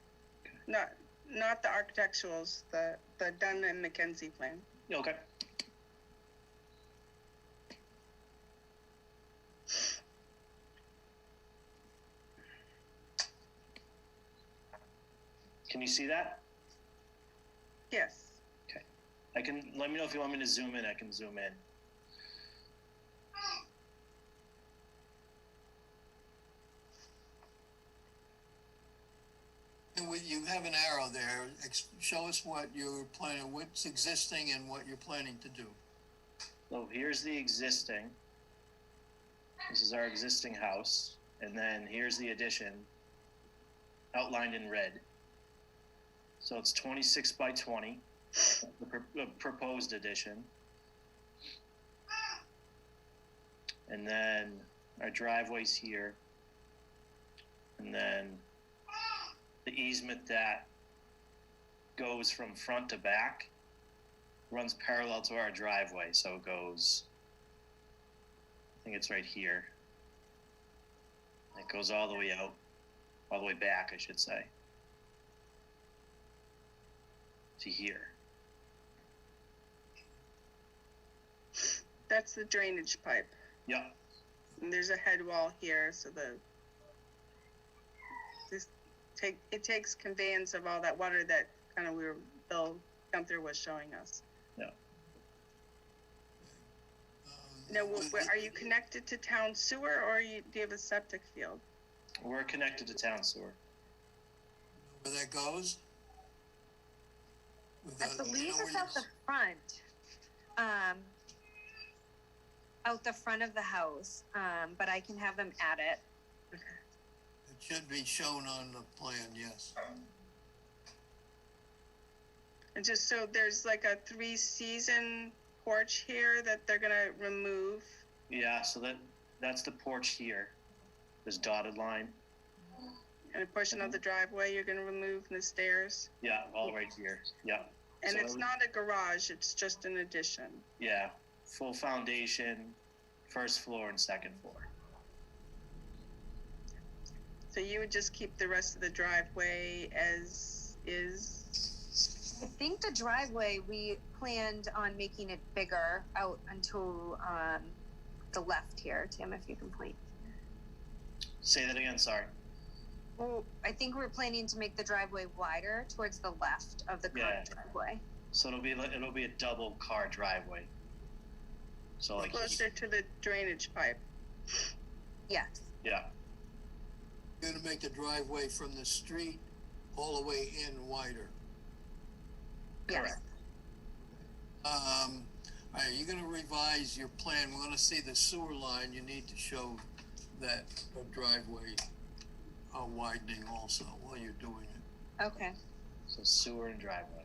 Not the architecturals, the Dunn and Mackenzie plan. Okay. Can you see that? Yes. Okay. Let me know if you want me to zoom in, I can zoom in. You have an arrow there. Show us what you're planning, what's existing and what you're planning to do. So here's the existing. This is our existing house. And then here's the addition outlined in red. So it's 26 by 20. the proposed addition. And then our driveway's here. And then the easement that goes from front to back runs parallel to our driveway. So it goes, I think it's right here. It goes all the way out, all the way back, I should say, to here. That's the drainage pipe. Yep. And there's a head wall here, so it takes conveyance of all that water that kind of Bill Gunther was showing us. Yeah. Now, are you connected to town sewer, or do you have a septic field? We're connected to town sewer. Where that goes? I believe it's out the front. Out the front of the house, but I can have them add it. It should be shown on the plan, yes. And just so there's like a 3-season porch here that they're gonna remove. Yeah, so that's the porch here. This dotted line. And a portion of the driveway you're gonna remove, and the stairs. Yeah, all right here. Yeah. And So it's not a garage, it's just an addition. Yeah, full foundation, first floor and second floor. So you would just keep the rest of the driveway as is? I think the driveway, we planned on making it bigger out until the left here. Tim, if you can point. Say that again, sorry. Well, I think we're planning to make the driveway wider towards the left of the current driveway. So it'll be a double car driveway. So like closer to the drainage pipe. Yes. Yeah. You're gonna make the driveway from the street all the way in wider. Yes. All right, you're gonna revise your plan. We're gonna see the sewer line. You need to show that driveway widening also while you're doing it. Okay. So sewer and driveway.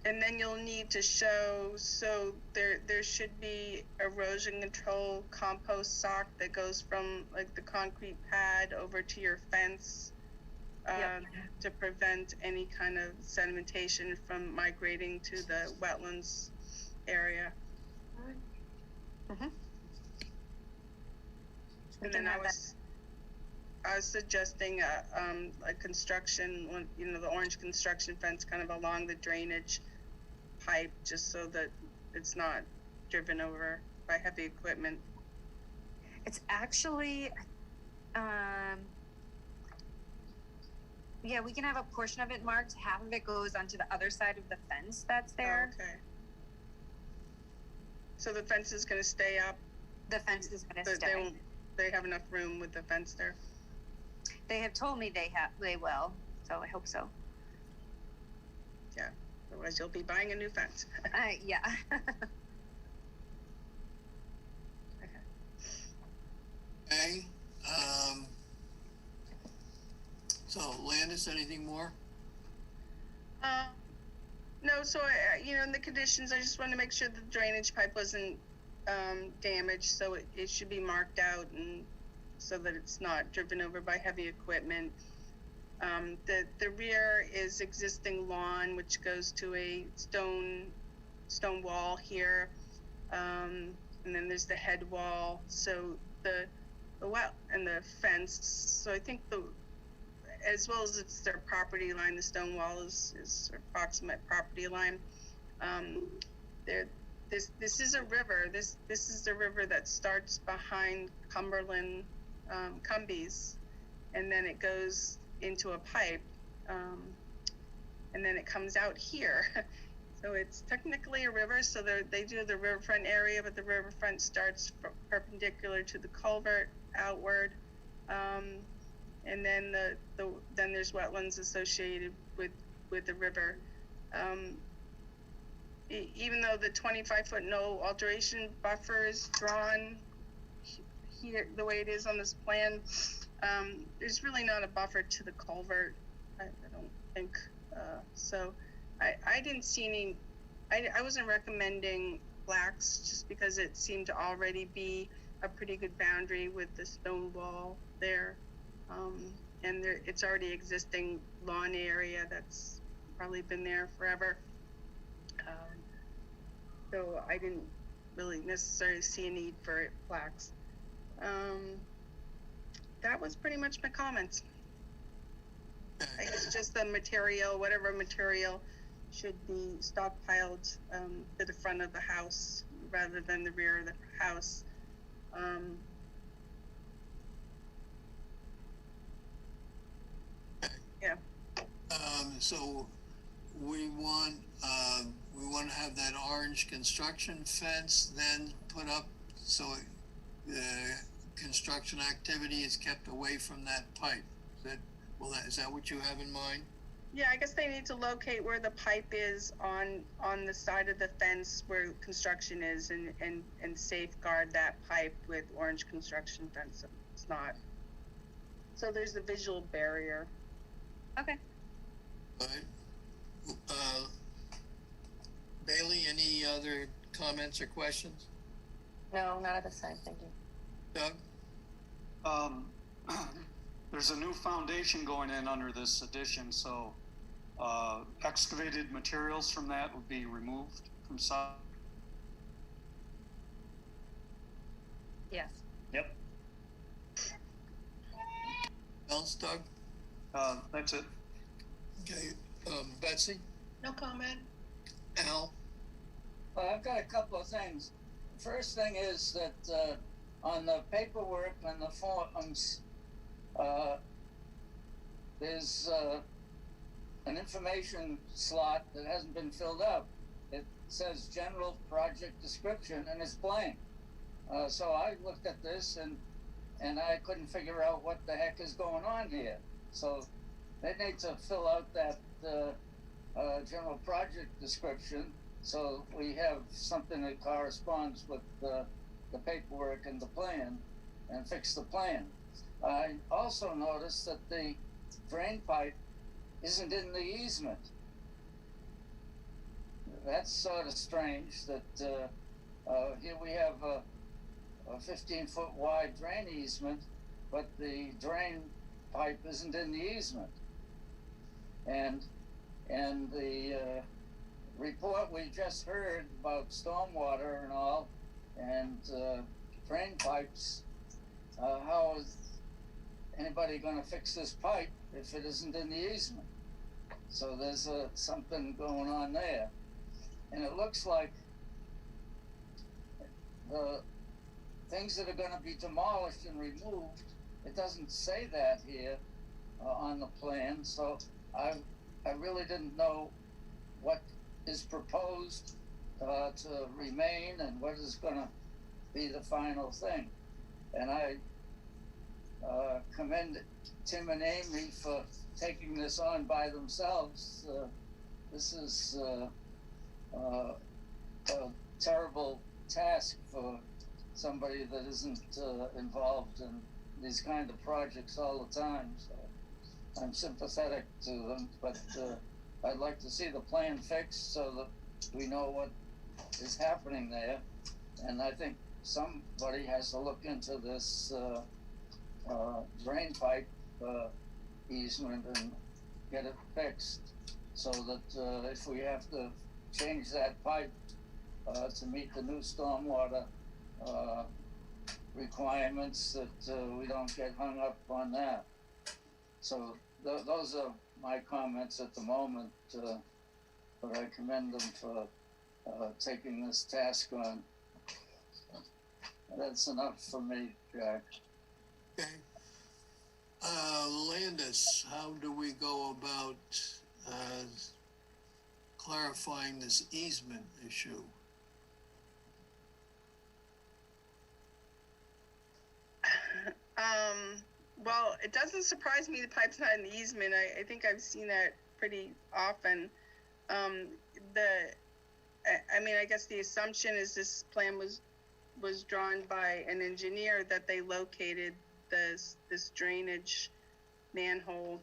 And then you'll need to show, so there should be erosion control compost sock that goes from like the concrete pad over to your fence to prevent any kind of sedimentation from migrating to the wetlands area. Mm-hmm. And then I was suggesting a construction, the orange construction fence kind of along the drainage pipe, just so that it's not driven over by heavy equipment. It's actually, yeah, we can have a portion of it marked. Half of it goes onto the other side of the fence that's there. Okay. So the fence is going to stay up? The fence is going to stay. They have enough room with the fence there? They have told me they will, so I hope so. Yeah, otherwise you'll be buying a new fence. Yeah. Okay. So Landis, anything more? No, so in the conditions, I just wanted to make sure the drainage pipe wasn't damaged, so it should be marked out and so that it's not driven over by heavy equipment. The rear is existing lawn, which goes to a stone wall here, and then there's the head wall. So the well and the fence. So I think as well as it's their property line, the stone wall is approximate property line. This is a river. This is the river that starts behind Cumberland, Cumbies, and then it goes into a pipe, and then it comes out here. So it's technically a river. So they do the riverfront area, but the riverfront starts perpendicular to the culvert outward, and then then there's wetlands associated with the river. Even though the 25-foot no alteration buffer is drawn here the way it is on this plan, There's really not a buffer to the culvert. I don't think, so I didn't see any, I wasn't recommending blacks just because it seemed to already be a pretty good boundary with the stone wall there. And there, it's already existing lawn area that's probably been there forever. So I didn't really necessarily see a need for plaques. That was pretty much my comments. I guess just the material, whatever material should be stockpiled to the front of the house rather than the rear of the house. Yeah. So we want to have that orange construction fence then put up so the construction activity is kept away from that pipe. Is that what you have in mind? Yeah, I guess they need to locate where the pipe is on the side of the fence where construction is and safeguard that pipe with orange construction fence. It's not. So there's a visual barrier. Okay. All right. Bailey, any other comments or questions? No, not at this time. Thank you. Doug? There's a new foundation going in under this addition, so excavated materials from that would be removed from site. Yes. Yep. Else, Doug? That's it. Okay. Betsy? No comment. Al? I've got a couple of things. First thing is that on the paperwork and the forms, there's an information slot that hasn't been filled out. It says general project description and it's blank. So I looked at this and I couldn't figure out what the heck is going on here. So they need to fill out that general project description so we have something that corresponds with the paperwork and the plan and fix the plan. I also noticed that the drain pipe isn't in the easement. That's sort of strange that here we have a 15-foot wide drain easement, but the drain pipe isn't in the easement. And the report we just heard about stormwater and all, and drain pipes, how is anybody going to fix this pipe if it isn't in the easement? So there's something going on there. And it looks like the things that are going to be demolished and removed, it doesn't say that here on the plan. So I really didn't know what is proposed to remain and what is going to be the final thing. And I commend Tim and Amy for taking this on by themselves. This is a terrible task for somebody that isn't involved in these kind of projects all the time. So I'm sympathetic to them, but I'd like to see the plan fixed so that we know what is happening there. And I think somebody has to look into this drain pipe easement and get it fixed so that if we have to change that pipe to meet the new stormwater requirements, that we don't get hung up on that. So those are my comments at the moment, but I commend them for taking this task on. That's enough for me, Jack. Okay. Landis, how do we go about clarifying this easement issue? Well, it doesn't surprise me the pipe's not in the easement. I think I've seen that pretty often. I mean, I guess the assumption is this plan was drawn by an engineer that they located this drainage manhole,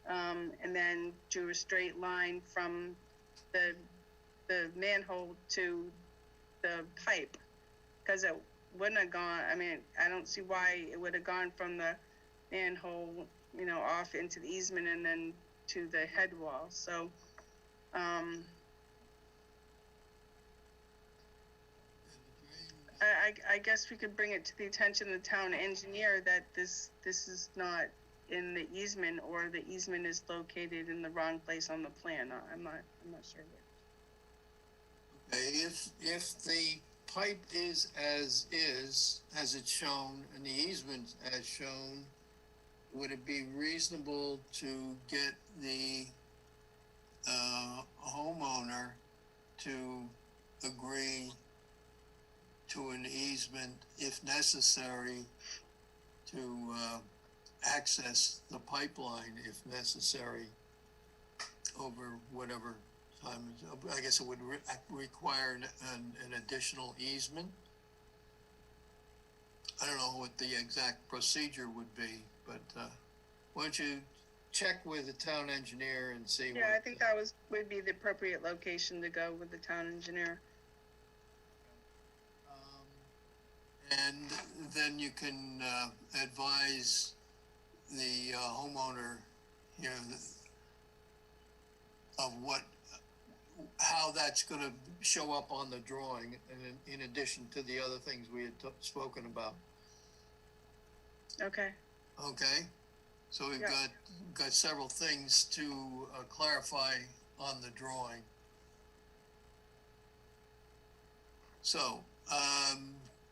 and then drew a straight line from the manhole to the pipe, because it wouldn't have gone, I mean, I don't see why it would have gone from the manhole, you know, off into the easement and then to the head wall. So, I guess we could bring it to the attention of the town engineer that this is not in the easement, or the easement is located in the wrong place on the plan. I'm not sure. Okay, if the pipe is as it's shown, and the easement as shown, would it be reasonable to get the homeowner to agree to an easement if necessary to access the pipeline if necessary over whatever time? I guess it would require an additional easement. I don't know what the exact procedure would be, but why don't you check with the town engineer and see? Yeah, I think that would be the appropriate location to go with the town engineer. And then you can advise the homeowner, you know, of how that's going to show up on the drawing, and in addition to the other things we had spoken about. Okay. Okay. So we've got several things to clarify on the drawing. So,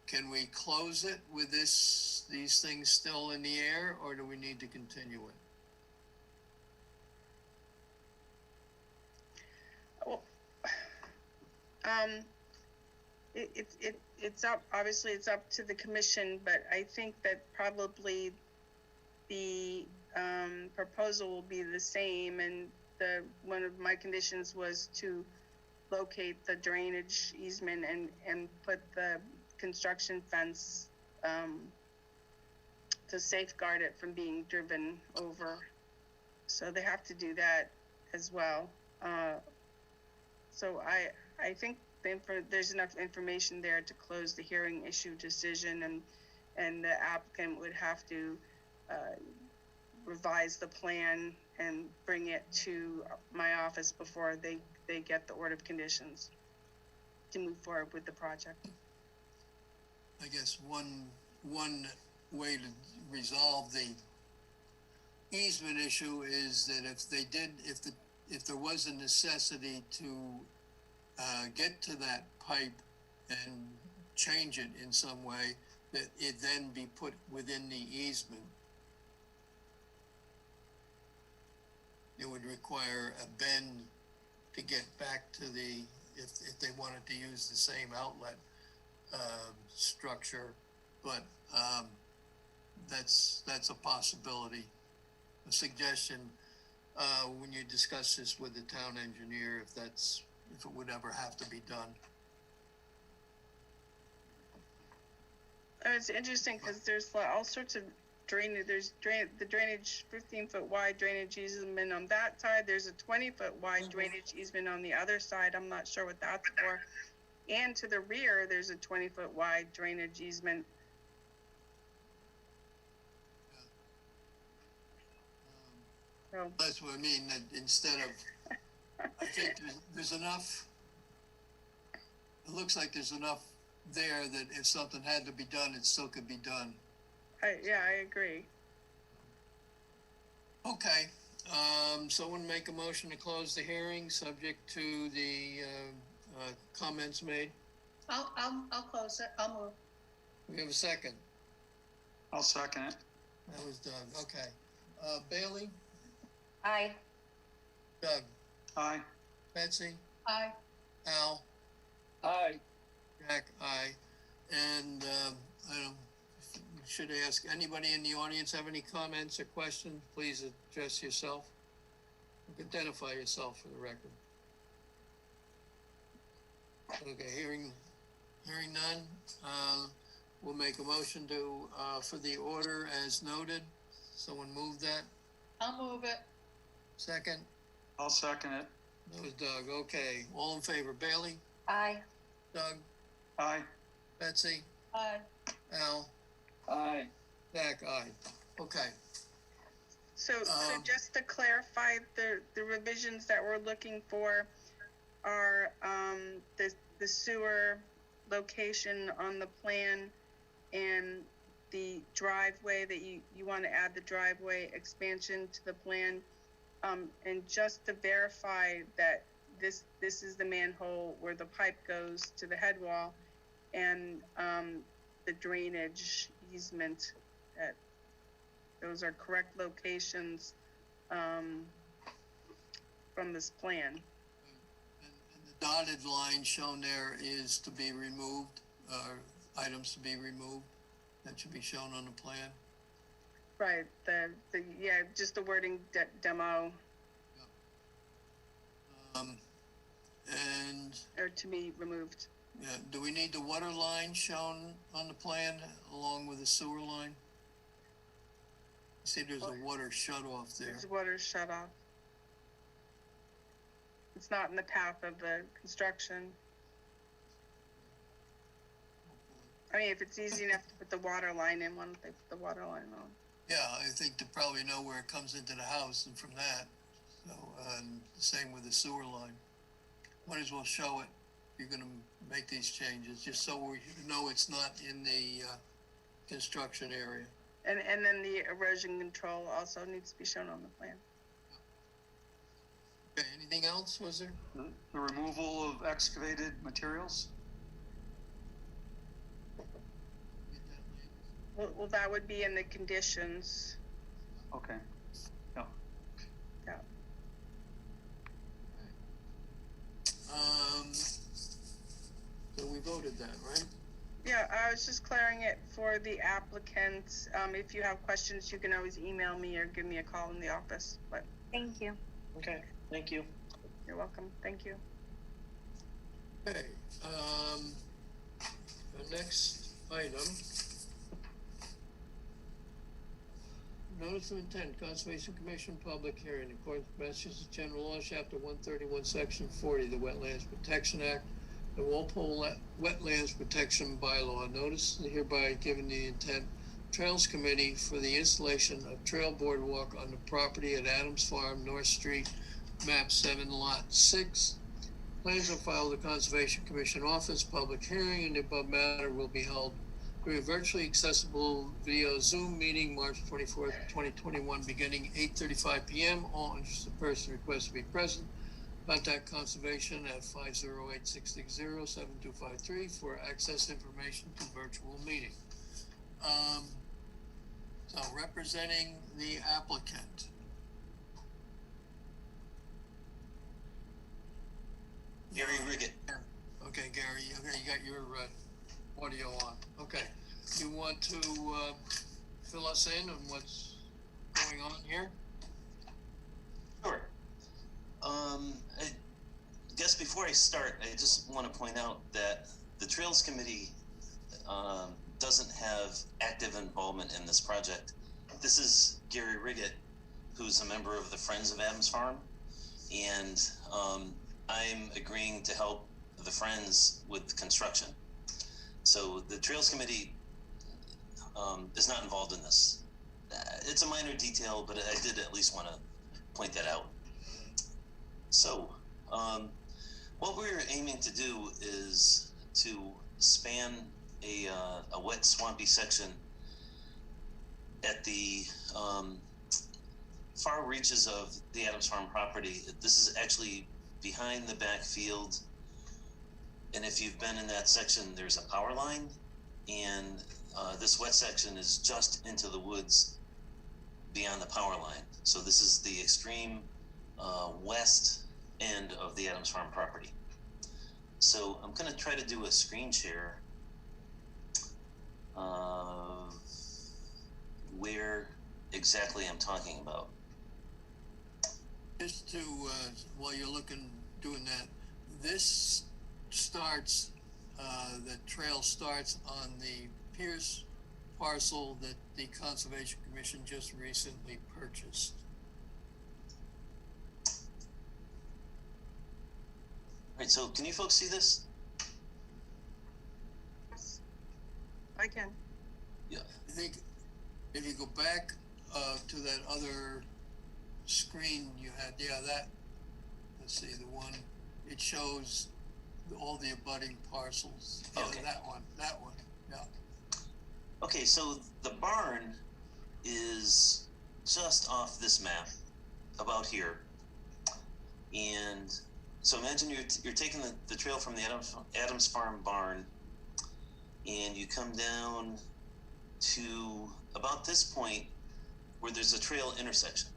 can we close it with these things still in the air, or do we need to continue it? Well, it's up, obviously it's up to the commission, but I think that probably the proposal will be the same, and one of my conditions was to locate the drainage easement and put the construction fence to safeguard it from being driven over. So they have to do that as well. So I think there's enough information there to close the hearing, issue decision, and the applicant would have to revise the plan and bring it to my office before they get the order of conditions to move forward with the project. I guess one way to resolve the easement issue is that if there was a necessity to get to that pipe and change it in some way, that it then be put within the easement. It would require a bend to get back to if they wanted to use the same outlet structure, but that's a possibility. A suggestion when you discuss this with the town engineer, if it would ever have to be done. It's interesting because there's all sorts of drainage. There's the drainage, 15-foot wide drainage easement on that side. There's a 20-foot wide drainage easement on the other side. I'm not sure what that's for. And to the rear, there's a 20-foot wide drainage easement. So that's what I mean, that instead of, I think there's enough, it looks like there's enough there that if something had to be done, it still could be done. Yeah, I agree. Okay, someone make a motion to close the hearing, subject to the comments made. I'll close it. I'll move. We have a second. I'll second it. That was Doug. Okay. Bailey? Aye. Doug? Aye. Betsy? Aye. Al? Aye. Jack? Aye. And I should ask anybody in the audience have any comments or questions? Please address yourself. Identify yourself for the record. Okay, hearing none. we'll make a motion to, for the order as noted. Someone move that. I'll move it. Second, I'll second it. that was Doug. Okay, all in favor, Bailey, Aye. Doug, Aye. Betsy, Aye. Al, Aye. Jack, aye. Okay, So just to clarify, the revisions that we're looking for are, the sewer location on the plan and the driveway that you want to add the driveway expansion to the plan. And just to verify that this is the manhole where the pipe goes to the head wall, and, the drainage easement, that those are correct locations, from this plan. and the dotted line shown there is to be removed, items to be removed. That should be shown on the plan. Right, yeah, just the wording demo, And, or to be removed. yeah, do we need the water line shown on the plan along with the sewer line? See, there's a water shut off there. There's water shut off. It's not in the path of the construction. I mean, if it's easy enough to put the water line in, why don't they put the water line on? Yeah, I think they probably know where it comes into the house and from that. So, and same with the sewer line. Might as well show it. You're gonna make these changes, just so we know it's not in the, construction area. And then the erosion control also needs to be shown on the plan. Okay, anything else, was there? The removal of excavated materials? Well, that would be in the conditions. Okay. Yeah. Yeah. So we voted that, right? Yeah, I was just clearing it for the applicant. If you have questions, you can always email me or give me a call in the office, but Thank you. Okay, thank you. you're welcome. Thank you. Okay, the next item. Notice of intent, Conservation Commission public hearing, according to Massachusetts General Law, Chapter 131, Section 40, the Wetlands Protection Act, the Walpole Wetlands Protection Bylaw. Notice is hereby given the intent Trails Committee for the installation of trail boardwalk on the property at Adams Farm, North Street, map 7, lot 6. Plans are filed with the Conservation Commission office. Public hearing in the above matter will be held through a virtually accessible video Zoom meeting, March 24th, 2021, beginning 8:35 p.m. All interested persons request to be present. Contact Conservation at 508-660-7253 for access information to virtual meeting. So representing the applicant. Gary Riggett. Okay, Gary, okay, you got your audio on. Okay, you want to fill us in on what's going on here? Sure. I guess before I start, I just want to point out that the Trails Committee doesn't have active involvement in this project. This is Gary Riggett, who's a member of the Friends of Adams Farm, and I'm agreeing to help the Friends with construction. So the Trails Committee is not involved in this. It's a minor detail, but I did at least want to point that out. So what we're aiming to do is to span a wet swampy section at the far reaches of the Adams Farm property. This is actually behind the back field, and if you've been in that section, there's a power line, and this wet section is just into the woods beyond the power line. So this is the extreme west end of the Adams Farm property. So I'm going to try to do a screen share of where exactly I'm talking about. Just to, while you're doing that, this starts, the trail starts on the Pierce parcel that the Conservation Commission just recently purchased. All right, so can you folks see this? I can. Yeah. I think if you go back to that other screen you had, yeah, that, let's see, the one, it shows all the abutting parcels. Yeah, Okay. that one, yeah. Okay, so the barn is just off this map, about here. And so imagine you're taking the trail from the Adams Farm barn, and you come down to about this point where there's a trail intersection.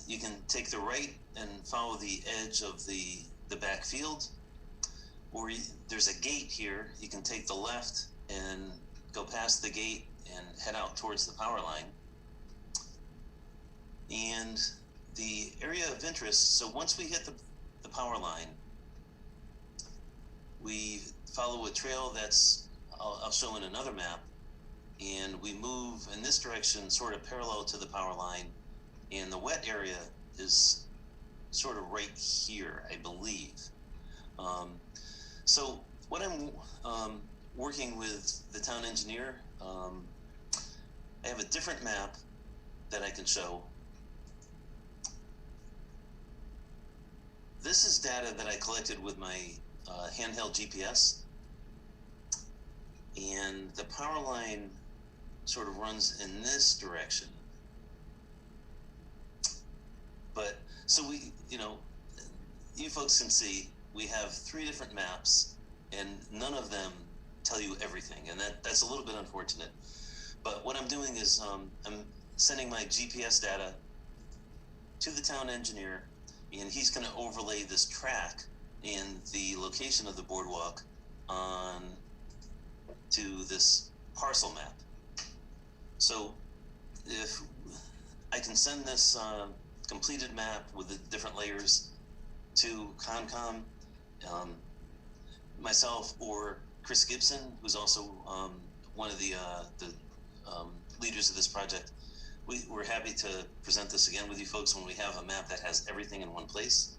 You can take the right and follow the edge of the back field, or there's a gate here. You can take the left and go past the gate and head out towards the power line. And the area of interest, so once we hit the power line, we follow a trail that's, I'll show in another map, and we move in this direction sort of parallel to the power line, and the wet area is sort of right here, I believe. So what I'm working with the town engineer, I have a different map that I can show. This is data that I collected with my handheld GPS, and the power line sort of runs in this direction. But so we, you folks can see we have 3 different maps, and none of them tell you everything, and that's a little bit unfortunate. But what I'm doing is I'm sending my GPS data to the town engineer, and he's going to overlay this track and the location of the boardwalk on to this parcel map. So if I can send this completed map with the different layers to Concom, myself or Chris Gibson, who's also one of the leaders of this project, we're happy to present this again with you folks when we have a map that has everything in one place.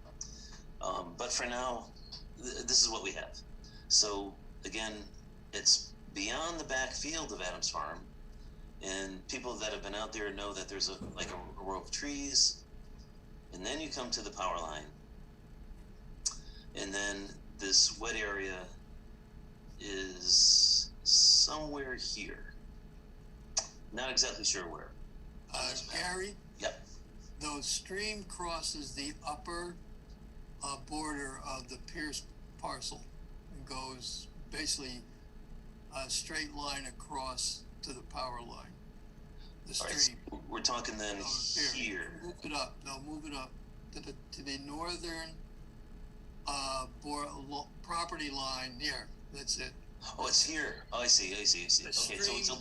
But for now, this is what we have. So again, it's beyond the back field of Adams Farm, and people that have been out there know that there's a row of trees, and then you come to the power line, and then this wet area is somewhere here. Not exactly sure where. Gary? Yep. The stream crosses the upper border of the Pierce parcel and goes basically a straight line across to the power line. The stream. Right, so we're talking then here. Move it up. No, move it up to the northern property line. Here, that's it. Oh, it's here. Oh, I see. Okay, Stream, so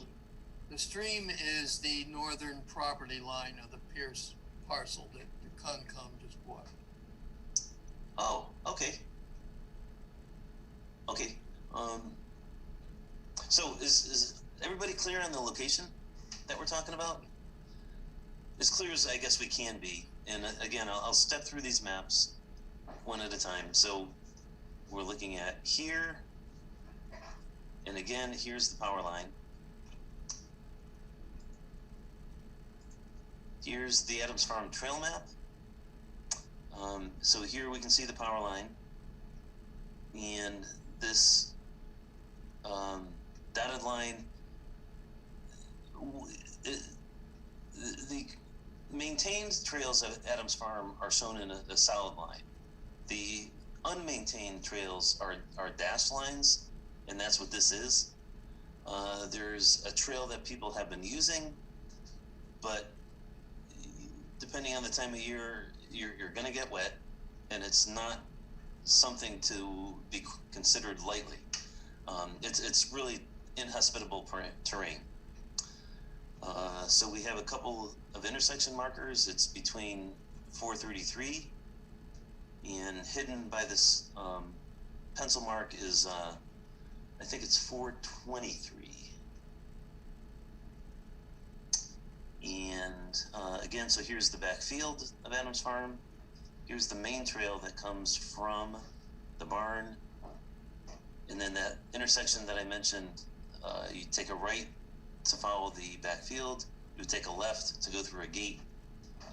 the stream is the northern property line of the Pierce parcel that the Concom just bought. Oh, okay. Okay. So is everybody clear on the location that we're talking about? As clear as I guess we can be. And again, I'll step through these maps one at a time. So we're looking at here, and again, here's the power line. Here's the Adams Farm trail map. So here we can see the power line, and this dotted line, the maintained trails at Adams Farm are shown in a solid line. The unmaintained trails are dashed lines, and that's what this is. There's a trail that people have been using, but depending on the time of year, you're going to get wet, and it's not something to be considered lightly. It's really inhospitable terrain. So we have a couple of intersection markers. It's between 433, and hidden by this pencil mark is I think it's 423. And again, so here's the back field of Adams Farm. Here's the main trail that comes from the barn. And then that intersection that I mentioned, you take a right to follow the back field, you take a left to go through a gate,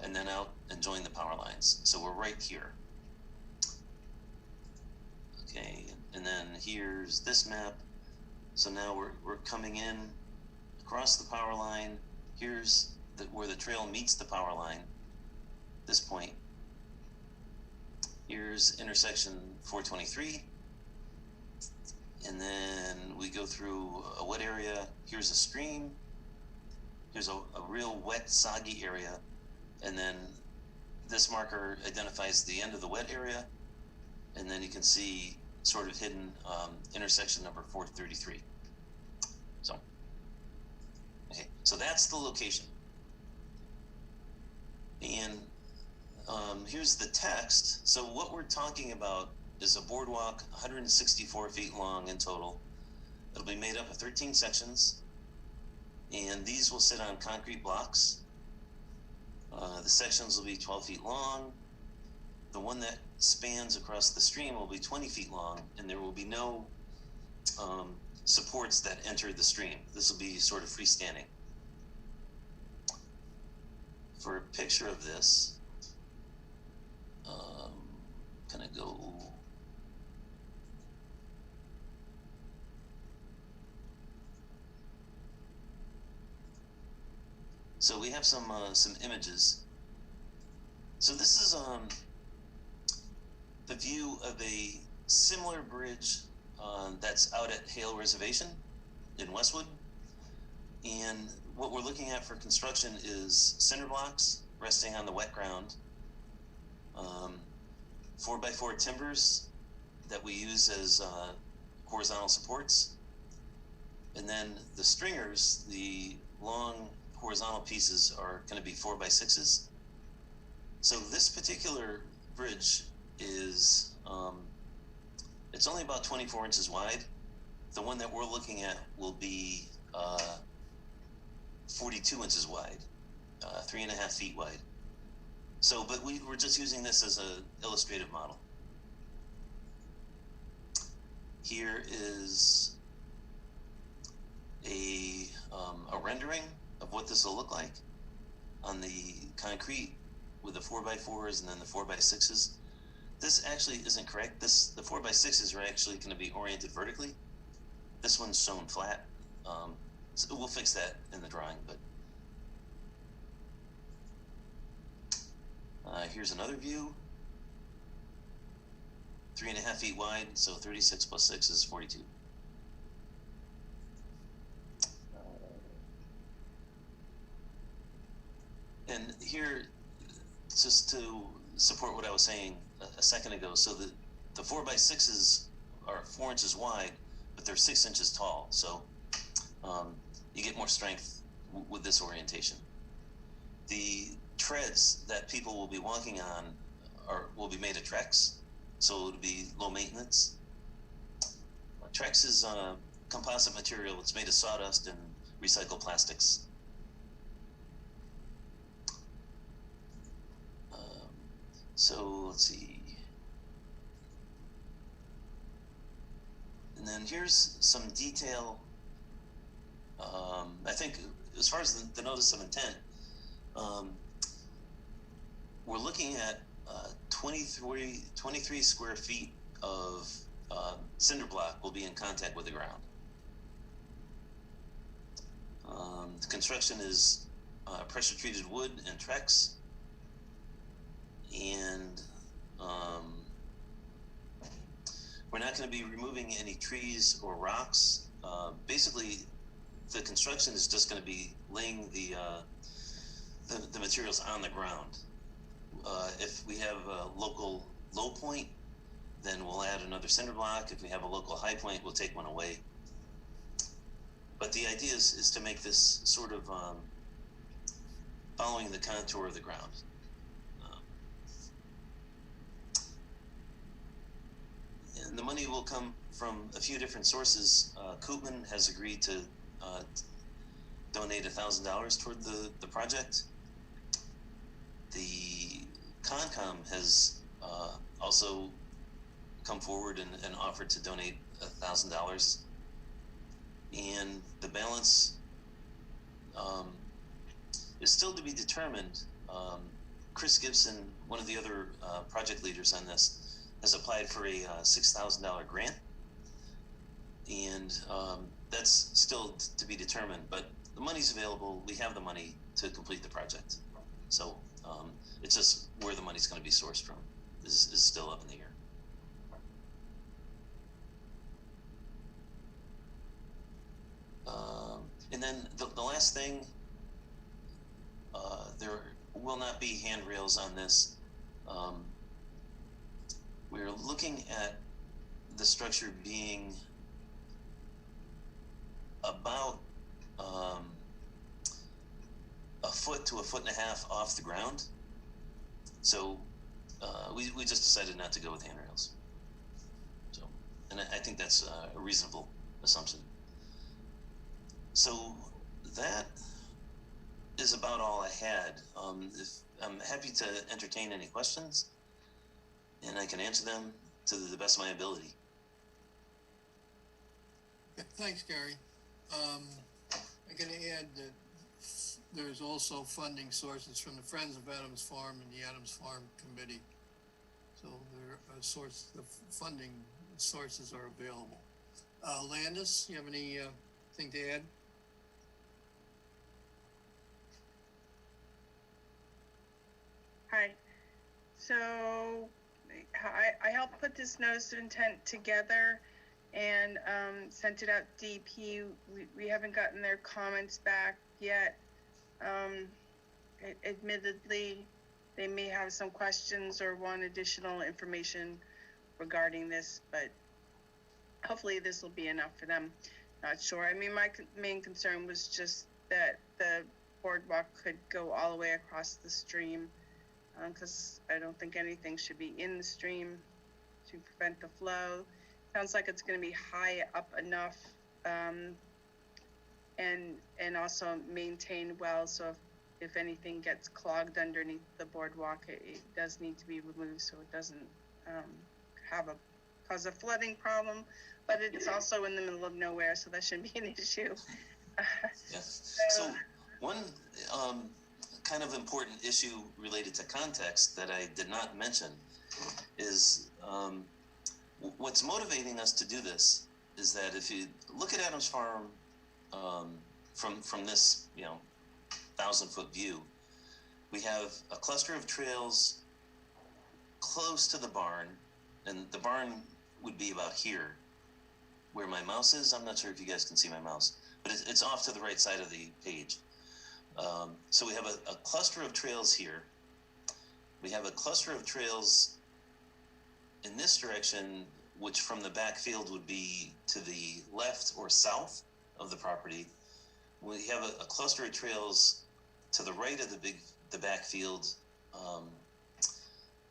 and then out and join the power lines. So we're right here. Okay, and then here's this map. So now we're coming in across the power line. Here's where the trail meets the power line, this point. Here's intersection 423. And then we go through a wet area. Here's a stream. Here's a real wet, soggy area. And then this marker identifies the end of the wet area. And then you can see sort of hidden intersection number 433. So, okay, so that's the location. And here's the text. So what we're talking about is a boardwalk 164 feet long in total. It'll be made up of 13 sections, and these will sit on concrete blocks. The sections will be 12 feet long. The one that spans across the stream will be 20 feet long, and there will be no supports that enter the stream. This will be sort of freestanding. For a picture of this, can I go? So we have some images. So this is the view of a similar bridge that's out at Hale Reservation in Westwood. And what we're looking at for construction is cinder blocks resting on the wet ground, 4x4 timbers that we use as horizontal supports, and then the stringers, the long horizontal pieces, are going to be 4x6s. So this particular bridge is it's only about 24 inches wide. The one that we're looking at will be 42 inches wide, 3.5 feet wide. So, but we're just using this as an illustrative model. Here is a rendering of what this will look like on the concrete with the 4x4s and then the 4x6s. This actually isn't correct. The 4x6s are actually going to be oriented vertically. This one's shown flat. So we'll fix that in the drawing, but here's another view. 3.5 feet wide, so 36 plus 6 is 42. And here, just to support what I was saying a second ago, so the 4x6s are 4 inches wide, but they're 6 inches tall. So you get more strength with this orientation. The treads that people will be walking on will be made of Trex, so it'll be low maintenance. Trex is a composite material. It's made of sawdust and recycled plastics. So let's see. And then here's some detail. I think as far as the notice of intent, we're looking at 23 square feet of cinder block will be in contact with the ground. The construction is pressure treated wood and Trex. And we're not going to be removing any trees or rocks. Basically, the construction is just going to be laying the materials on the ground. If we have a local low point, then we'll add another cinder block. If we have a local high point, we'll take one away. But the idea is to make this sort of following the contour of the ground. And the money will come from a few different sources. Koopman has agreed to donate $1,000 toward the project. The Concom has also come forward and offered to donate $1,000, and the balance is still to be determined. Chris Gibson, one of the other project leaders on this, has applied for a $6,000 grant, and that's still to be determined, but the money's available. We have the money to complete the project. So it's just where the money's going to be sourced from is still up in the air. And then the last thing, there will not be handrails on this. We're looking at the structure being about a foot to a foot and a half off the ground. So we just decided not to go with handrails. So, and I think that's a reasonable assumption. So that is about all I had. I'm happy to entertain any questions, and I can answer them to the best of my ability. Thanks, Gary. I'm going to add that there's also funding sources from the Friends of Adams Farm and the Adams Farm Committee. So there are the funding sources are available. Landis, you have any thing to add? Hi. So I helped put this notice of intent together and sent it out to DP. We haven't gotten their comments back yet. Admittedly, they may have some questions or want additional information regarding this, but hopefully this will be enough for them. Not sure. I mean, my main concern was just that the boardwalk could go all the way across the stream, because I don't think anything should be in the stream to prevent the flow. Sounds like it's going to be high up enough, and also maintained well, so if anything gets clogged underneath the boardwalk, it does need to be removed so it doesn't cause a flooding problem. But it's also in the middle of nowhere, so that shouldn't be an issue. Yes. So one kind of important issue related to context that I did not mention is what's motivating us to do this is that if you look at Adams Farm from this 1,000-foot view, we have a cluster of trails close to the barn, and the barn would be about here where my mouse is. I'm not sure if you guys can see my mouse, but it's off to the right side of the page. So we have a cluster of trails here. We have a cluster of trails in this direction, which from the backfield would be to the left or south of the property. We have a cluster of trails to the right of the backfield,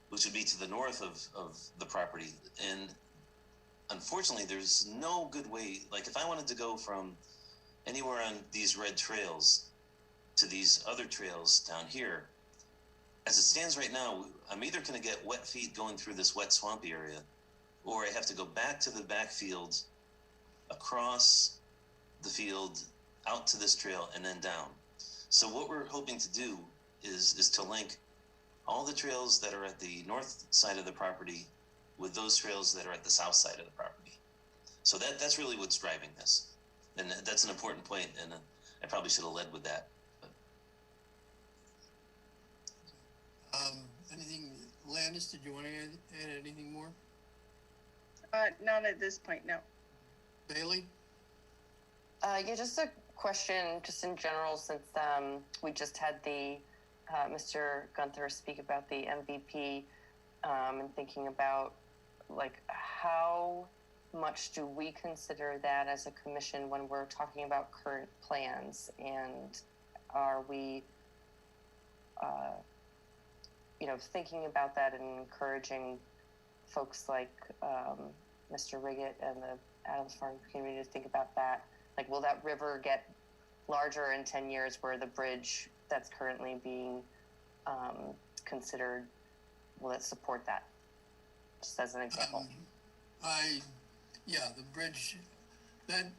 which would be to the north of the property. And unfortunately, there's no good way, like if I wanted to go from anywhere on these red trails to these other trails down here, as it stands right now, I'm either going to get wet feet going through this wet swampy area, or I have to go back to the backfield, across the field, out to this trail, and then down. So what we're hoping to do is to link all the trails that are at the north side of the property with those trails that are at the south side of the property. So that's really what's driving this. And that's an important point, and I probably should have led with that. Anything, Landis, did you want to add anything more? Not at this point, no. Bailey? Yeah, just a question, just in general, since we just had the Mr. Gunther speak about the MVP, and thinking about like how much do we consider that as a commission when we're talking about current plans, and are we thinking about that and encouraging folks like Mr. Riggett and the Adams Farm community to think about that? Like, will that river get larger in 10 years where the bridge that's currently being considered, will it support that? Just as an example. Yeah, the bridge, that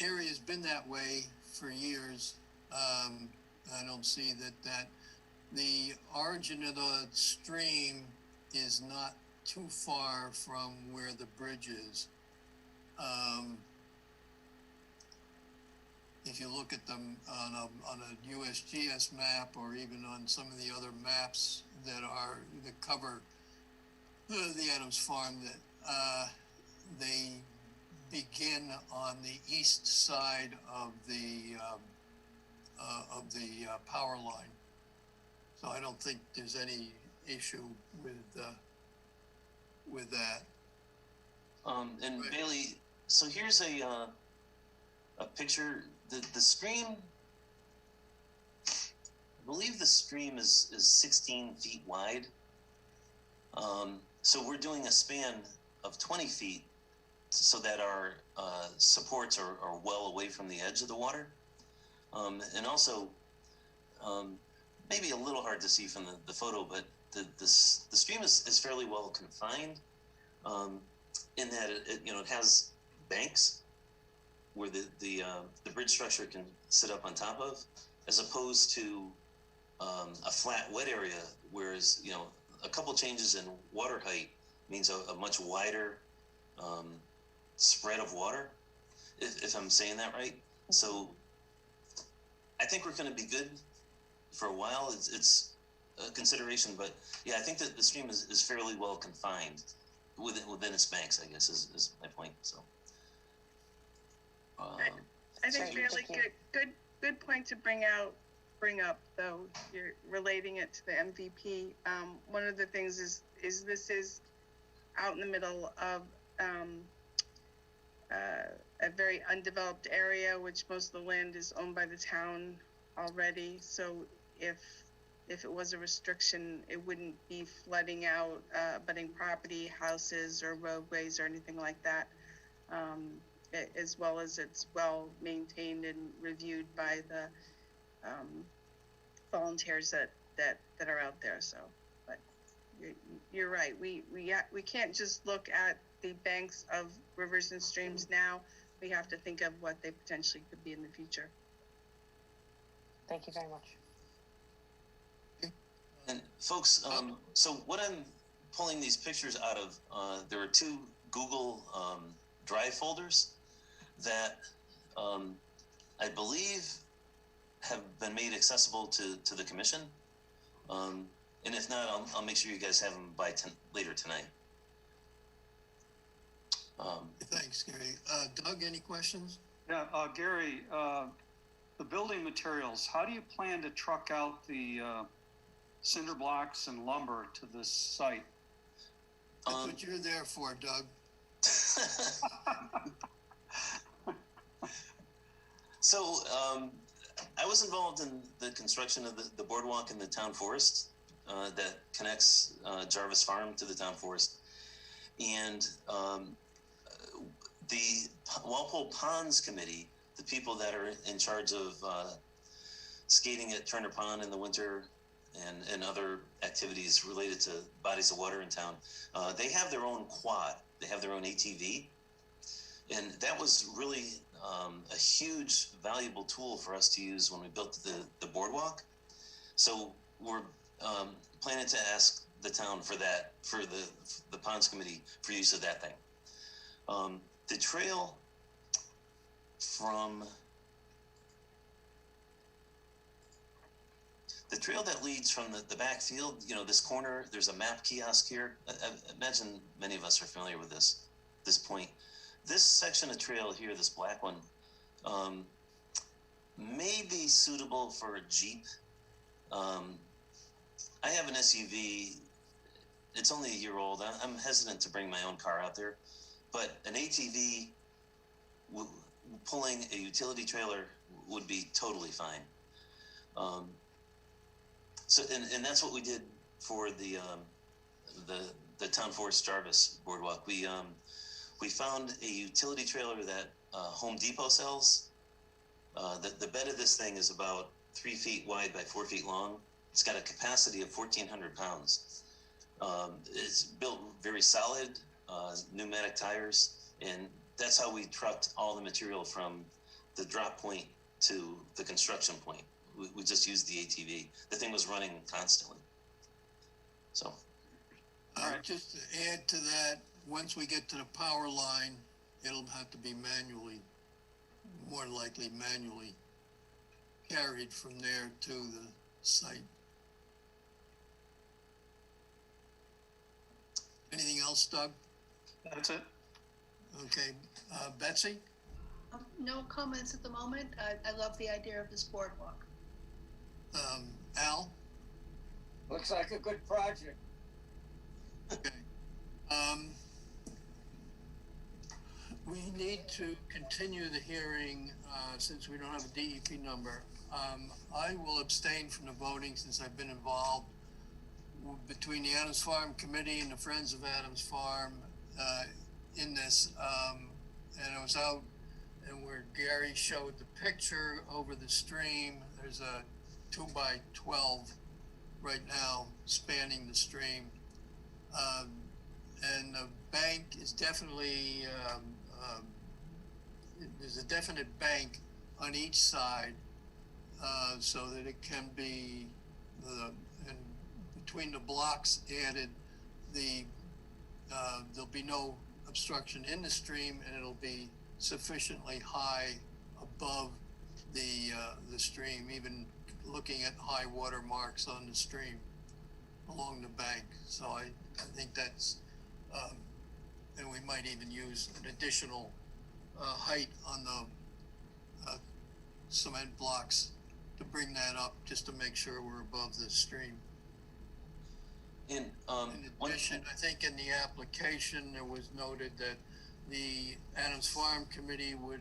area's been that way for years. I don't see that the origin of the stream is not too far from where the bridge is. If you look at them on a USGS map, or even on some of the other maps that cover the Adams Farm, that they begin on the east side of the power line. So I don't think there's any issue with that. And Right. Bailey, so here's a picture. The stream, I believe the stream is 16 feet wide. So we're doing a span of 20 feet so that our supports are well away from the edge of the water. And also, maybe a little hard to see from the photo, but the stream is fairly well confined, in that it has banks where the bridge structure can sit up on top of, as opposed to a flat wet area, whereas a couple changes in water height means a much wider spread of water, if I'm saying that right. So I think we're going to be good for a while. It's a consideration, but yeah, I think that the stream is fairly well confined within its banks, I guess, is my point. So I think really good point to bring up, though. You're relating it to the MVP. One of the things is this is out in the middle of a very undeveloped area, which most of the land is owned by the town already. So if it was a restriction, it wouldn't be flooding out abutting property, houses, or roadways, or anything like that. As well as it's well maintained and reviewed by the volunteers that are out there. So, but you're right. We can't just look at the banks of rivers and streams now. We have to think of what they potentially could be in the future. Thank you very much. And folks, so what I'm pulling these pictures out of, there are two Google Drive folders that I believe have been made accessible to the commission. And if not, I'll make sure you guys have them by later tonight. Thanks, Gary. Doug, any questions? Yeah, Gary, the building materials, how do you plan to truck out the cinder blocks and lumber to this site? That's what you're there for, Doug. So I was involved in the construction of the boardwalk in the town forest that connects Jarvis Farm to the town forest. And the Walpole Ponds Committee, the people that are in charge of skating at Turner Pond in the winter and other activities related to bodies of water in town, they have their own quad. They have their own ATV. And that was really a huge, valuable tool for us to use when we built the boardwalk. So we're planning to ask the town for that, for the Ponds Committee, for use of that thing. The trail that leads from the backfield, this corner, there's a map kiosk here. I imagine many of us are familiar with this point. This section of trail here, this black one, may be suitable for a Jeep. I have an SUV. It's only a year old. I'm hesitant to bring my own car out there, but an ATV pulling a utility trailer would be totally fine. So, and that's what we did for the Town Forest Jarvis boardwalk. We found a utility trailer that Home Depot sells, The bed of this thing is about 3 feet wide by 4 feet long. It's got a capacity of 1,400 pounds. It's built very solid, pneumatic tires, and that's how we trucked all the material from the drop point to the construction point. We just used the ATV. The thing was running constantly. So. Just to add to that, once we get to the power line, it'll have to be manually, more likely manually carried from there to the site. Anything else, Doug? That's it. Okay, Betsy? No comments at the moment. I love the idea of this boardwalk. Al? Looks like a good project. Okay. We need to continue the hearing, since we don't have a DEP number. I will abstain from the voting since I've been involved between the Adams Farm Committee and the Friends of Adams Farm in this. And I was out, and where Gary showed the picture over the stream, there's a 2x12 right now spanning the stream. And the bank is definitely, there's a definite bank on each side, so that it can be, and between the blocks added, there'll be no obstruction in the stream, and it'll be sufficiently high above the stream, even looking at high water marks on the stream along the bank. So I think that's, and we might even use an additional height on the cement blocks to bring that up, just to make sure we're above the stream. In addition, I think in the application, it was noted that the Adams Farm Committee would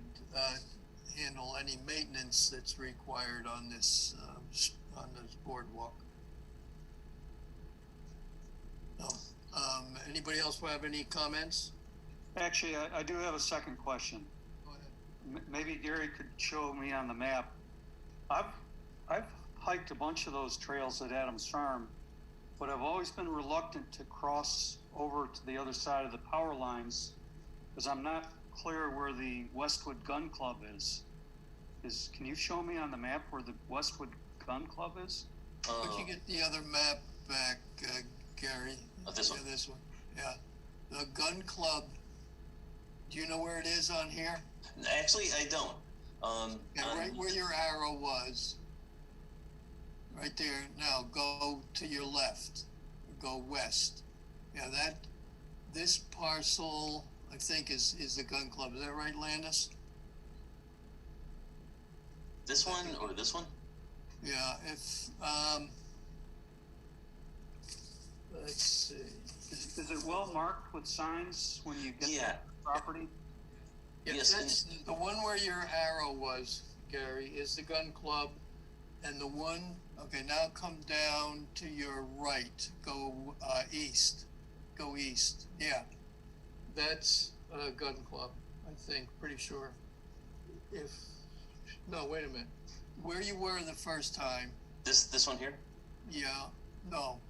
handle any maintenance that's required on this boardwalk. So, anybody else have any comments? Actually, I do have a second question. Go ahead. Maybe Gary could show me on the map. I've hiked a bunch of those trails at Adams Farm, but I've always been reluctant to cross over to the other side of the power lines because I'm not clear where the Westwood Gun Club is. Can you show me on the map where the Westwood Gun Club is? Could you get the other map back, Gary? This one? Yeah, this one. Yeah. The gun club, do you know where it is on here? Actually, I don't. Right where your arrow was. Right there. Now go to your left. Go west. Yeah, this parcel, I think, is the gun club. Is that right, Landis? This one or this one? Yeah, if, let's see. Is it well marked with signs when you get to the property? Yes, that's the one where your arrow was, Gary, is the gun club. And the one, okay, now come down to your right, go east. Go east, yeah. That's a gun club, I think, pretty sure. No, wait a minute. Where you were the first time. This one here? Yeah, no.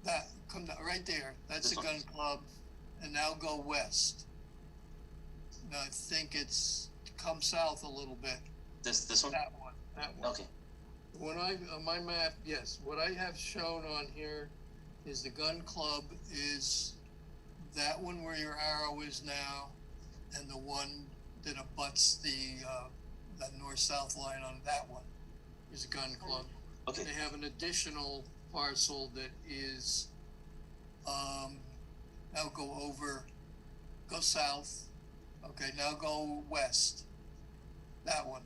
That, come down, right there. That's the gun club. And now go west. Now I think come south a little bit. This one? That one. Okay. When on my map, yes, what I have shown on here is the gun club is that one where your arrow is now, and the one that abuts the north-south line on that one is a gun club. Okay. They have an additional parcel that is, now go south. Okay, now go west. That one.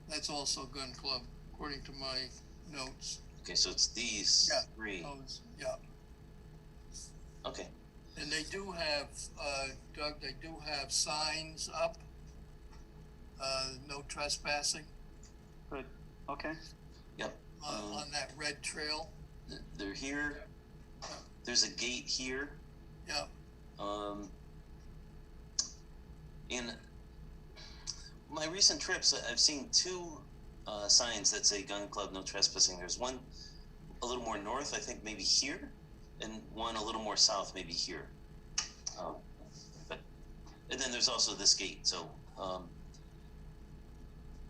That's also gun club, according to my notes. Okay, so it's these three. Yeah. Okay. And they do have, Doug, they do have signs up, no trespassing. Good, okay. Yep. On that red trail. They're here. There's a gate here. Yeah. And my recent trips, I've seen two signs that say gun club, no trespassing. There's one a little more north, I think maybe here, and one a little more south, maybe here. And then there's also this gate. So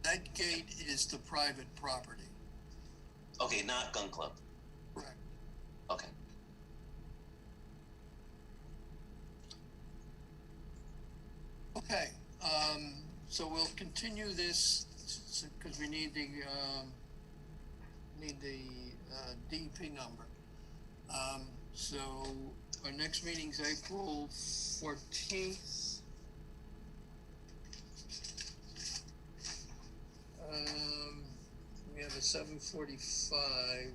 that gate is the private property. Okay, not gun club. Correct. Okay. Okay, so we'll continue this because we need the DP number. So our next meeting's April 14th. We have a 7:45.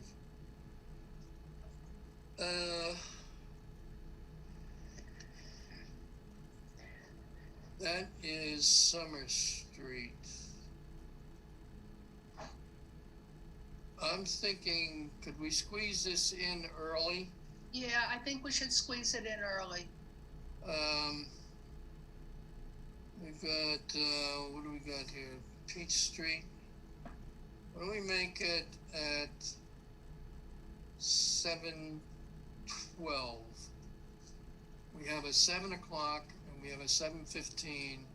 That is Summer Street. I'm thinking, could we squeeze this in early? Yeah, I think we should squeeze it in early. We've got, what do we got here? Peach Street. Why don't we make it at 7:12? We have a 7 o'clock and we have a 7:15.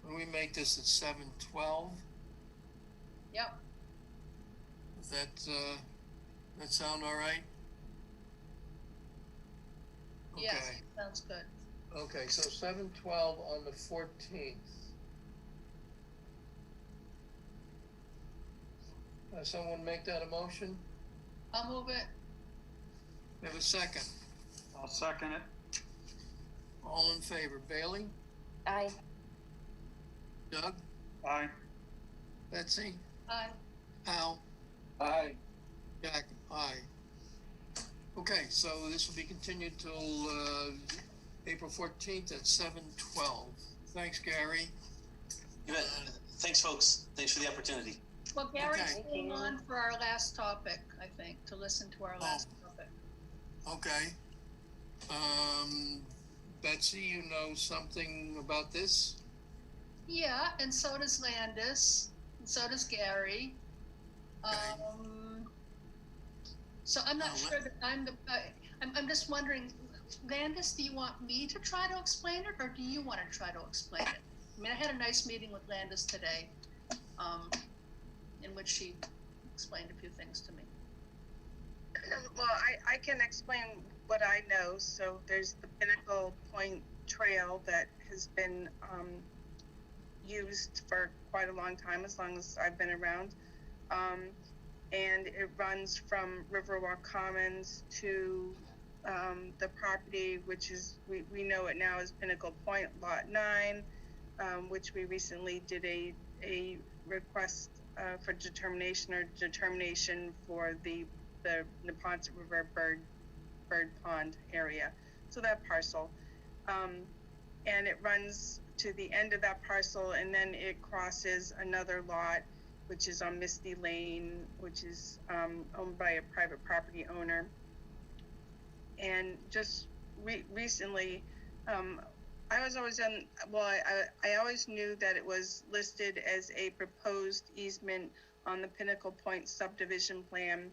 Why don't we make this at 7:12? Yep. Does that sound all right? Yes, Okay. sounds good. Okay, so 7:12 on the 14th. Someone make that a motion? I'll move it. We have a second. I'll second it. All in favor, Bailey? Aye. Doug? Aye. Betsy? Aye. Al? Aye. Jack? Aye. Okay, so this will be continued till April 14th at 7:12. Thanks, Gary. You bet. Thanks, folks. Thanks for the opportunity. Well, Gary's Okay. staying on for our last topic, I think, to listen to our last topic. Okay. Betsy, you know something about this? Yeah, and so does Landis, and so does Gary. So I'm not sure that I'm just wondering, Landis, do you want me to try to explain it, or do you want to try to explain it? I mean, I had a nice meeting with Landis today, in which she explained a few things to me. Well, I can explain what I know. So there's the Pinnacle Point Trail that has been used for quite a long time, as long as I've been around. And it runs from Riverwalk Commons to the property, which is, we know it now as Pinnacle Point Lot 9, which we recently did a request for determination for the Neponset River bird pond area. So that parcel. And it runs to the end of that parcel, and then it crosses another lot, which is on Misty Lane, which is owned by a private property owner. And just recently, I was always I always knew that it was listed as a proposed easement on the Pinnacle Point subdivision plan.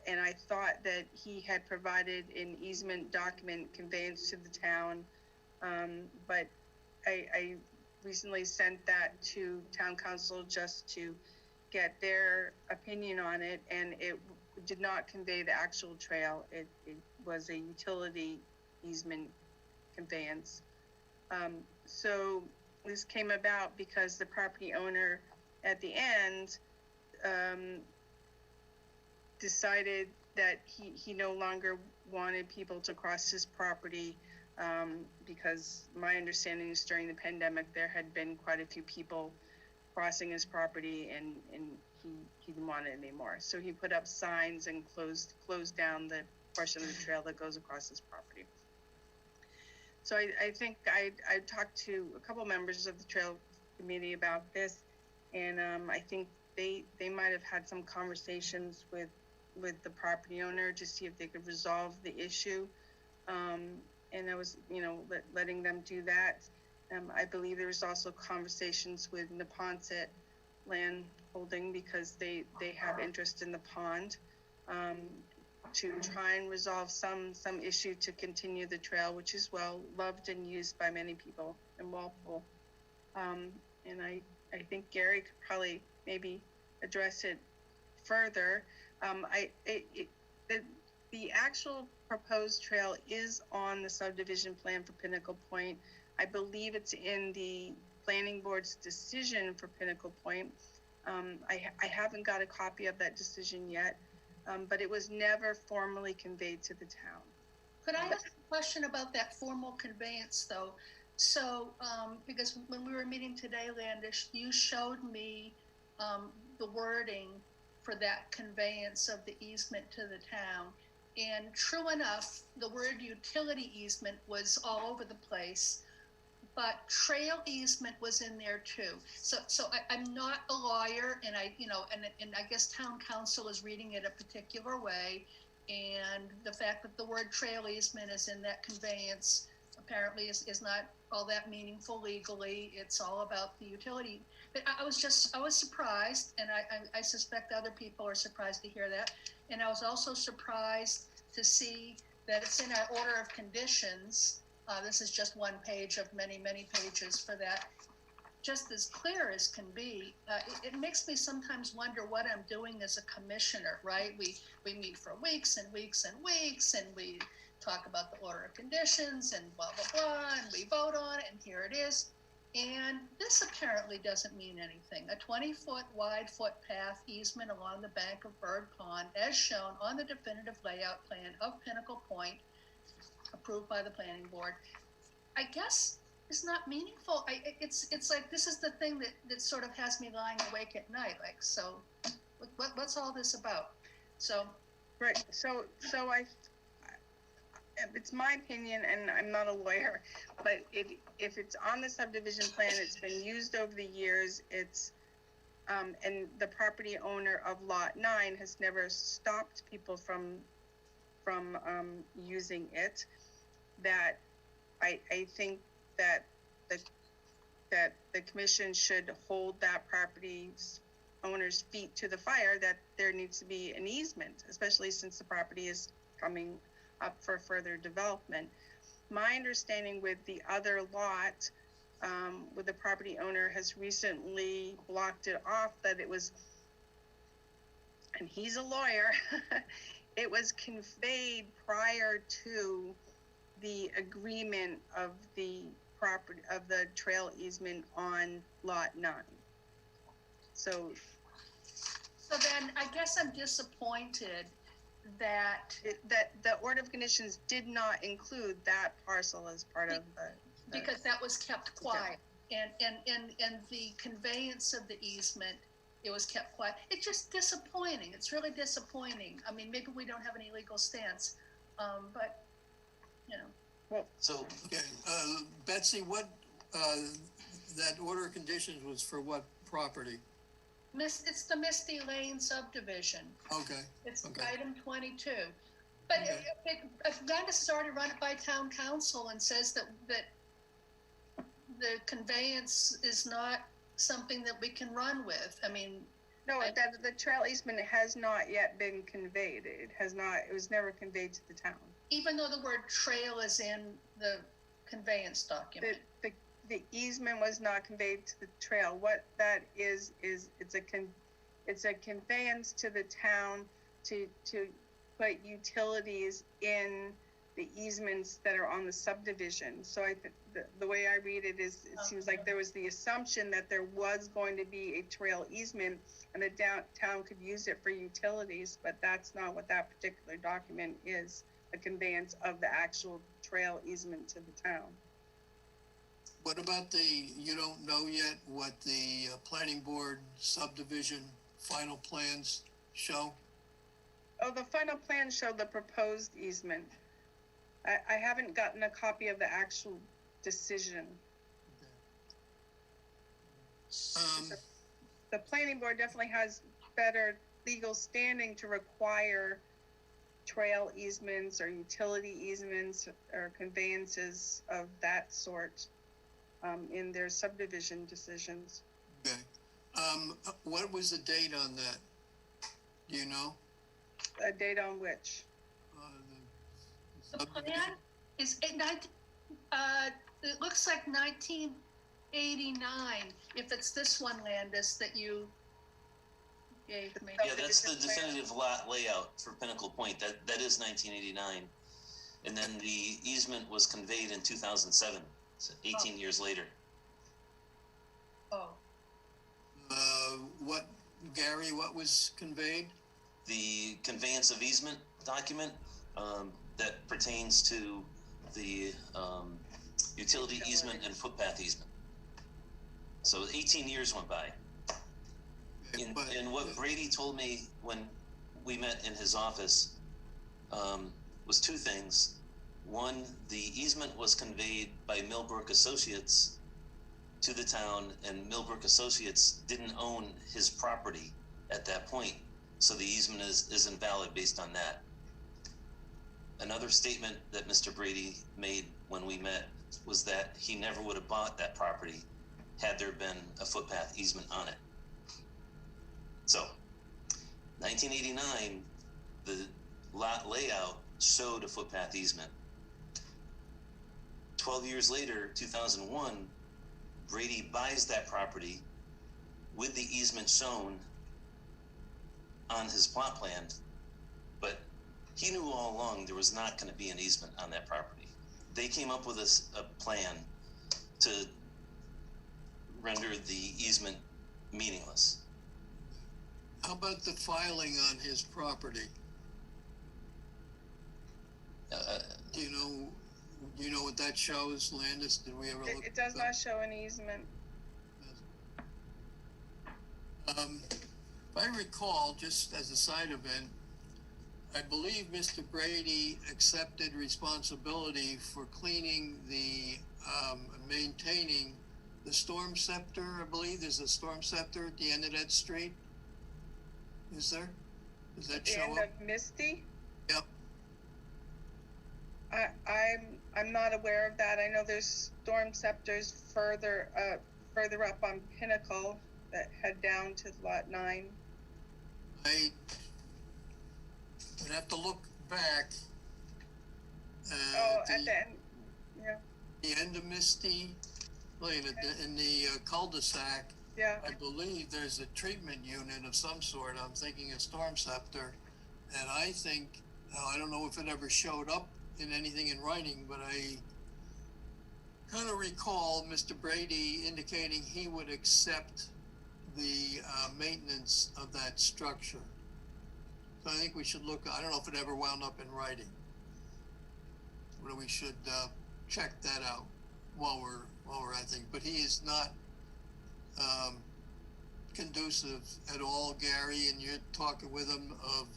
And I thought that he had provided an easement document conveyance to the town. But I recently sent that to town council just to get their opinion on it, and it did not convey the actual trail. It was a utility easement conveyance. So this came about because the property owner at the end decided that he no longer wanted people to cross his property, because my understanding is during the pandemic there had been quite a few people crossing his property, and he didn't want it anymore. So he put up signs and closed down the portion of the trail that goes across his property. So I think I talked to a couple members of the trail committee about this, and I think they might have had some conversations with the property owner to see if they could resolve the issue. And I was, letting them do that. I believe there's also conversations with Neponset Land Holding because they have interest in the pond, to try and resolve some issue to continue the trail, which is well loved and used by many people in Walpole. And I think Gary could probably maybe address it further. The actual proposed trail is on the subdivision plan for Pinnacle Point. I believe it's in the planning board's decision for Pinnacle Point. I haven't got a copy of that decision yet, but it was never formally conveyed to the town. Could I ask a question about that formal conveyance, though? So, because when we were meeting today, Landish, you showed me the wording for that conveyance of the easement to the town. And true enough, the word utility easement was all over the place, but trail easement was in there too. So I'm not a lawyer, and and I guess town council is reading it a particular way. And the fact that the word trail easement is in that conveyance apparently is not all that meaningful legally. It's all about the utility. But I was surprised, and I suspect other people are surprised to hear that. And I was also surprised to see that it's in our order of conditions. This is just one page of many, many pages for that. Just as clear as can be. It makes me sometimes wonder what I'm doing as a commissioner, right? We meet for weeks and weeks and weeks, and we talk about the order of conditions and blah, blah, blah, and we vote on it, and here it is. And this apparently doesn't mean anything. A 20-foot wide footpath easement along the bank of Bird Pond, as shown on the definitive layout plan of Pinnacle Point, approved by the planning board, I guess is not meaningful. It's like, this is the thing that sort of has me lying awake at night. Like, so what's all this about? So, right. So it's my opinion, and I'm not a lawyer, but if it's on the subdivision plan, it's been used over the years, it's, and the property owner of lot 9 has never stopped people from using it, that I think that the commission should hold that property owner's feet to the fire, that there needs to be an easement, especially since the property is coming up for further development. My understanding with the other lot, with the property owner has recently blocked it off, that it was, and he's a lawyer, it was conveyed prior to the agreement of the property, of the trail easement on lot 9. So then I guess I'm disappointed that the order of conditions did not include that parcel as part of the because that was kept quiet, and the conveyance of the easement, it was kept quiet. It's just disappointing. It's really disappointing. I mean, maybe we don't have any legal stance, but Well, So, Okay, Betsy, what, that order of conditions was for what property? it's the Misty Lane subdivision. Okay, It's Okay. item 22. But Okay. if Landis has already run it by town council and says that the conveyance is not something that we can run with, I mean. no, that the trail easement has not yet been conveyed. It was never conveyed to the town. Even though the word trail is in the conveyance document. The easement was not conveyed to the trail. What that is it's a conveyance to the town to put utilities in the easements that are on the subdivision. So the way I read it is, it seems like there was the assumption that there was going to be a trail easement and the town could use it for utilities, but that's not what that particular document is, a conveyance of the actual trail easement to the town. what about you don't know yet what the planning board subdivision final plans show? Oh, the final plan showed the proposed easement. I haven't gotten a copy of the actual decision. The planning board definitely has better legal standing to require trail easements or utility easements or conveyances of that sort. in their subdivision decisions. Okay. What was the date on that? Do you know? A date on which? The plan is it looks like 1989, if it's this one, Landis, that you gave me. Yeah, that's the definitive lot layout for Pinnacle Point. That is 1989. And then the easement was conveyed in 2007, so 18 years later. Oh, Gary, what was conveyed? The conveyance of easement document that pertains to the utility easement and footpath easement. So 18 years went by. And what Brady told me when we met in his office was two things. One, the easement was conveyed by Millbrook Associates to the town, and Millbrook Associates didn't own his property at that point. So the easement is invalid based on that. Another statement that Mr. Brady made when we met was that he never would have bought that property had there been a footpath easement on it. So, 1989, the lot layout showed a footpath easement. 12 years later, 2001, Brady buys that property with the easement shown on his plot plan, but he knew all along there was not going to be an easement on that property. They came up with a plan to render the easement meaningless. How about the filing on his property? Do you know what that shows, Landis? Did we ever look? It does not show an easement. If I recall, just as a side event, I believe Mr. Brady accepted responsibility for cleaning maintaining the storm scepter. I believe there's a storm scepter at the end of that street. Is there? Does that show up? The end of Misty? Yep. I'm not aware of that. I know there's storm scepters further up on Pinnacle that head down to lot 9. I would have to look back. At the end, yeah. The end of Misty Lane, in the cul-de-sac. Yeah. I believe there's a treatment unit of some sort. I'm thinking a storm scepter, and I think I don't know if it ever showed up in anything in writing, but I kind of recall Mr. Brady indicating he would accept the maintenance of that structure. So I think we should look. I don't know if it ever wound up in writing, but we should check that out while we're at things. But he is not conducive at all, Gary, and you're talking with him of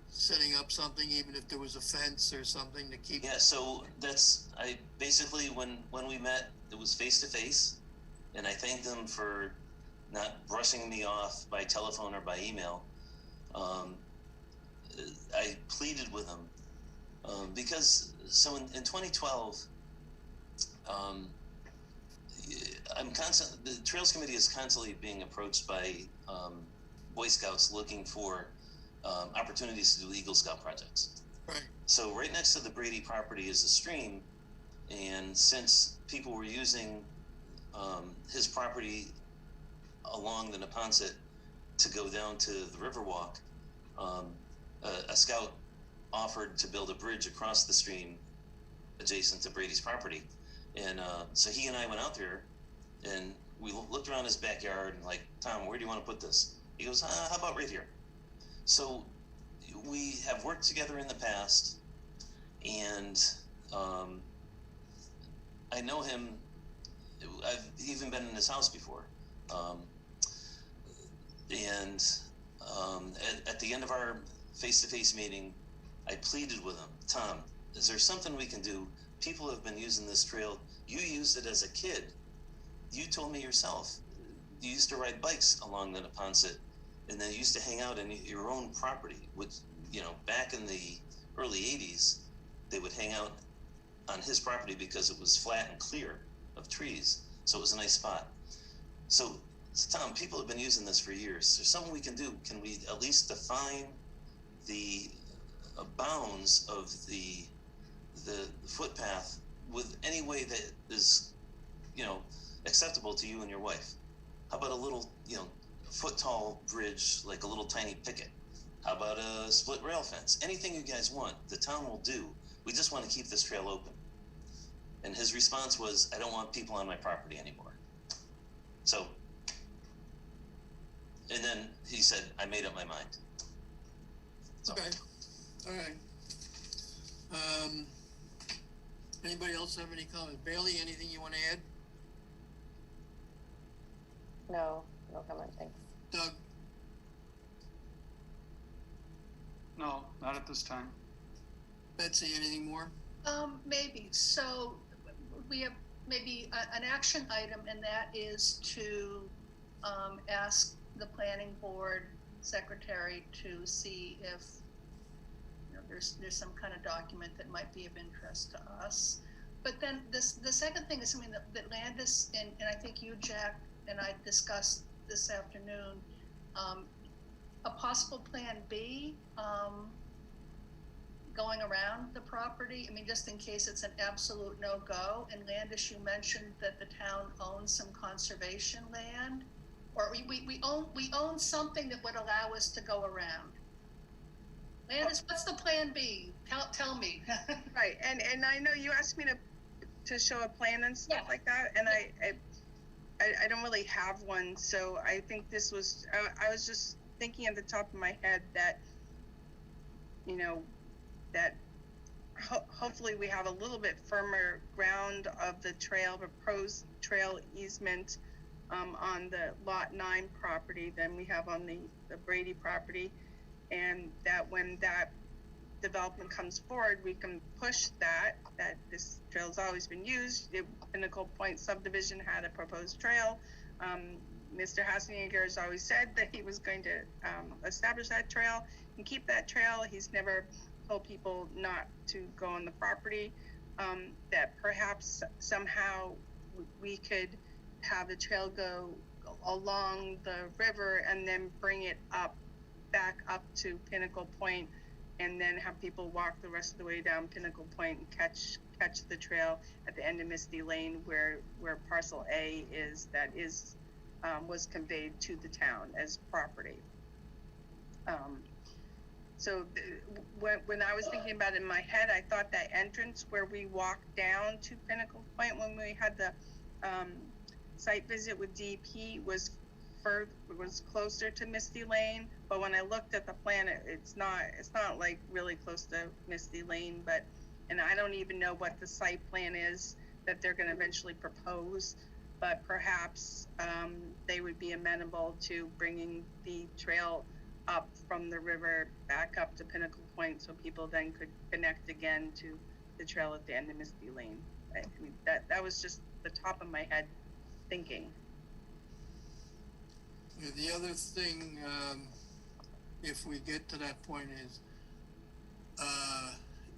setting up something, even if there was a fence or something to keep. Yeah, so I basically, when we met, it was face to face, and I thanked him for not brushing me off by telephone or by email. I pleaded with him because in 2012, the Trails Committee is constantly being approached by Boy Scouts looking for opportunities to do Eagle Scout projects. Right. So right next to the Brady property is a stream, and since people were using his property along the Neponset to go down to the Riverwalk, a scout offered to build a bridge across the stream adjacent to Brady's property. And so he and I went out there, and we looked around his backyard and like, Tom, where do you want to put this? He goes, how about right here? So we have worked together in the past, and I know him. I've even been in his house before. At the end of our face-to-face meeting, I pleaded with him, Tom, is there something we can do? People have been using this trail. You used it as a kid. You told me yourself. You used to ride bikes along the Neponset, and then you used to hang out in your own property. Which, back in the early 80s, they would hang out on his property because it was flat and clear. of trees. So it was a nice spot. So Tom, people have been using this for years. There's something we can do. Can we at least define the bounds of the footpath with any way that is, you know, acceptable to you and your wife? How about a little, you know, foot tall bridge, like a little tiny picket? How about a split rail fence? Anything you guys want, the town will do. We just want to keep this trail open. And his response was, I don't want people on my property anymore. So, and then he said, I made up my mind. So. Okay, all right. Anybody else have any comments? Bailey, anything you want to add? No comment, thanks. Doug? No, not at this time. Betsy, anything more? Maybe. So we have maybe an action item, and that is to ask the planning board secretary to see if, you know, there's some kind of document that might be of interest to us. But then the second thing is something that Landis and I think you, Jack, and I discussed this afternoon, a possible plan B, going around the property. I mean, just in case it's an absolute no-go. And Landis, you mentioned that the town owns some conservation land, or we own something that would allow us to go around. Landis, what's the plan B? Tell me. Right, and I know you asked me to show a plan and stuff like that, and I don't really have one, so I think this was, I was just thinking at the top of my head that, you know, that hopefully we have a little bit firmer ground of the trail, proposed trail easement on the Lot 9 property than we have on the Brady property, and that when that development comes forward, we can push that this trail has always been used. Pinnacle Point subdivision had a proposed trail. Mr. Hassenegger has always said that he was going to establish that trail and keep that trail. He's never told people not to go on the property. That perhaps somehow we could have the trail go along the river and then bring it back up to Pinnacle Point, and then have people walk the rest of the way down Pinnacle Point and catch the trail at the end of Misty Lane, where parcel A was conveyed to the town as property. So when I was thinking about it in my head, I thought that entrance where we walked down to Pinnacle Point when we had the site visit with DP was closer to Misty Lane, but when I looked at the plan, it's not like really close to Misty Lane, and I don't even know what the site plan is that they're going to eventually propose, but perhaps they would be amenable to bringing the trail up from the river back up to Pinnacle Point, so people then could connect again to the trail at the end of Misty Lane. I mean, that was just the top of my head thinking. The other thing, if we get to that point, is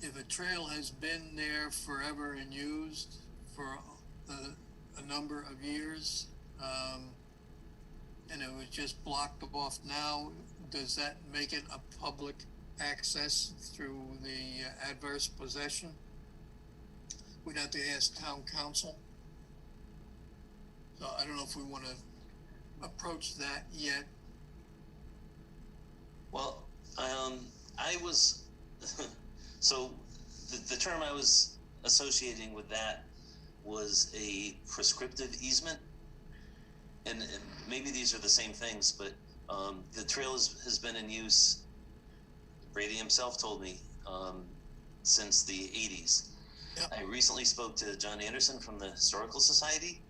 if a trail has been there forever and used for a number of years, and it was just blocked off now, does that make it a public access through the adverse possession? We'd have to ask town council. So I don't know if we want to approach that yet. Well, I was so the term I was associating with that was a prescriptive easement, and maybe these are the same things, but the trail has been in use, Brady himself told me, since the 80s. Yep. I recently spoke to John Anderson from the Historical Society,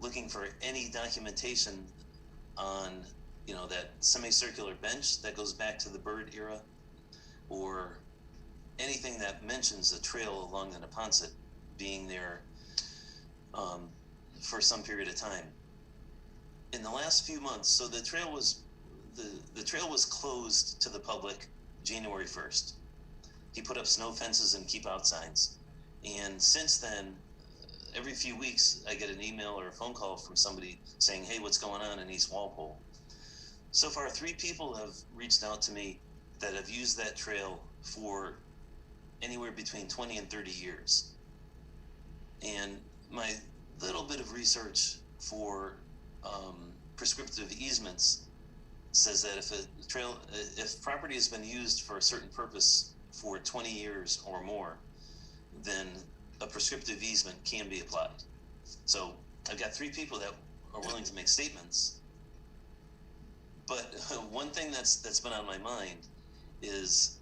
looking for any documentation on, you know, that semicircular bench that goes back to the Byrd era, or anything that mentions a trail along the Neponset being there for some period of time. In the last few months, so the trail was closed to the public January 1st. He put up snow fences and keep out signs. And since then, every few weeks I get an email or a phone call from somebody saying, hey, what's going on in East Walpole? So far, 3 people have reached out to me that have used that trail for anywhere between 20 and 30 years. And my little bit of research for prescriptive easements says that if property has been used for a certain purpose for 20 years or more, then a prescriptive easement can be applied. So I've got 3 people that are willing to make statements. But one thing that's been on my mind is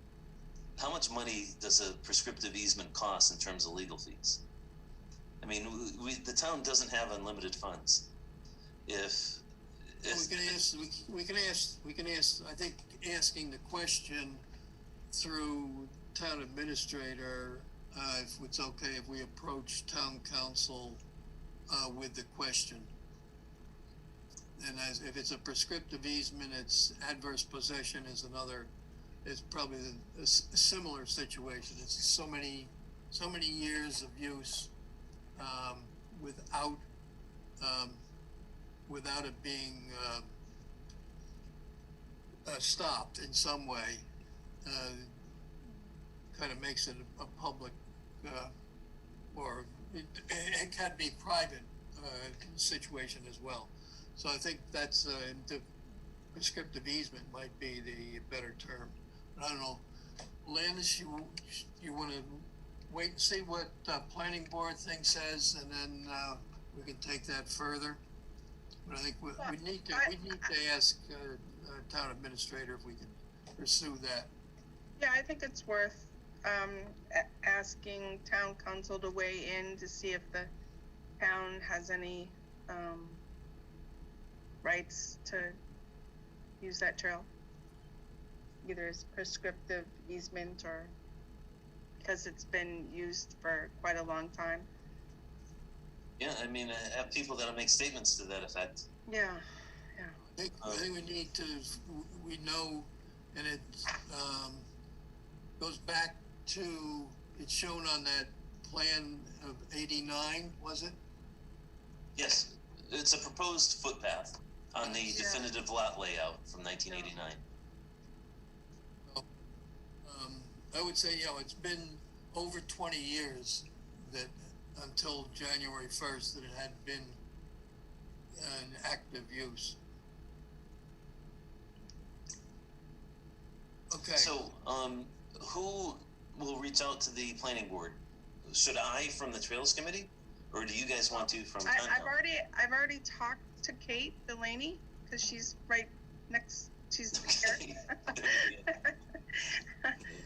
how much money does a prescriptive easement cost in terms of legal fees? I mean, the town doesn't have unlimited funds. We can ask, I think asking the question through town administrator, if it's okay if we approach town council with the question. And if it's a prescriptive easement, it's adverse possession is another, it's probably a similar situation. It's so many years of use without it being stopped in some way, kind of makes it a public or it can be private situation as well. So I think that's the prescriptive easement might be the better term. But I don't know, Landis, you want to wait and see what planning board thing says, and then we can take that further. But I think we need to ask town administrator if we can pursue that. Yeah, I think it's worth asking town council to weigh in to see if the town has any rights to use that trail, either as prescriptive easement or because it's been used for quite a long time. Yeah, I mean, I have people that'll make statements to that effect. Yeah. I think we know, and it goes back to, it's shown on that plan of 89, was it? Yes, it's a proposed footpath on the definitive lot layout from 1989. I would say, it's been over 20 years that until January 1st that it had been an active use. Okay. So, who will reach out to the planning board? Should I from the Trails Committee, or do you guys want to from town council? I've already talked to Kate Delaney because she's right next. She's here.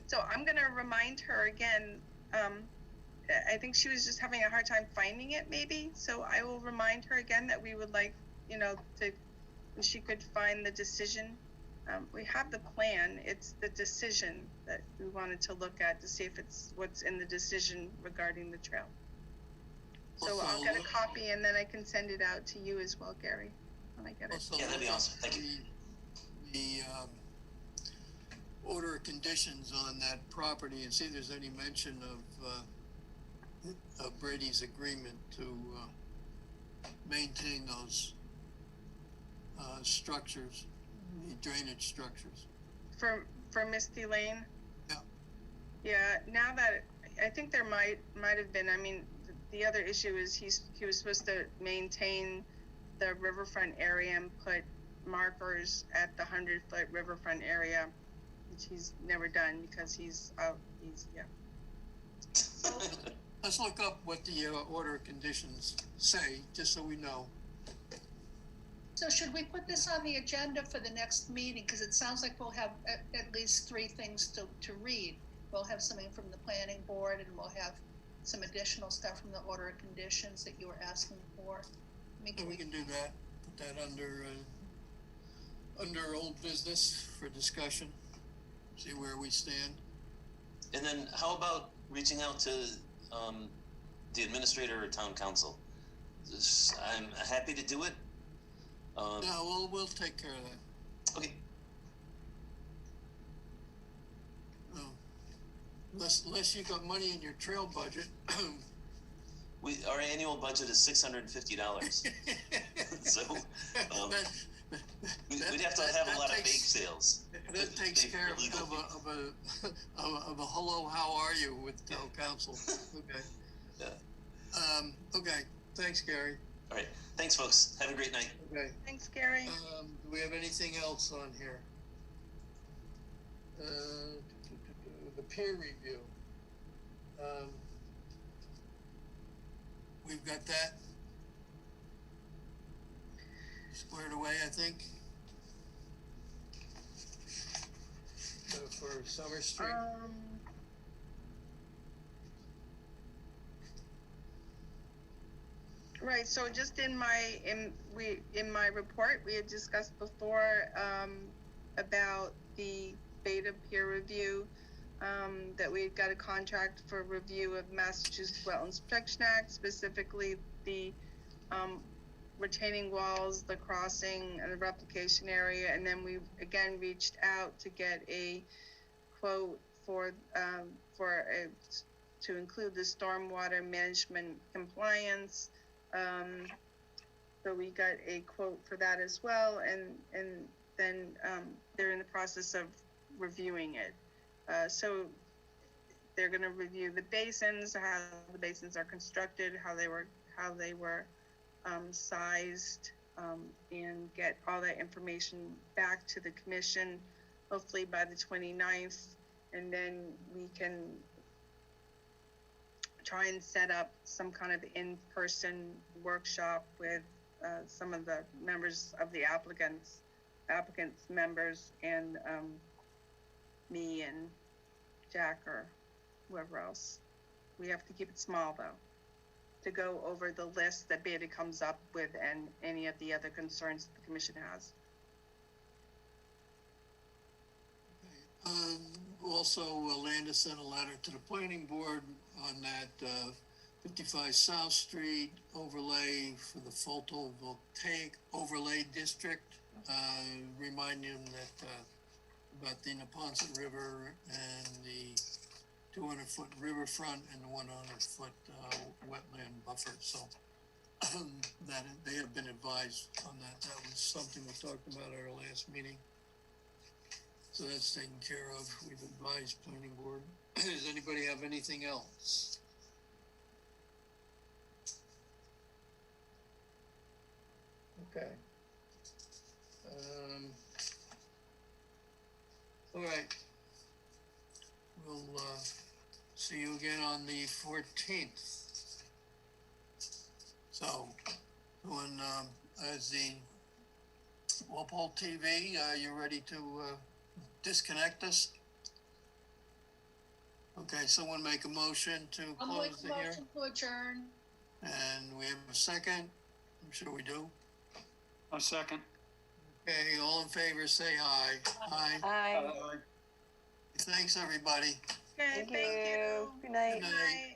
So I'm gonna remind her again. I think she was just having a hard time finding it, maybe. So I will remind her again that we would like, if she could find the decision. We have the plan. It's the decision that we wanted to look at to see if it's what's in the decision regarding the trail. So I'll get a copy and then I can send it out to you as well, Gary, when I get it. Yeah, that'd be awesome. Thank you. The order of conditions on that property and see if there's any mention of Brady's agreement to maintain those structures, the drainage structures. For Misty Lane? Yeah. Yeah, now that, I think there might have been, I mean, the other issue is he was supposed to maintain the riverfront area and put markers at the 100-foot riverfront area, which he's never done because he's out, Let's look up what the order of conditions say, just so we know. So should we put this on the agenda for the next meeting? Because it sounds like we'll have at least 3 things to read. We'll have something from the planning board and we'll have some additional stuff from the order of conditions that you were asking for. We can do that. Put that under old business for discussion. See where we stand. And then how about reaching out to the administrator or town council? I'm happy to do it. No, we'll take care of that. Okay. Unless you got money in your trail budget, our annual budget is $650. So we'd have to have a lot of bake sales. That takes care of a hello, how are you with town council. Okay. Yeah. Okay. Thanks, Gary. All right. Thanks, folks. Have a great night. Okay. Thanks, Gary. Do we have anything else on here? The peer review. We've got that squared away, I think. For Summer Street. Right, so just in my report, we had discussed before about the beta peer review, that we've got a contract for review of Massachusetts Wetlands Protection Act, specifically the retaining walls, the crossing, and the replication area. And then we again reached out to get a quote to include the stormwater management compliance. So we got a quote for that as well, and then they're in the process of reviewing it. So they're going to review the basins, how the basins are constructed, how they were sized, and get all that information back to the commission, hopefully by the 29th, and then we can try and set up some kind of in-person workshop with some of the members of the applicants members, and me and Jack or whoever else. We have to keep it small though, to go over the list that Beta comes up with and any of the other concerns the commission has. Also, Landis sent a letter to the planning board on that 55 South Street overlay for the photovoltaic overlay district. Remind him that about the Neponset River and the 200-foot riverfront and the 100-foot wetland buffer. So that they have been advised on that. That was something we talked about at our last meeting. So that's taken care of. We've advised planning board. Does anybody have anything else? Okay. All right. We'll see you again on the 14th. So, when as the Walpole TV, you ready to disconnect us? Okay, someone make a motion to close the hearing. Motion to adjourn. And we have a second. I'm sure we do. A second. Okay, all in favor, say aye. Aye. Hi. Thanks, everybody. Okay, thank you. Good night. Good night.